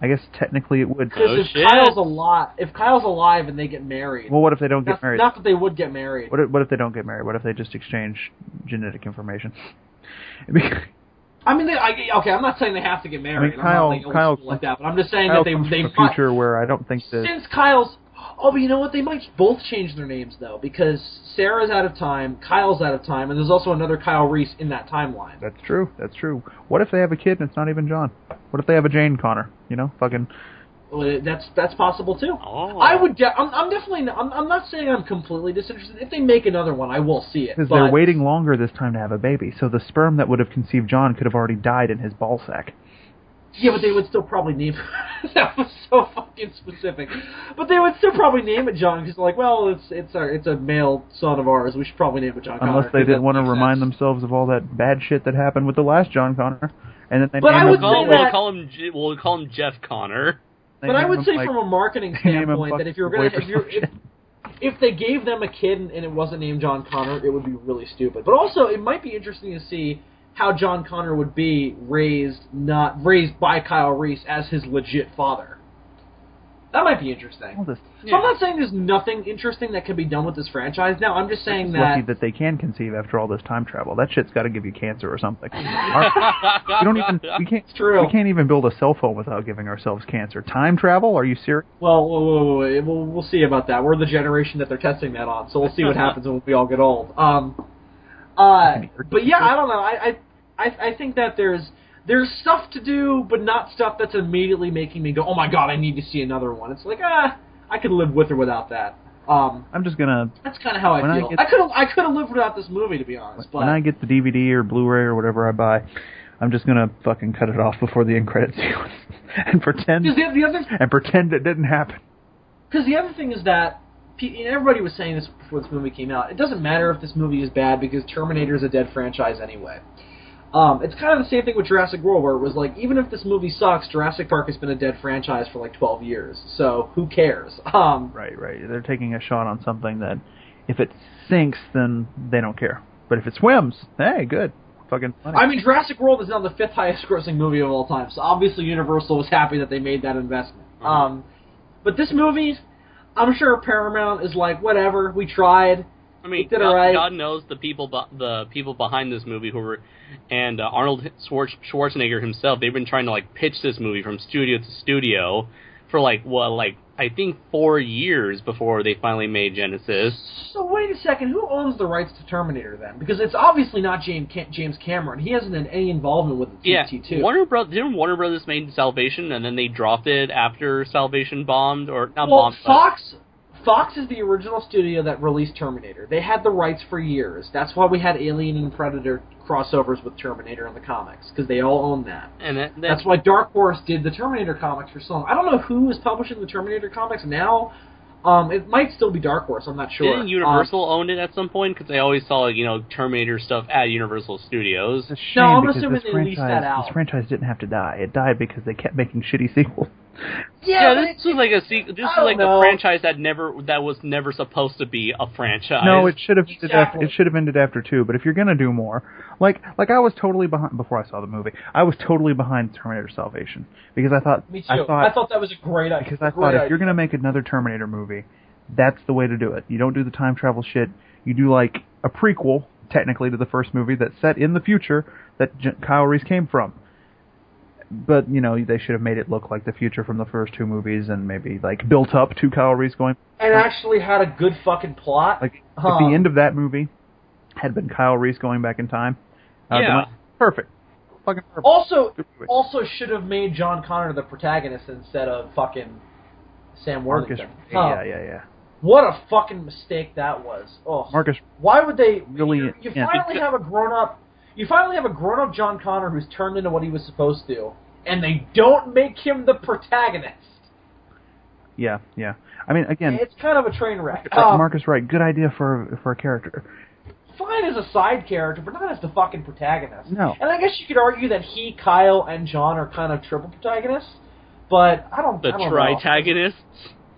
I guess technically it would. Because if Kyle's alive and they get married... Well, what if they don't get married? Not that they would get married. What if they don't get married? What if they just exchange genetic information? I mean, I'm not saying they have to get married. I mean, Kyle like that, but I'm just saying that they might... future where I don't think that... Since Kyle's... Oh, but you know what? They might both change their names, though, because Sarah's out of time, Kyle's out of time, and there's also another Kyle Reese in that timeline. That's true. What if they have a kid and it's not even John? What if they have a Jane Connor? Fucking... Well, that's possible, too. Oh. I'm definitely... I'm not saying I'm completely disinterested. If they make another one, I will see it. Because they're waiting longer this time to have a baby, so the sperm that would have conceived John could have already died in his ball sack. Yeah, but they would still probably name that was so fucking specific. But they would still probably name it John, because they're like, well, it's a male son of ours. We should probably name it John Connor. Unless they didn't want to remind themselves of all that bad shit that happened with the last John Connor, And then they but I would say that we'll call him Jeff Connor. But I would say from a marketing standpoint that if they gave them a kid and it wasn't named John Connor, it would be really stupid. But also, it might be interesting to see how John Connor would be raised by Kyle Reese as his legit father. That might be interesting. So I'm not saying there's nothing interesting that can be done with this franchise now. I'm just saying lucky that they can conceive after all this time travel. That shit's got to give you cancer or something. We can't even build a cell phone without giving ourselves cancer. Time travel? Are you serious? Well, we'll see about that. We're the generation that they're testing that on, so we'll see what happens when we all get old. But yeah, I don't know. I think that there's stuff to do, but not stuff that's immediately making me go, oh my god, I need to see another one. It's like, I could live with or without that. I'm just gonna. That's kind of how I feel. I could have lived without this movie, to be honest. When I get the DVD or Blu-ray or whatever I buy, I'm just gonna fucking cut it off before the end credits sequence and pretend it didn't happen. Because the other thing is that everybody was saying this before this movie came out. It doesn't matter if this movie is bad because Terminator is a dead franchise anyway. It's kind of the same thing with Jurassic World, where it was like, even if this movie sucks, Jurassic Park has been a dead franchise for like 12 years, so who cares? Right. They're taking a shot on something that, if it sinks, then they don't care. But if it swims, hey, good. Fucking funny. I mean, Jurassic World is now the 5th highest grossing movie of all time, so obviously Universal was happy that they made that investment. But this movie, I'm sure Paramount is like, whatever, we tried. I mean, God knows the people behind this movie and Arnold Schwarzenegger himself. They've been trying to pitch this movie from studio to studio for I think 4 years before they finally made Genisys. So wait a second, who owns the rights to Terminator then? Because it's obviously not James Cameron. He hasn't had any involvement with the T2. Didn't Warner Brothers made Salvation and then they dropped it after Salvation bombed Fox is the original studio that released Terminator. They had the rights for years. That's why we had Alien and Predator crossovers with Terminator in the comics, because they all own that. And that's why Dark Horse did the Terminator comics for so long. I don't know who is publishing the Terminator comics now. It might still be Dark Horse. I'm not sure. Didn't Universal own it at some point? Because I always saw Terminator stuff at Universal Studios. It's a shame I'm assuming they leased that out. This franchise didn't have to die. It died because they kept making shitty sequels. This was like a a franchise that was never supposed to be a franchise. No, it should have ended after 2. But if you're gonna do more, like I was totally behind before I saw the movie. I was totally behind Terminator Salvation because I thought me too. I thought that was a great idea. Because I thought if you're gonna make another Terminator movie, that's the way to do it. You don't do the time travel shit. You do like a prequel, technically, to the first movie that's set in the future that Kyle Reese came from. But, they should have made it look like the future from the first 2 movies and maybe, built up to Kyle Reese going... And actually had a good fucking plot. If the end of that movie had been Kyle Reese going back in time, perfect. Fucking perfect. Also should have made John Connor the protagonist instead of fucking Sam Worthington. Yeah. What a fucking mistake that was. Oh, Marcus... Why would they... Really... You finally have a grown-up John Connor who's turned into what he was supposed to, and they don't make him the protagonist. Yeah. I mean, again... It's kind of a train wreck. Marcus Wright, good idea for a character. Fine as a side character, but not as the fucking protagonist. No. And I guess you could argue that he, Kyle, and John are kind of triple protagonists, but I don't know. Tritagonists?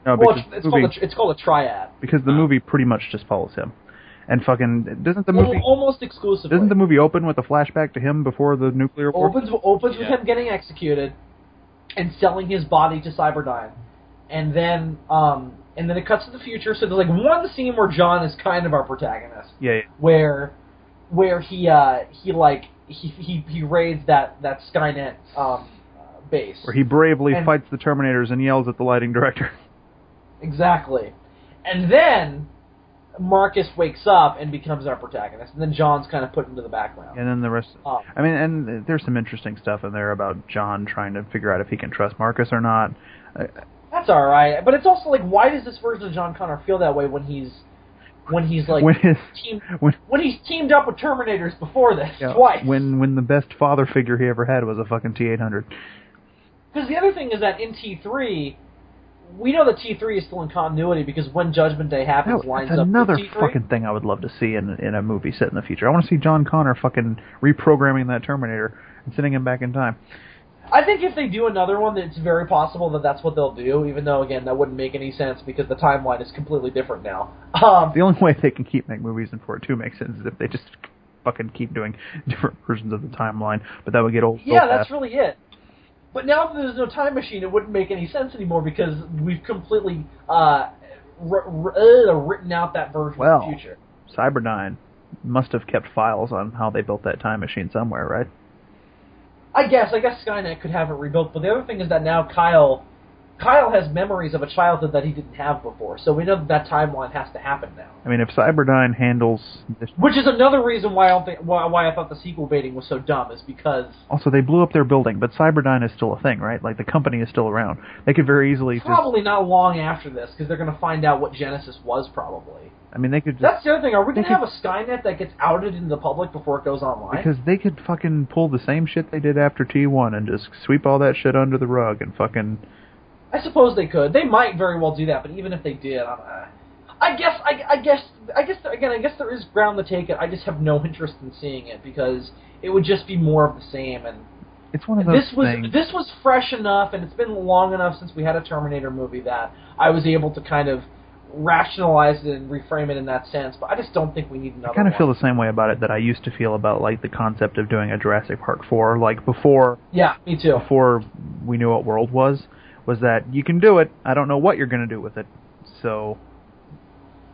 No, it's called a triad. Because the movie pretty much just follows him. And fucking doesn't the movie almost exclusively? Doesn't the movie open with a flashback to him before the nuclear war? Opens with him getting executed and selling his body to Cyberdyne, and then it cuts to the future. So there's one scene where John is kind of our protagonist. Yeah. Where he raids that Skynet base. Where he bravely fights the Terminators and yells at the lighting director. Exactly, and then Marcus wakes up and becomes our protagonist, and then John's kind of put into the background. And then the rest... and there's some interesting stuff in there about John trying to figure out if he can trust Marcus or not. That's alright, but it's also why does this version of John Connor feel that way when he's teamed up with Terminators before this, twice? When the best father figure he ever had was a fucking T-800. Because the other thing is that in T3... We know that T3 is still in continuity because when Judgment Day happens, lines up with T3. Another fucking thing I would love to see in a movie set in the future. I want to see John Connor fucking reprogramming that Terminator and sending him back in time. I think if they do another one, it's very possible that that's what they'll do, even though, again, that wouldn't make any sense because the timeline is completely different now. The only way they can keep making movies and for it to make sense is if they just fucking keep doing different versions of the timeline, but that would get old. Yeah, that's really it. But now that there's no time machine, it wouldn't make any sense anymore because we've completely written out that version of the future. Cyberdyne must have kept files on how they built that time machine somewhere, right? I guess Skynet could have it rebuilt, but the other thing is that now Kyle has memories of a childhood that he didn't have before, so we know that timeline has to happen now. I mean, if Cyberdyne handles this... Which is another reason why I thought the sequel baiting was so dumb, is because... Also, they blew up their building, but Cyberdyne is still a thing, right? Like, the company is still around. They could very easily Probably not long after this, because they're going to find out what Genisys was, probably. I mean, they could just... That's the other thing. Are we going to have a Skynet that gets outed into the public before it goes online? Because they could fucking pull the same shit they did after T1 and just sweep all that shit under the rug and fucking... I suppose they could. They might very well do that, but even if they did, I guess there is ground to take it. I just have no interest in seeing it because it would just be more of the same. And it's one of those things. This was fresh enough, and it's been long enough since we had a Terminator movie that I was able to kind of rationalize it and reframe it in that sense. But I just don't think we need another. I kind of feel the same way about it that I used to feel about like the concept of doing a Jurassic Park 4, like before. Yeah, me too. Before we knew what World was that you can do it. I don't know what you're going to do with it. So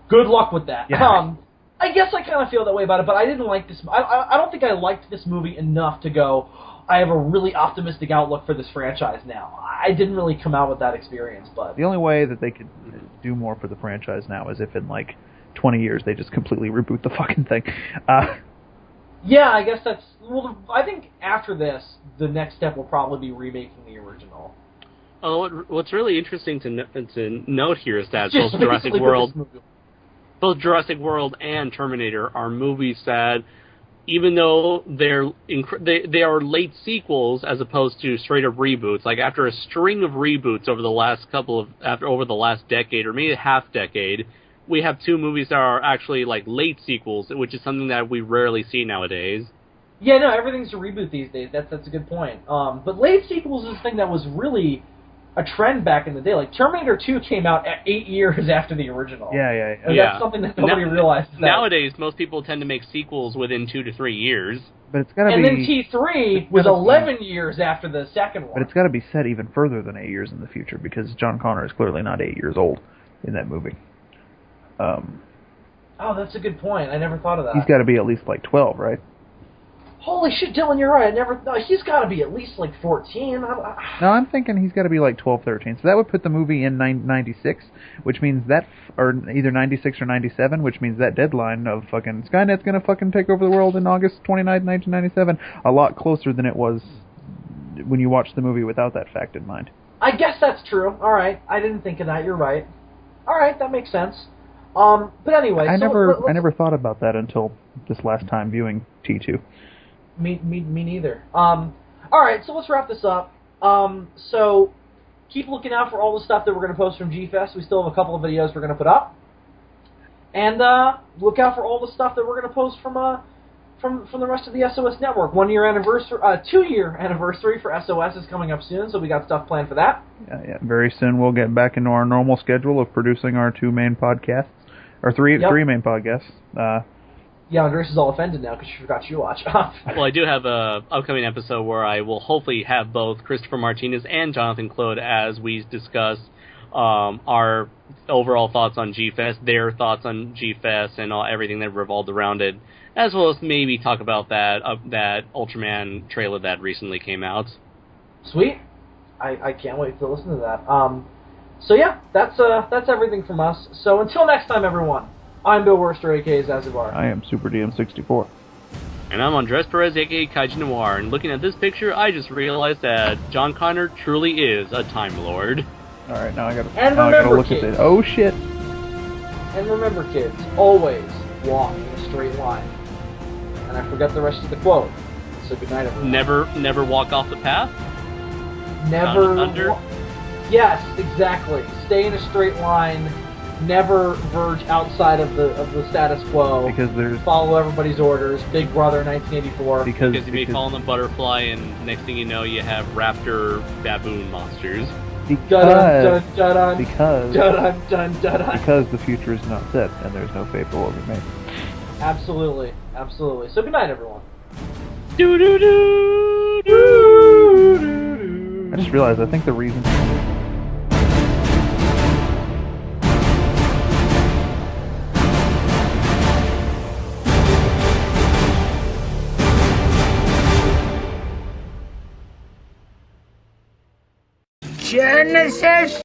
good luck with that. Yeah. I guess I kind of feel that way about it, but I didn't like this. I don't think I liked this movie enough to go, I have a really optimistic outlook for this franchise now. I didn't really come out with that experience, but... The only way that they could do more for the franchise now is if in, like, 20 years they just completely reboot the fucking thing. Yeah, I guess that's... Well, I think after this, the next step will probably be remaking the original. Oh, what's really interesting to note here is that both Jurassic World and Terminator are movies that, even though they are late sequels as opposed to straight up reboots, like after a string of reboots over the last decade or maybe a half decade, we have two movies that are actually like late sequels, which is something that we rarely see nowadays. Yeah, no, everything's a reboot these days. That's a good point. But late sequels is a thing that was really a trend back in the day. Like, Terminator 2 came out 8 years after the original. Yeah. That's something that nobody realizes. Nowadays, most people tend to make sequels within 2 to 3 years. But it's gotta and then T3 was 11 years after the second one. But it's got to be set even further than 8 years in the future, because John Connor is clearly not 8 years old in that movie. Oh, that's a good point. I never thought of that. He's got to be at least like 12, right? Holy shit, Dylan, you're right. He's got to be at least like 14. No, I'm thinking he's got to be like 12, 13. So that would put the movie in 96, which means that, or either 96 or 97, which means that deadline of fucking Skynet's going to fucking take over the world in August 29th, 1997, a lot closer than it was when you watch the movie without that fact in mind. I guess that's true. All right. I didn't think of that. You're right. All right, that makes sense. But anyway, I never thought about that until this last time viewing T2. Me neither. All right, so let's wrap this up. So keep looking out for all the stuff that we're going to post from G-Fest. We still have a couple of videos we're going to put up, and look out for all the stuff that we're going to post from the rest of the SOS network. 2-year anniversary for SOS is coming up soon, so we got stuff planned for that. Yeah. Very soon we'll get back into our normal schedule of producing our 2 main podcasts, or 3 main podcasts. Yeah, Grace is all offended now because she forgot you watch. Well, I do have an upcoming episode where I will hopefully have both Christopher Martinez and Jonathan Claude as we discuss our overall thoughts on G-Fest, their thoughts on G-Fest, and everything that revolved around it, as well as maybe talk about that Ultraman trailer that recently came out. Sweet. I can't wait to listen to that. So yeah, that's everything from us. So until next time, everyone. I'm Bill Worster, a.k.a. Zazubaar. I am Super DM64. And I'm Andres Perez, a.k.a. Kaiju Noir. And looking at this picture, I just realized that John Connor truly is a Time Lord. Alright, now I gotta look at this. Oh shit! And remember, kids, always walk in a straight line. And I forgot the rest of the quote. So good night, everyone. Never walk off the path? Never... Under? Yes, exactly. Stay in a straight line. never verge outside of the status quo. Because there's follow everybody's orders. Big Brother, 1984. Because you may fall on the butterfly, and next thing you know, you have raptor baboon monsters. Because Because the future is not set, and there's no fate for what we make. Absolutely. So good night, everyone. I just realized, I think the reason... Genisys